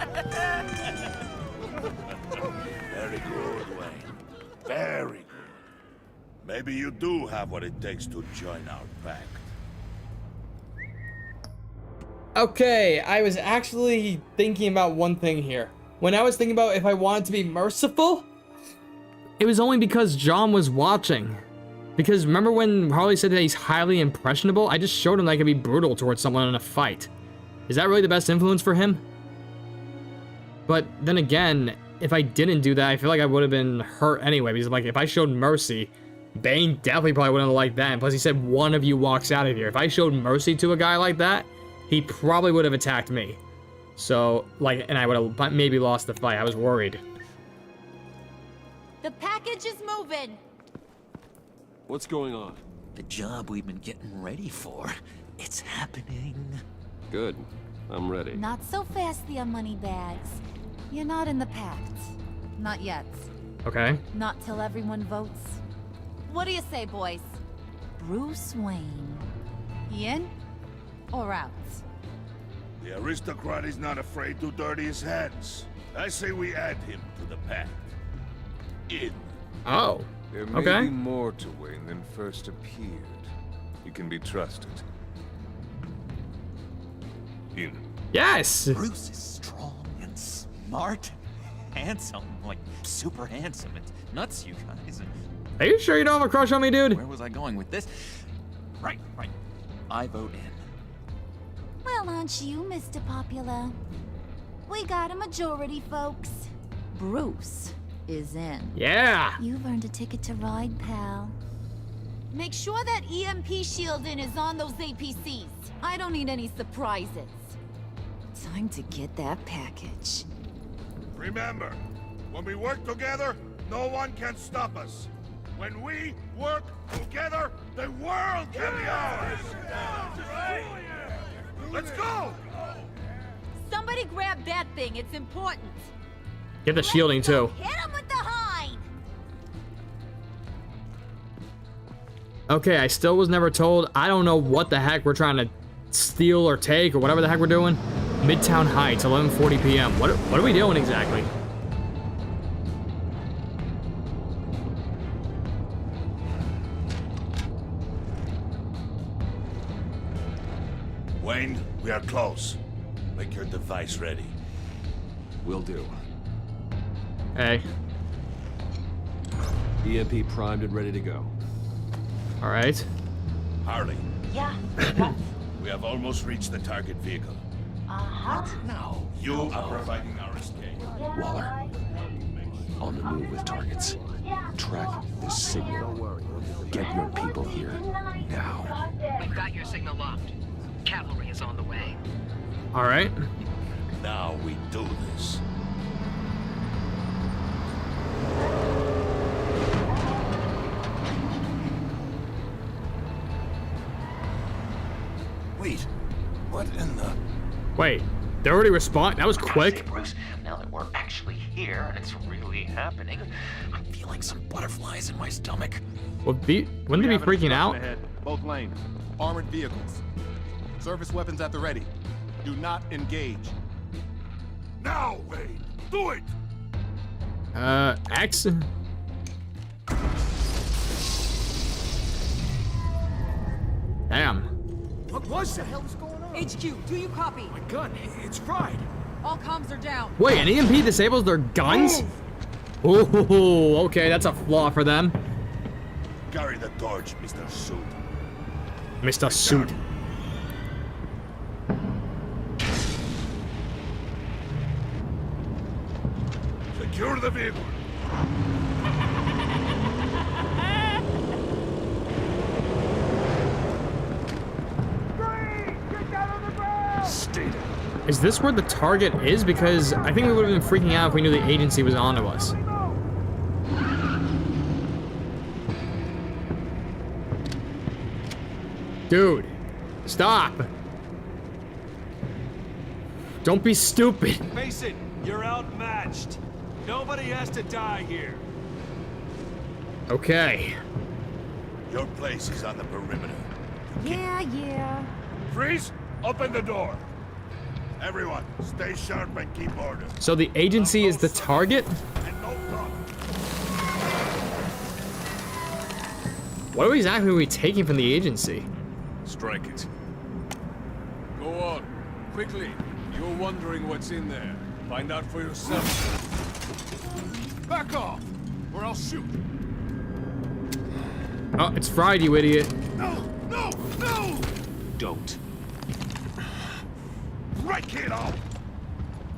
Very good, Wayne. Very good. Maybe you do have what it takes to join our pact. Okay, I was actually thinking about one thing here. When I was thinking about if I wanted to be merciful, it was only because John was watching. Because remember when Harley said that he's highly impressionable? I just showed him that I could be brutal towards someone in a fight. Is that really the best influence for him? But then again, if I didn't do that, I feel like I would have been hurt anyway. Because like if I showed mercy, Bane definitely probably wouldn't have liked that. And plus he said one of you walks out of here. If I showed mercy to a guy like that, he probably would have attacked me. So, like, and I would have maybe lost the fight. I was worried. The package is moving. What's going on? The job we've been getting ready for. It's happening. Good. I'm ready. Not so fast, the Moneybags. You're not in the pact. Not yet. Okay. Not till everyone votes. What do you say, boys? Bruce Wayne. In or out? The aristocrat is not afraid to dirty his hands. I say we add him to the pack. In. Oh. There may Okay. be more to Wayne than first appeared. He can be trusted. In. Yes! Bruce is strong and smart, handsome, like super handsome. It's nuts, you guys. Are you sure you don't have a crush on me, dude? Where was I going with this? Right. I vote in. Well, aren't you, Mr. Popular? We got a majority, folks. Bruce is in. Yeah! You've earned a ticket to ride, pal. Make sure that EMP shielding is on those APCs. I don't need any surprises. Time to get that package. Remember, when we work together, no one can stop us. When we work together, the world can be ours. Let's go! Somebody grab that thing. It's important. Get the shielding, too. Hit him with the hind. Okay, I still was never told. I don't know what the heck we're trying to steal or take or whatever the heck we're doing. Midtown Heights, 11:40 p.m. What are we doing exactly? Wayne, we are close. Make your device ready. Will do. Hey. EMP primed and ready to go. All right. Harley. Yeah. We have almost reached the target vehicle. No. You are providing our escape. Waller, on the move with targets. Track this signal. Get your people here, now. We've got your signal locked. Cavalry is on the way. All right. Now we do this. Wait, what in the... Wait, they already respond? That was quick. Bruce, now that we're actually here and it's really happening, I'm feeling some butterflies in my stomach. Wouldn't they be freaking out? Ahead, both lanes. Armored vehicles. Service weapons at the ready. Do not engage. Now, Wayne! Do it! X? Damn. What was that? What the hell is going on? HQ, do you copy? My gun, it's fried. All comms are down. Wait, an EMP disables their guns? Ooh, okay, that's a flaw for them. Carry the torch, Mr. Suit. Mr. Suit. Secure the vehicle. Stay down. Is this where the target is? Because I think we would have been freaking out if we knew the agency was onto us. Dude, stop. Don't be stupid. Face it, you're outmatched. Nobody has to die here. Okay. Your place is on the perimeter. Yeah. Freeze! Open the door. Everyone, stay sharp and keep order. So the agency is the target? And no problem. What exactly are we taking from the agency? Strike it. Go on. Quickly. You're wondering what's in there. Find out for yourself. Back off, or I'll shoot. Oh, it's fried, you idiot. No! Don't. Right, kiddo!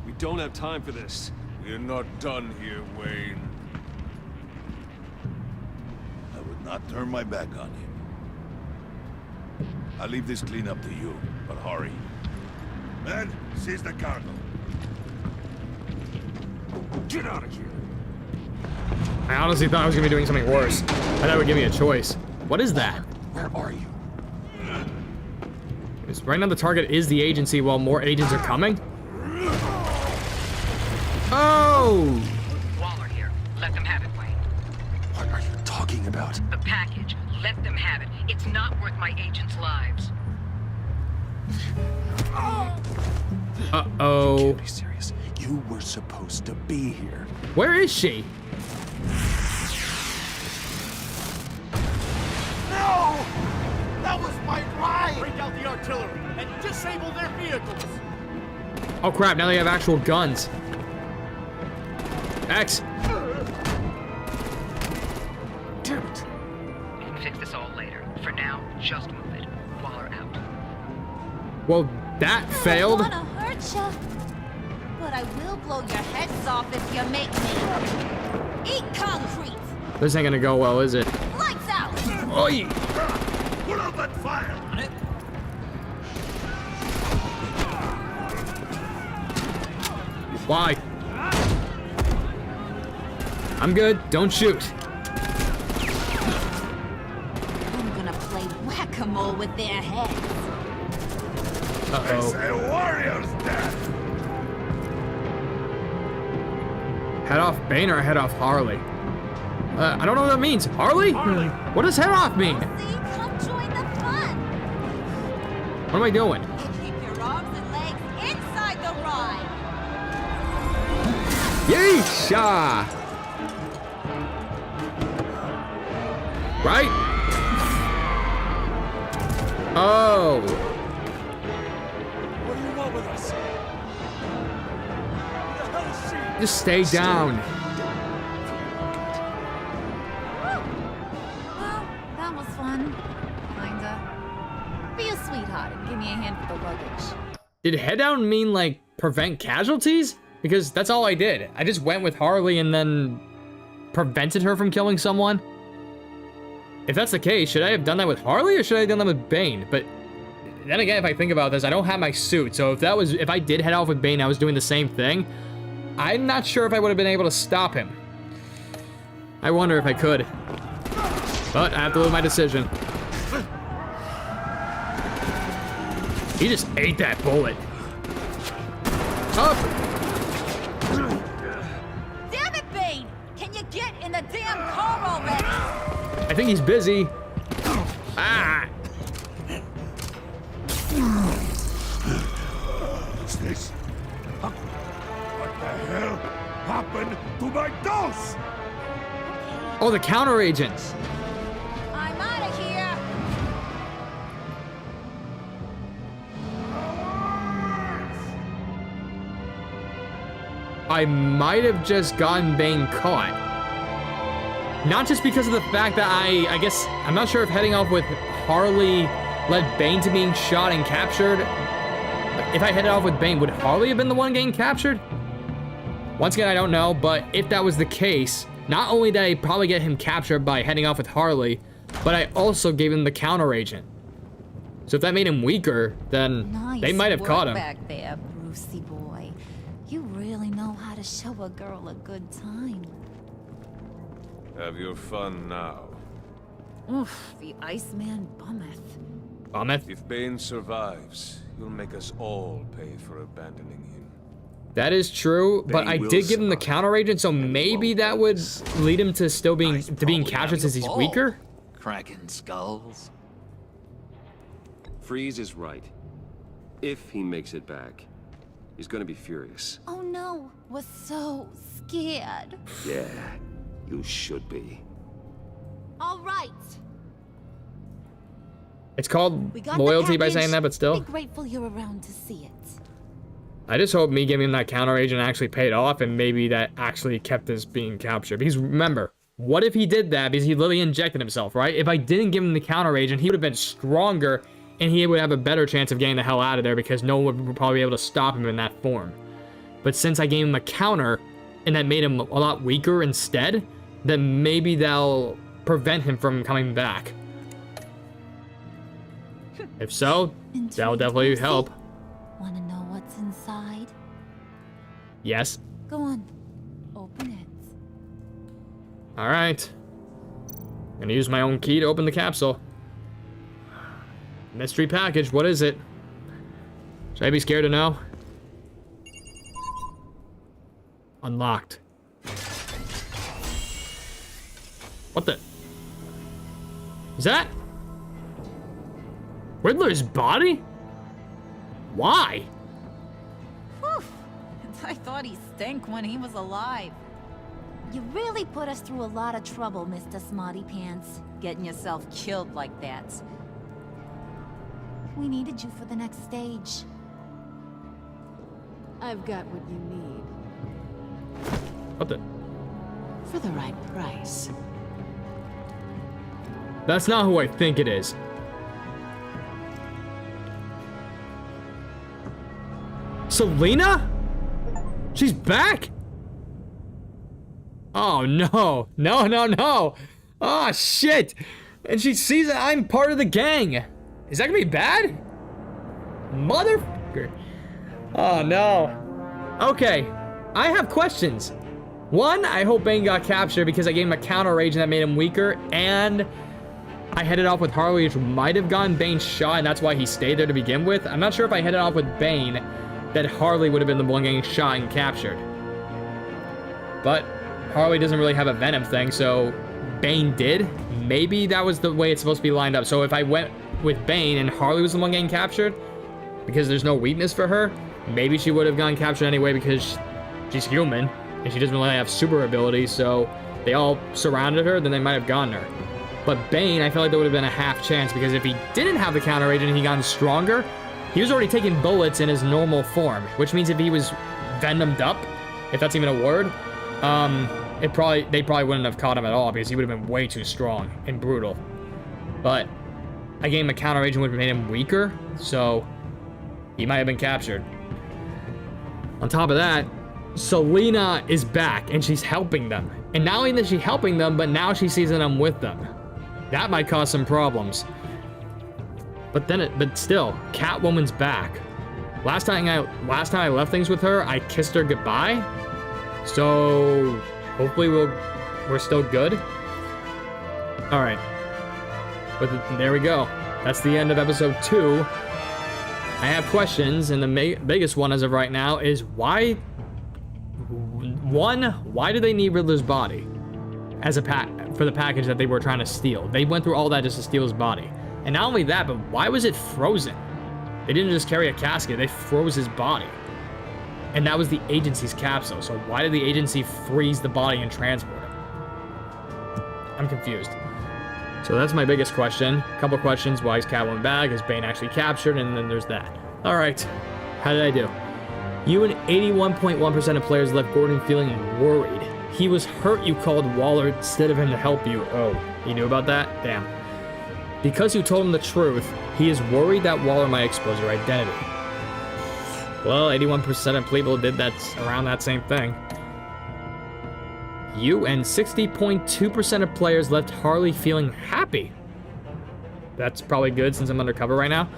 We don't have time for this. We're not done here, Wayne. I would not turn my back on him. I'll leave this clean up to you, but hurry. Men, seize the cargo. Get out of here. I honestly thought I was gonna be doing something worse. I thought it would give me a choice. What is that? Where are you? Right now the target is the agency while more agents are coming? Oh! Waller here. Let them have it, Wayne. What are you talking about? The package. Let them have it. It's not worth my agents' lives. Uh-oh. You can't be serious. You were supposed to be here. Where is she? No! That was my ride! Break out the artillery and disable their vehicles! Oh crap, now they have actual guns. X. Damn it. We can fix this all later. For now, just move it. Waller out. Well, that failed. I don't wanna hurt ya, but I will blow your heads off if you make me eat concrete. This ain't gonna go well, is it? Lights out. Oi! Put out that fire! On it. Why? I'm good. Don't shoot. I'm gonna play whack-a-mole with their heads. Uh-oh. A warrior's death! Head off Bane or head off Harley? I don't know what that means. Harley? What does head off mean? See, come join the fun. What am I doing? Keep your arms and legs inside the ride. Yeesha! Right? Oh. What do you want with us? Who the hell is she? Just stay down. Well, that was fun. Kinda. Be a sweetheart and give me a hand with the luggage. Did head down mean, like, prevent casualties? Because that's all I did. I just went with Harley and then prevented her from killing someone. If that's the case, should I have done that with Harley or should I have done that with Bane? But then again, if I think about this, I don't have my suit. So if I did head off with Bane, I was doing the same thing. I'm not sure if I would have been able to stop him. I wonder if I could. But I have to live with my decision. He just ate that bullet. Up! Damn it, Bane! Can you get in the damn car already? I think he's busy. Ah! What's this? What the hell happened to my dose? Oh, the counter agents. I'm out of here. I might have just gotten Bane caught. Not just because of the fact that I guess, I'm not sure if heading off with Harley led Bane to being shot and captured. If I headed off with Bane, would Harley have been the one getting captured? Once again, I don't know, but if that was the case, not only did I probably get him captured by heading off with Harley, but I also gave him the counter agent. So if that made him weaker, then they might have caught him. Back there, Brucey boy. You really know how to show a girl a good time. Have your fun now. Oof, the Iceman bummeth. Bummeth? If Bane survives, you'll make us all pay for abandoning him. That is true, but I Bane did will give him the counter agent, so maybe that would lead him to still being captured since he's weaker. Cracking skulls. Freeze is right. If he makes it back, he's gonna be furious. Oh no, was so scared. Yeah, you should be. All right. It's called We got loyalty the by package. saying that, but still. Be grateful you're around to see it. I just hope me giving him that counter agent actually paid off and maybe that actually kept us being captured. Because remember, what if he did that because he literally injected himself, right? If I didn't give him the counter agent, he would have been stronger and he would have a better chance of getting the hell out of there because no one would probably be able to stop him in that form. But since I gave him a counter and that made him a lot weaker instead, then maybe that'll prevent him from coming back. If so, that'll definitely help. Wanna know what's inside? Yes. Go on, open it. All right. Gonna use my own key to open the capsule. Mystery package, what is it? Should I be scared to know? Unlocked. What the? Is that Riddler's body? Why? Whew. I thought he stank when he was alive. You really put us through a lot of trouble, Mr. Smarty Pants. Getting yourself killed like that. We needed you for the next stage. I've got what you need. What the? For the right price. That's not who I think it is. Selena? She's back? Oh no. No, no, no. Oh shit. And she sees that I'm part of the gang. Is that gonna be bad? Motherfucker. Oh no. Okay. I have questions. One, I hope Bane got captured because I gave him a counter agent that made him weaker, and I headed off with Harley, which might have gotten Bane shot, and that's why he stayed there to begin with. I'm not sure if I headed off with Bane, that Harley would have been the one getting shot and captured. But Harley doesn't really have a Venom thing, so Bane did. Maybe that was the way it's supposed to be lined up. So if I went with Bane and Harley was the one getting captured, because there's no weakness for her, maybe she would have gotten captured anyway because she's human, and she doesn't really have super abilities, so they all surrounded her, then they might have gotten her. But Bane, I feel like there would have been a half chance, because if he didn't have the counter agent and he gotten stronger, he was already taking bullets in his normal form, which means if he was venomed up, if that's even a word, they probably wouldn't have caught him at all, because he would have been way too strong and brutal. But I gave him a counter agent, which made him weaker, so he might have been captured. On top of that, Selena is back, and she's helping them. And not only is she helping them, but now she sees that I'm with them. That might cause some problems. But still, Catwoman's back. Last time I left things with her, I kissed her goodbye. So hopefully we're still good. All right. But there we go. That's the end of episode 2. I have questions, and the biggest one as of right now is why do they need Riddler's body as a for the package that they were trying to steal? They went through all that just to steal his body. And not only that, but why was it frozen? They didn't just carry a casket, they froze his body. And that was the agency's capsule, so why did the agency freeze the body and transport it? I'm confused. So that's my biggest question. A couple questions, why is Catwoman back? Is Bane actually captured? And then there's that. All right, how did I do? You and 81.1% of players left Gordon feeling worried. He was hurt you called Waller instead of him to help you. Oh, you knew about that? Damn. Because you told him the truth, he is worried that Waller might expose your identity. Well, 81% of people did that around that same thing. You and 60.2% of players left Harley feeling happy. That's probably good since I'm undercover right now.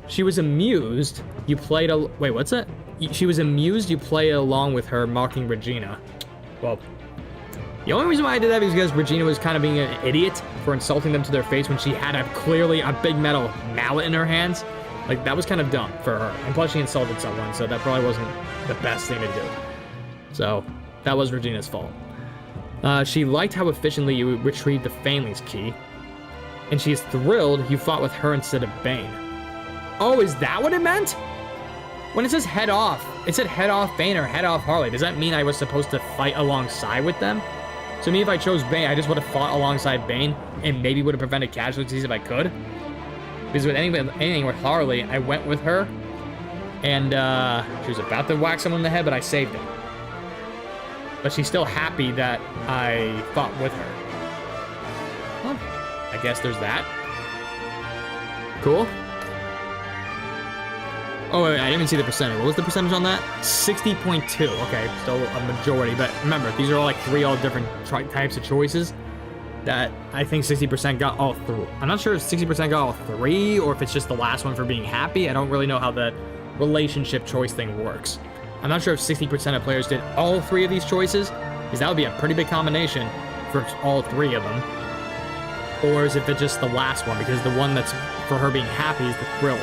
She was amused you played wait, what's that? She was amused you played along with her mocking Regina. Well, the only reason why I did that is because Regina was kind of being an idiot for insulting them to their face when she had clearly a big metal mallet in her hands. Like, that was kind of dumb for her. And plus she insulted someone, so that probably wasn't the best thing to do. So, that was Regina's fault. She liked how efficiently you retrieved the family's key. And she's thrilled you fought with her instead of Bane. Oh, is that what it meant? When it says head off, it said head off Bane or head off Harley. Does that mean I was supposed to fight alongside with them? So me, if I chose Bane, I just would have fought alongside Bane and maybe would have prevented casualties if I could. Because with anything with Harley, I went with her and she was about to whack someone in the head, but I saved it. But she's still happy that I fought with her. Well, I guess there's that. Cool. Oh, wait, I didn't even see the percentage. What was the percentage on that? 60.2. Okay, still a majority. But remember, these are all like all different types of choices that I think 60% got all through. I'm not sure if 60% got all 3 or if it's just the last one for being happy. I don't really know how the relationship choice thing works. I'm not sure if 60% of players did all 3 of these choices, because that would be a pretty big combination for all 3 of them. Or is it just the last one, because the one that's for her being happy is the thrilled.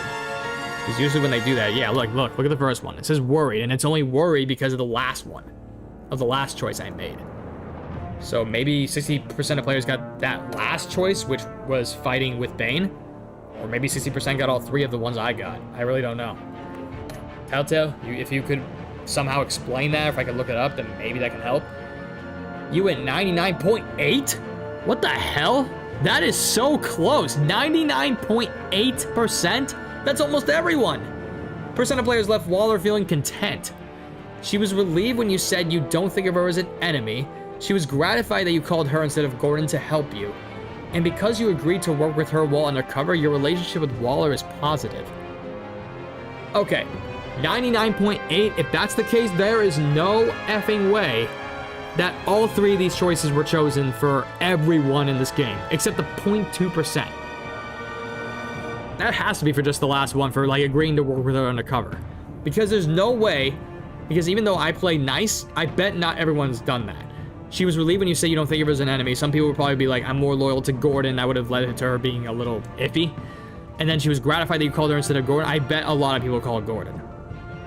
Because usually when they do that, yeah, look at the first one. It says worried, and it's only worried because of the last one, of the last choice I made. So maybe 60% of players got that last choice, which was fighting with Bane. Or maybe 60% got all 3 of the ones I got. I really don't know. Telltale, if you could somehow explain that, if I could look it up, then maybe that can help. You went 99.8? What the hell? That is so close. 99.8%? That's almost everyone. Percent of players left Waller feeling content. She was relieved when you said you don't think of her as an enemy. She was gratified that you called her instead of Gordon to help you. And because you agreed to work with her while undercover, your relationship with Waller is positive. Okay, 99.8, if that's the case, there is no effing way that all three of these choices were chosen for everyone in this game, except the 0.2%. That has to be for just the last one, for like agreeing to work with her undercover. Because there's no way, because even though I play nice, I bet not everyone's done that. She was relieved when you say you don't think of her as an enemy. Some people would probably be like, I'm more loyal to Gordon. That would have led to her being a little iffy. And then she was gratified that you called her instead of Gordon. I bet a lot of people called Gordon.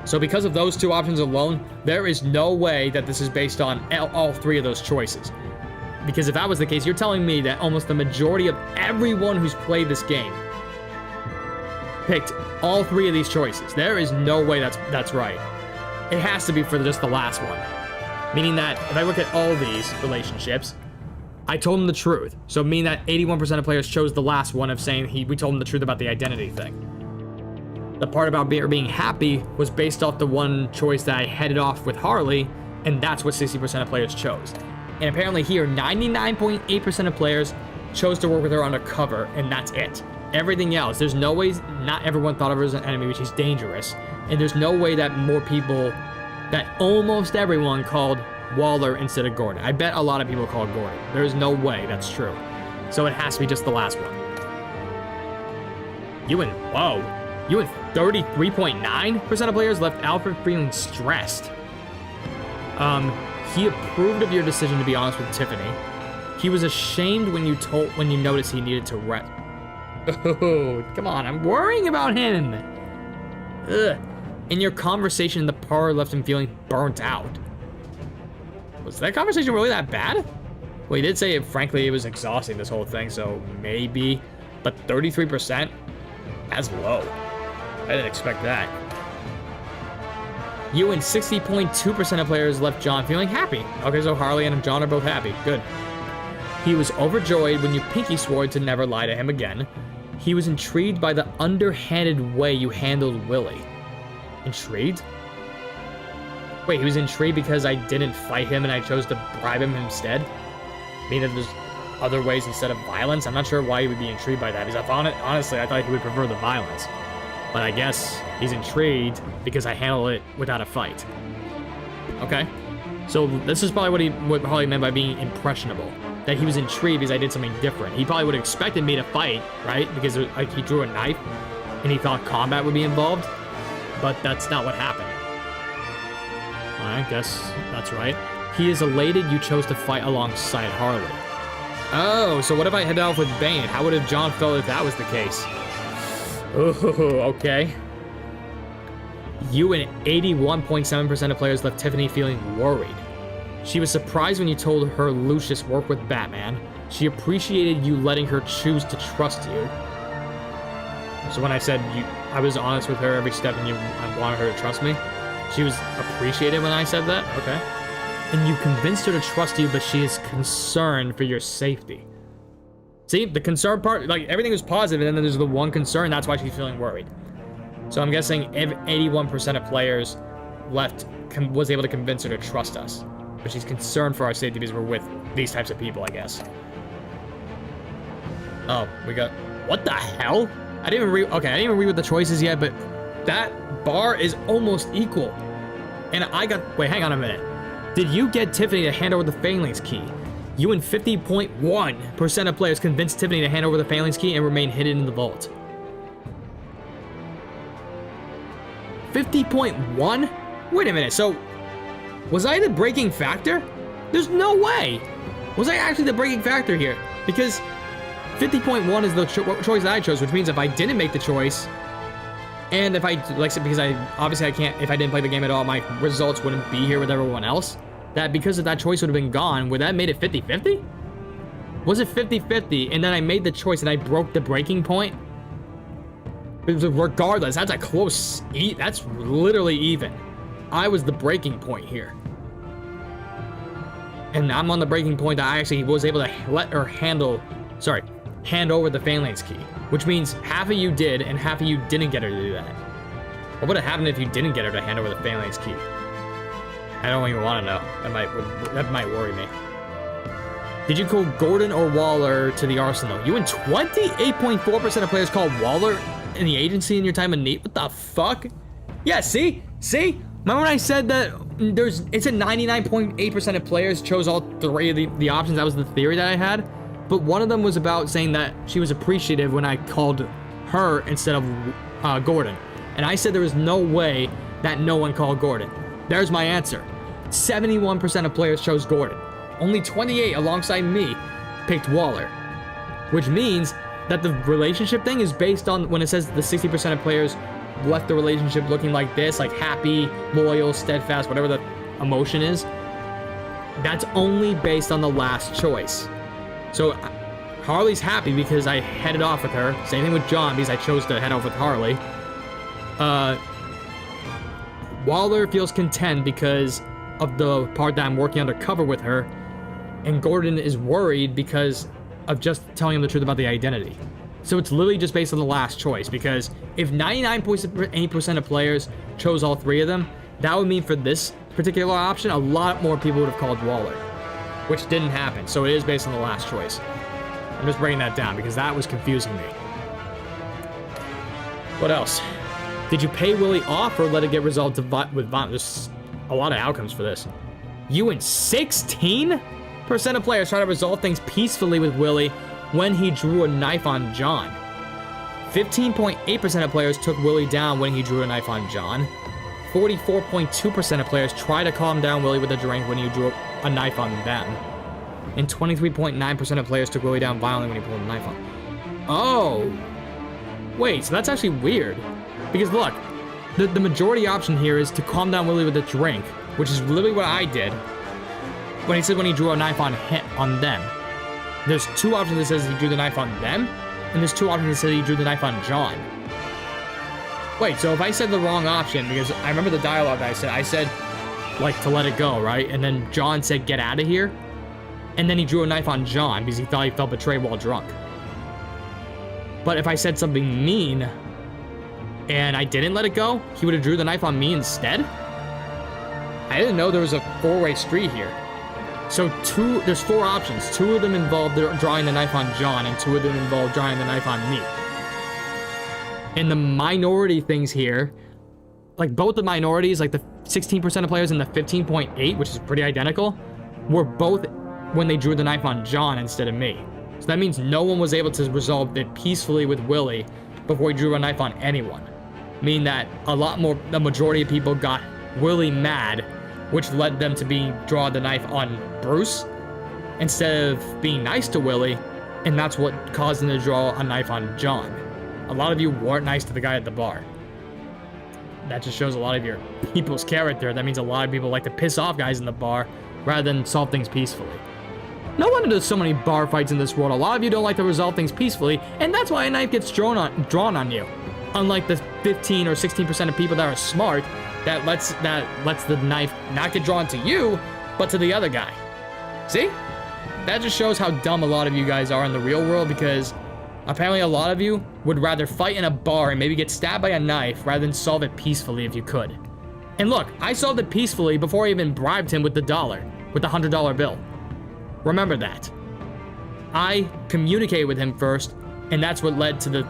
So because of those two options alone, there is no way that this is based on all three of those choices. Because if that was the case, you're telling me that almost the majority of everyone who's played this game picked all three of these choices. There is no way that's right. It has to be for just the last one. Meaning that if I look at all these relationships, I told them the truth. So meaning that 81% of players chose the last one of saying we told them the truth about the identity thing. The part about being happy was based off the one choice that I headed off with Harley, and that's what 60% of players chose. And apparently here, 99.8% of players chose to work with her undercover, and that's it. Everything else, there's no way, not everyone thought of her as an enemy, which is dangerous. And there's no way that more people, that almost everyone called Waller instead of Gordon. I bet a lot of people called Gordon. There's no way that's true. So it has to be just the last one. You and 33.9% of players left Alfred feeling stressed. He approved of your decision to be honest with Tiffany. He was ashamed when you noticed he needed to rest. Oh, come on, I'm worrying about him. Ugh. And your conversation in the parlor left him feeling burnt out. Was that conversation really that bad? Well, he did say, frankly, it was exhausting, this whole thing, so maybe. But 33%? That's low. I didn't expect that. You and 60.2% of players left John feeling happy. Okay, so Harley and John are both happy. Good. He was overjoyed when you pinky swore to never lie to him again. He was intrigued by the underhanded way you handled Willie. Intrigued? Wait, he was intrigued because I didn't fight him and I chose to bribe him instead? Meaning that there's other ways instead of violence? I'm not sure why he would be intrigued by that. Because honestly, I thought he would prefer the violence. But I guess he's intrigued because I handle it without a fight. Okay. So this is probably what Harley meant by being impressionable. That he was intrigued because I did something different. He probably would have expected me to fight, right? Because like he drew a knife and he thought combat would be involved. But that's not what happened. I guess that's right. He is elated you chose to fight alongside Harley. Oh, so what if I head off with Bane? How would have John felt if that was the case? Oh, okay. You and 81.7% of players left Tiffany feeling worried. She was surprised when you told her Lucius worked with Batman. She appreciated you letting her choose to trust you. So when I said I was honest with her every step and I wanted her to trust me, she was appreciated when I said that? Okay. And you convinced her to trust you, but she is concerned for your safety. See, the concern part, like everything was positive, and then there's the one concern, that's why she's feeling worried. So I'm guessing 81% of players was able to convince her to trust us. But she's concerned for our safety because we're with these types of people, I guess. Oh, we got... What the hell? I didn't even read what the choices yet, but that bar is almost equal. And I got... Wait, hang on a minute. Did you get Tiffany to hand over the Failings key? You and 50.1% of players convinced Tiffany to hand over the Failings key and remain hidden in the vault. 50.1? Wait a minute, so... Was I the breaking factor? There's no way! Was I actually the breaking factor here? Because 50.1 is the choice that I chose, which means if I didn't make the choice, and if I, because obviously I can't, if I didn't play the game at all, my results wouldn't be here with everyone else, that because of that choice would have been gone, would that have made it 50-50? Was it 50-50, and then I made the choice and I broke the breaking point? Regardless, that's a close... That's literally even. I was the breaking point here. And I'm on the breaking point that I actually was able to let her hand over the phalanx key. Which means half of you did, and half of you didn't get her to do that. What would have happened if you didn't get her to hand over the phalanx key? I don't even want to know. That might worry me. Did you call Gordon or Waller to the arsenal? You and 28.4% of players called Waller in the agency in your time of need? What the fuck? Yeah, see? See? Remember when I said that it's a 99.8% of players chose all three of the options? That was the theory that I had. But one of them was about saying that she was appreciative when I called her instead of Gordon. And I said there was no way that no one called Gordon. There's my answer. 71% of players chose Gordon. Only 28 alongside me picked Waller. Which means that the relationship thing is based on when it says the 60% of players left the relationship looking like this, like happy, loyal, steadfast, whatever the emotion is. That's only based on the last choice. So Harley's happy because I headed off with her. Same thing with John because I chose to head off with Harley. Waller feels content because of the part that I'm working undercover with her. And Gordon is worried because of just telling him the truth about the identity. So it's literally just based on the last choice, because if 99.8% of players chose all three of them, that would mean for this particular option, a lot more people would have called Waller, which didn't happen. So it is based on the last choice. I'm just breaking that down because that was confusing me. What else? Did you pay Willie off or let it get resolved with Von? There's a lot of outcomes for this. You and 16% of players try to resolve things peacefully with Willie when he drew a knife on John. 15.8% of players took Willie down when he drew a knife on John. 44.2% of players try to calm down Willie with a drink when he drew a knife on them. And 23.9% of players took Willie down violently when he pulled a knife on. Oh! Wait, so that's actually weird. Because look, the majority option here is to calm down Willie with a drink, which is literally what I did when he said when he drew a knife on them. There's two options that says he drew the knife on them, and there's two options that say he drew the knife on John. Wait, so if I said the wrong option, because I remember the dialogue that I said, like, to let it go, right? And then John said, get out of here. And then he drew a knife on John because he thought he felt betrayed while drunk. But if I said something mean, and I didn't let it go, he would have drew the knife on me instead? I didn't know there was a four-way street here. So there's four options. Two of them involve drawing the knife on John, and two of them involve drawing the knife on me. And the minority things here, like both the minorities, like the 16% of players and the 15.8, which is pretty identical, were both when they drew the knife on John instead of me. So that means no one was able to resolve it peacefully with Willie before he drew a knife on anyone. Meaning that the majority of people got Willie mad, which led them to draw the knife on Bruce instead of being nice to Willie, and that's what caused them to draw a knife on John. A lot of you weren't nice to the guy at the bar. That just shows a lot of your people's character. That means a lot of people like to piss off guys in the bar rather than solve things peacefully. No wonder there's so many bar fights in this world. A lot of you don't like to resolve things peacefully, and that's why a knife gets drawn on you. Unlike the 15 or 16% of people that are smart, that lets the knife not get drawn to you, but to the other guy. See? That just shows how dumb a lot of you guys are in the real world, because apparently a lot of you would rather fight in a bar and maybe get stabbed by a knife rather than solve it peacefully if you could. And look, I solved it peacefully before I even bribed him with the $100 bill. Remember that. I communicated with him first, and that's what led to the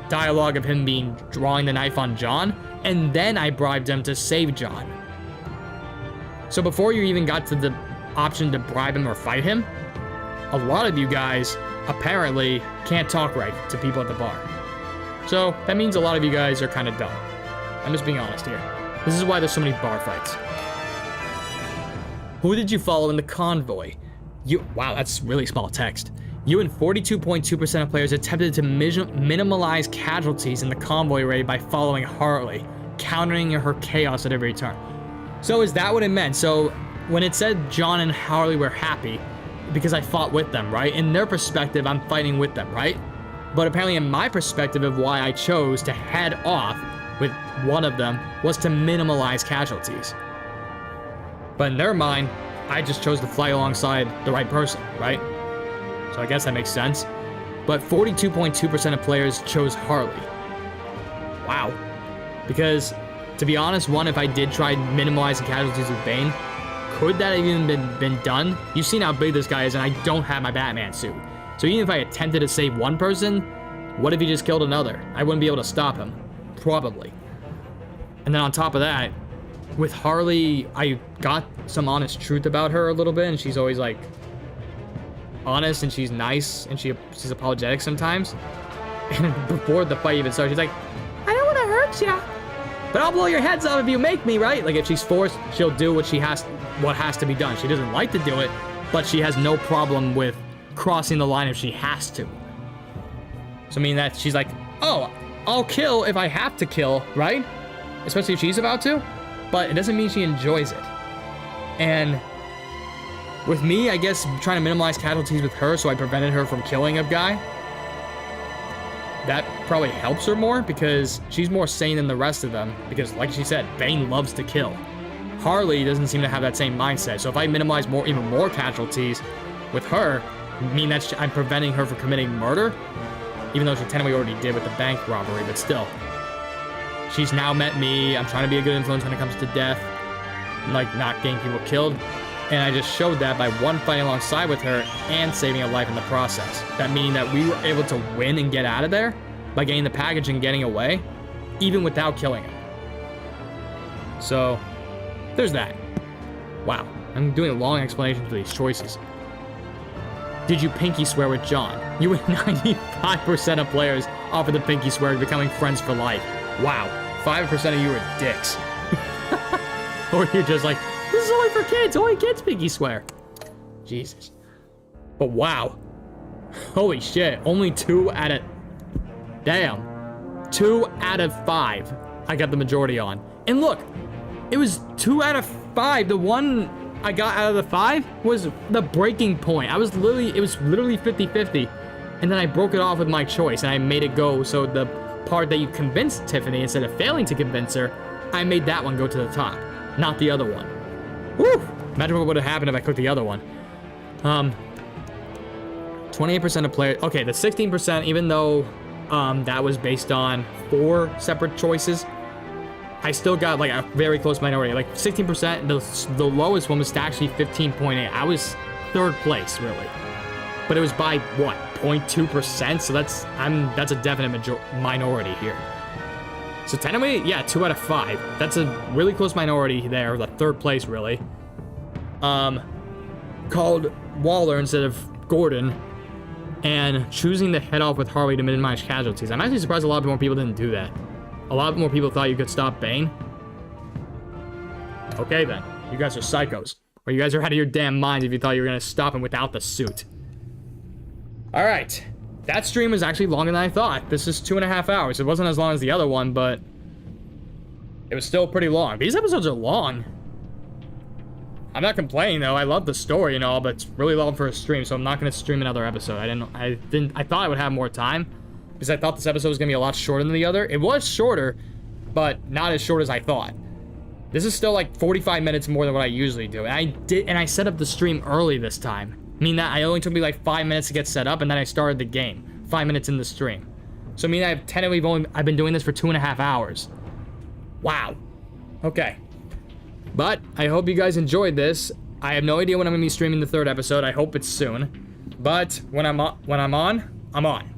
dialogue of him drawing the knife on John, and then I bribed him to save John. So before you even got to the option to bribe him or fight him, a lot of you guys apparently can't talk right to people at the bar. So that means a lot of you guys are kind of dumb. I'm just being honest here. This is why there's so many bar fights. Who did you follow in the convoy? Wow, that's really small text. You and 42.2% of players attempted to minimize casualties in the convoy raid by following Harley, countering her chaos at every turn. So is that what it meant? So when it said John and Harley were happy because I fought with them, right? In their perspective, I'm fighting with them, right? But apparently in my perspective of why I chose to head off with one of them was to minimize casualties. But in their mind, I just chose to fly alongside the right person, right? So I guess that makes sense. But 42.2% of players chose Harley. Wow. Because, to be honest, one, if I did try minimizing casualties with Bane, could that have even been done? You've seen how big this guy is, and I don't have my Batman suit. So even if I attempted to save one person, what if he just killed another? I wouldn't be able to stop him. Probably. And then on top of that, with Harley, I got some honest truth about her a little bit, and she's always like honest, and she's nice, and she's apologetic sometimes. And before the fight even started, she's like, I don't want to hurt ya, but I'll blow your heads off if you make me, right? Like if she's forced, she'll do what has to be done. She doesn't like to do it, but she has no problem with crossing the line if she has to. So I mean that she's like, oh, I'll kill if I have to kill, right? Especially if she's about to, but it doesn't mean she enjoys it. And with me, I guess trying to minimize casualties with her, so I prevented her from killing a guy. That probably helps her more because she's more sane than the rest of them. Because like she said, Bane loves to kill. Harley doesn't seem to have that same mindset. So if I minimize even more casualties with her, I mean that I'm preventing her from committing murder, even though she technically already did with the bank robbery, but still. She's now met me. I'm trying to be a good influence when it comes to death, like not getting people killed. And I just showed that by one fighting alongside with her and saving a life in the process. That meaning that we were able to win and get out of there by getting the package and getting away, even without killing him. So, there's that. Wow, I'm doing a long explanation for these choices. Did you pinky swear with John? You with 95% of players offer the pinky swear, becoming friends for life. Wow, 5% of you are dicks. Or you're just like, this is only for kids. Only kids pinky swear. Jesus. But wow. Holy shit. Only 2 out of... Damn. 2 out of 5 I got the majority on. And look, it was 2 out of 5. The one I got out of the 5 was the breaking point. It was literally 50-50. And then I broke it off with my choice and I made it go. So the part that you convinced Tiffany, instead of failing to convince her, I made that one go to the top, not the other one. Woo! Imagine what would have happened if I clicked the other one. 28% of players... Okay, the 16%, even though that was based on 4 separate choices, I still got like a very close minority. Like 16%, the lowest one was actually 15.8. I was 3rd place, really. But it was by, what, 0.2%? So that's a definite minority here. So technically, yeah, 2 out of 5. That's a really close minority there, the 3rd place, really. Called Waller instead of Gordon, and choosing to head off with Harley to minimize casualties. I'm actually surprised a lot more people didn't do that. A lot more people thought you could stop Bane. Okay then, you guys are psychos. Or you guys are out of your damn minds if you thought you were gonna stop him without the suit. Alright. That stream was actually longer than I thought. This is 2.5 hours. It wasn't as long as the other one, but it was still pretty long. These episodes are long. I'm not complaining though. I love the story and all, but it's really long for a stream, so I'm not gonna stream another episode. I thought I would have more time because I thought this episode was gonna be a lot shorter than the other. It was shorter, but not as short as I thought. This is still like 45 minutes more than what I usually do. And I set up the stream early this time. I mean that it only took me like 5 minutes to get set up, and then I started the game 5 minutes in the stream. So I mean I've been doing this for 2.5 hours. Wow. Okay. But I hope you guys enjoyed this. I have no idea when I'm gonna be streaming the 3rd episode. I hope it's soon. But when I'm on, I'm on.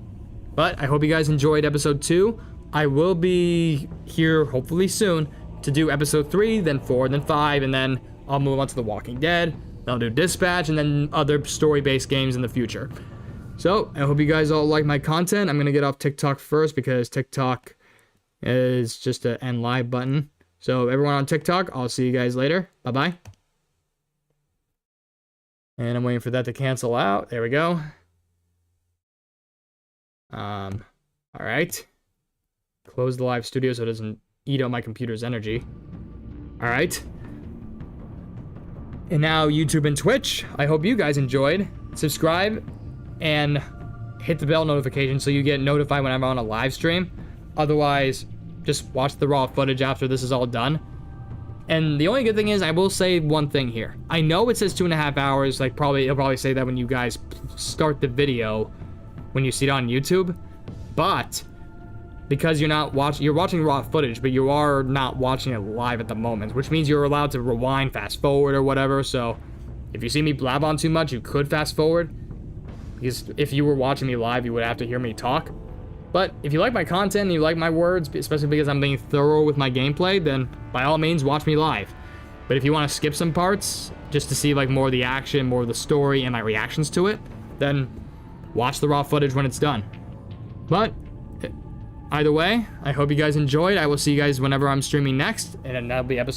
But I hope you guys enjoyed episode 2. I will be here hopefully soon to do episode 3, then 4, then 5, and then I'll move on to The Walking Dead. I'll do Dispatch, and then other story-based games in the future. So, I hope you guys all like my content. I'm going to get off TikTok first, because TikTok is just an end live button. So, everyone on TikTok, I'll see you guys later. Bye-bye. And I'm waiting for that to cancel out. There we go. Alright. Close the live studio so it doesn't eat up my computer's energy. Alright. And now YouTube and Twitch. I hope you guys enjoyed. Subscribe and hit the bell notification so you get notified whenever I'm on a live stream. Otherwise, just watch the raw footage after this is all done. And the only good thing is, I will say one thing here. I know it says 2.5 hours, like it'll probably say that when you guys start the video, when you see it on YouTube. But because you're watching raw footage, but you are not watching it live at the moment, which means you're allowed to rewind, fast forward, or whatever. So if you see me blab on too much, you could fast forward, because if you were watching me live, you would have to hear me talk. But if you like my content and you like my words, especially because I'm being thorough with my gameplay, then by all means, watch me live. But if you want to skip some parts, just to see like more of the action, more of the story, and my reactions to it, then watch the raw footage when it's done. But either way, I hope you guys enjoyed. I will see you guys whenever I'm streaming next, and that'll be episode